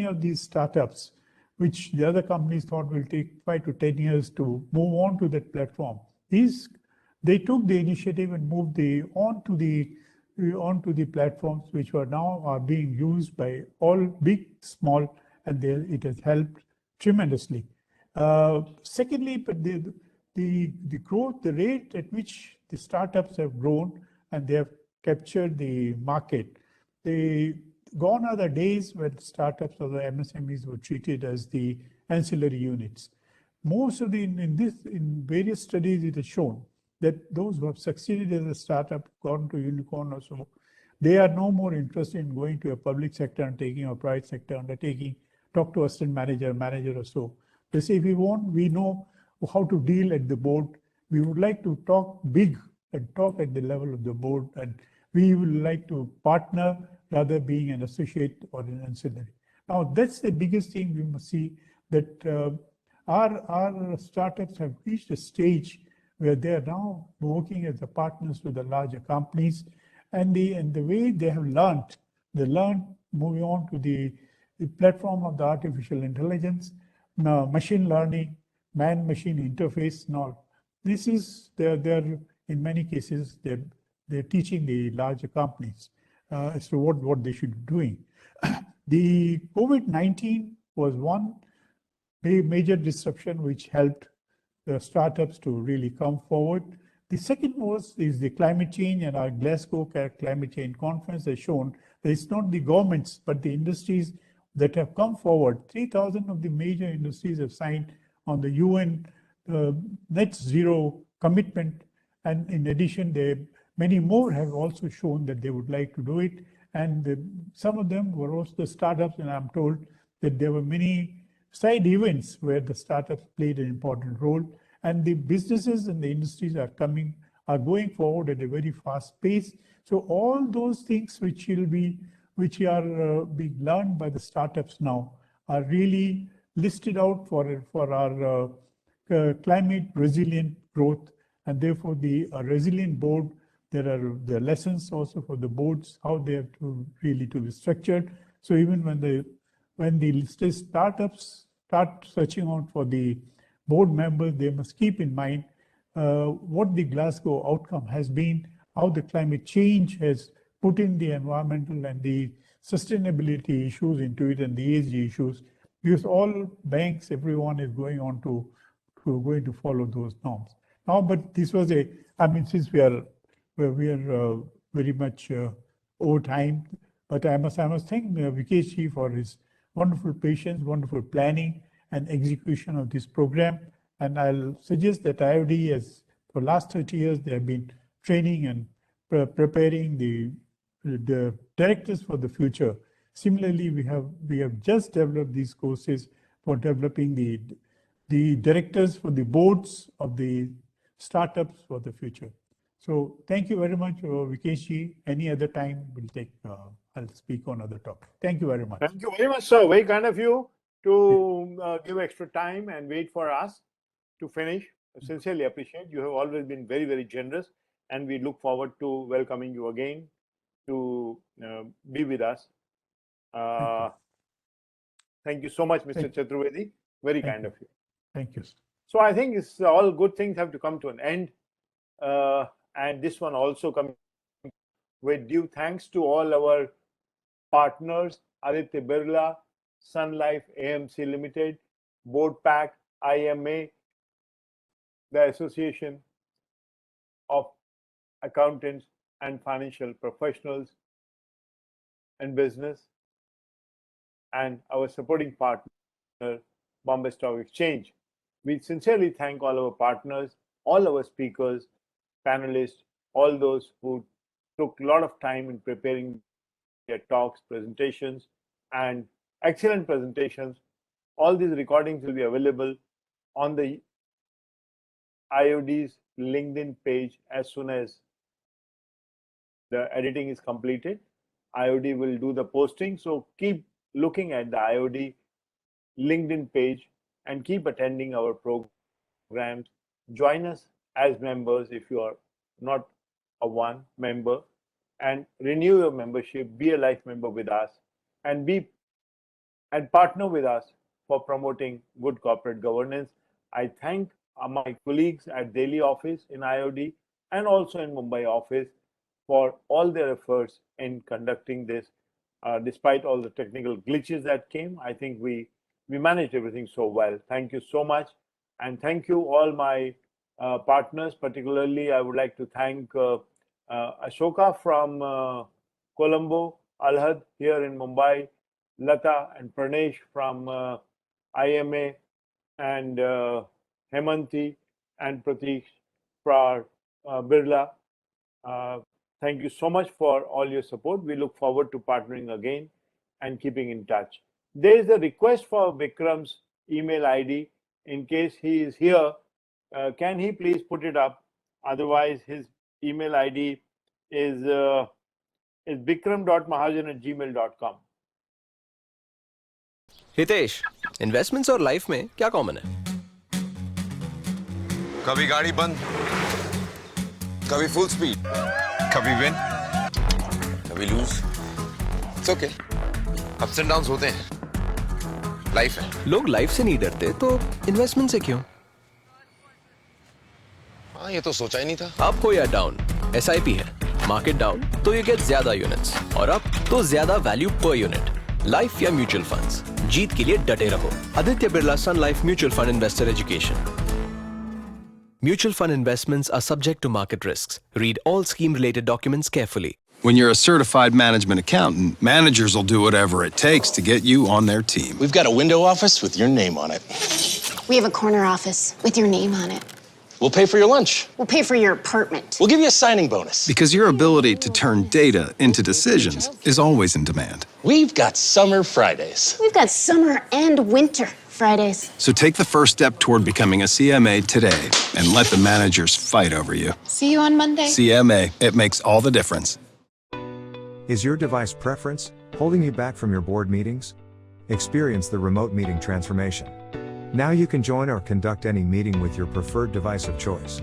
of these startups, which the other companies thought will take 5 to 10 years to move on to that platform, they took the initiative and moved onto the platforms, which are being used by all big, small, and it has helped tremendously. Secondly, but the growth, the rate at which the startups have grown and they have captured the market, gone are the days when startups or the MSMEs were treated as the ancillary units. Most of in various studies, it has shown that those who have succeeded as a startup, gone to unicorn or so, they are no more interested in going to a public sector undertaking or private sector undertaking, talk to assistant manager or so. They say, we know how to deal at the board. We would like to talk big and talk at the level of the board, and we would like to partner rather being an associate or an ancillary. Now, that's the biggest thing we must see, that our startups have reached a stage where they are now working as the partners to the larger companies, and the way they have learned, moving on to the platform of the artificial intelligence, machine learning, man-machine interface. Now, this is they're in many cases they're teaching the larger companies as to what they should be doing. The COVID-19 was one major disruption which helped the startups to really come forward. The second is the climate change, and our Glasgow Climate Change Conference has shown that it's not the governments, but the industries that have come forward. 3,000 of the major industries have signed on the UN net zero commitment. And in addition, many more have also shown that they would like to do it. And some of them were also the startups, and I'm told that there were many side events where the startups played an important role, and the businesses and the industries are going forward at a very fast pace. So all those things which are being learned by the startups now are really listed out for our climate resilient growth, and therefore the resilient board. There are the lessons also for the boards, how they have to really to be structured. So even when the listed startups start searching out for the board members, they must keep in mind what the Glasgow outcome has been, how the climate change has put in the environmental and the sustainability issues into it and the ESG issues, because all banks, everyone is going to follow those norms. Now, but this was since we are very much over time, but I must thank Vikesh for his wonderful patience, wonderful planning and execution of this program. And I'll suggest that IOD has, for the last 30 years, they have been training and preparing the directors for the future. Similarly, we have just developed these courses for developing the directors for the boards of the startups for the future. So thank you very much, Vikesh. Any other time I'll speak on other topics. Thank you very much. Thank you very much, sir. Very kind of you to give extra time and wait for us to finish. I sincerely appreciate. You have always been very, very generous, and we look forward to welcoming you again to be with us. Thank you so much, Mr. Chaturvedi. Very kind of you. Thank you. So I think it's all good things have to come to an end. And this one also comes with due thanks to all our partners, Aditya Birla, Sun Life AMC Limited, Board Pack, IMA, the Association of Accountants and Financial Professionals and Business, and our supporting partner, Bombay Stock Exchange. We sincerely thank all our partners, all our speakers, panelists, all those who took a lot of time in preparing their talks, presentations, and excellent presentations. All these recordings will be available on the IOD's LinkedIn page as soon as the editing is completed. IOD will do the posting. So keep looking at the IOD LinkedIn page and keep attending our programs. Join us as members if you are not a one member, and renew your membership, be a life member with us, and partner with us for promoting good corporate governance. I thank my colleagues at Delhi office in IOD and also in Mumbai office for all their efforts in conducting this. Despite all the technical glitches that came, I think we managed everything so well. Thank you so much. And thank you all my partners. Particularly, I would like to thank Ashoka from Colombo, Alhad here in Mumbai, Lata and Pranesh from IMA, and Hemanti and Prateek from Birla. Thank you so much for all your support. We look forward to partnering again and keeping in touch. There is a request for Vikram's email ID. In case he is here, can he please put it up? Otherwise, his email ID is vikram.mahajan@gmail.com. Hitesh, investments और life में क्या common है? कभी गाड़ी बंद, कभी full speed, कभी win, कभी lose. It's okay. Ups and downs होते हैं. लाइफ है. लोग लाइफ से नहीं डरते तो इन्वेस्टमेंट से क्यों? हाँ, ये तो सोचा ही नहीं था. अप हो या डाउन, SIP है. मार्केट डाउन तो यू गेट ज्यादा यूनिट्स, और अप तो ज्यादा वैल्यू पर यूनिट. लाइफ या म्यूचुअल फंड्स, जीत के लिए डटे रहो. Aditya Birla Sun Life mutual fund investor education. Mutual fund investments are subject to market risks. Read all scheme-related documents carefully. When you're a certified management accountant, managers will do whatever it takes to get you on their team. We've got a window office with your name on it. We have a corner office with your name on it. We'll pay for your lunch. We'll pay for your apartment. We'll give you a signing bonus. Because your ability to turn data into decisions is always in demand. We've got summer Fridays. We've got summer and winter Fridays. So take the first step toward becoming a CMA today and let the managers fight over you. See you on Monday. CMA, it makes all the difference. Is your device preference holding you back from your board meetings? Experience the remote meeting transformation. Now you can join or conduct any meeting with your preferred device of choice.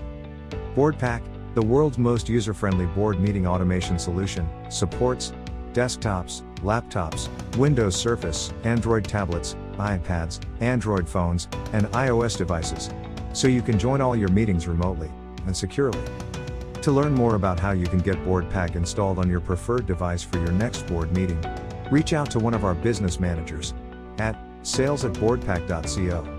BoardPack, the world's most user-friendly board meeting automation solution, supports desktops, laptops, Windows Surface, Android tablets, iPads, Android phones, and iOS devices, so you can join all your meetings remotely and securely. To learn more about how you can get BoardPack installed on your preferred device for your next board meeting, reach out to one of our business managers at sales@boardpack.co.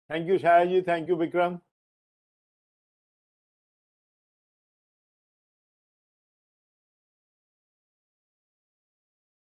Thank you, Shayaji. Thank you, Vikram.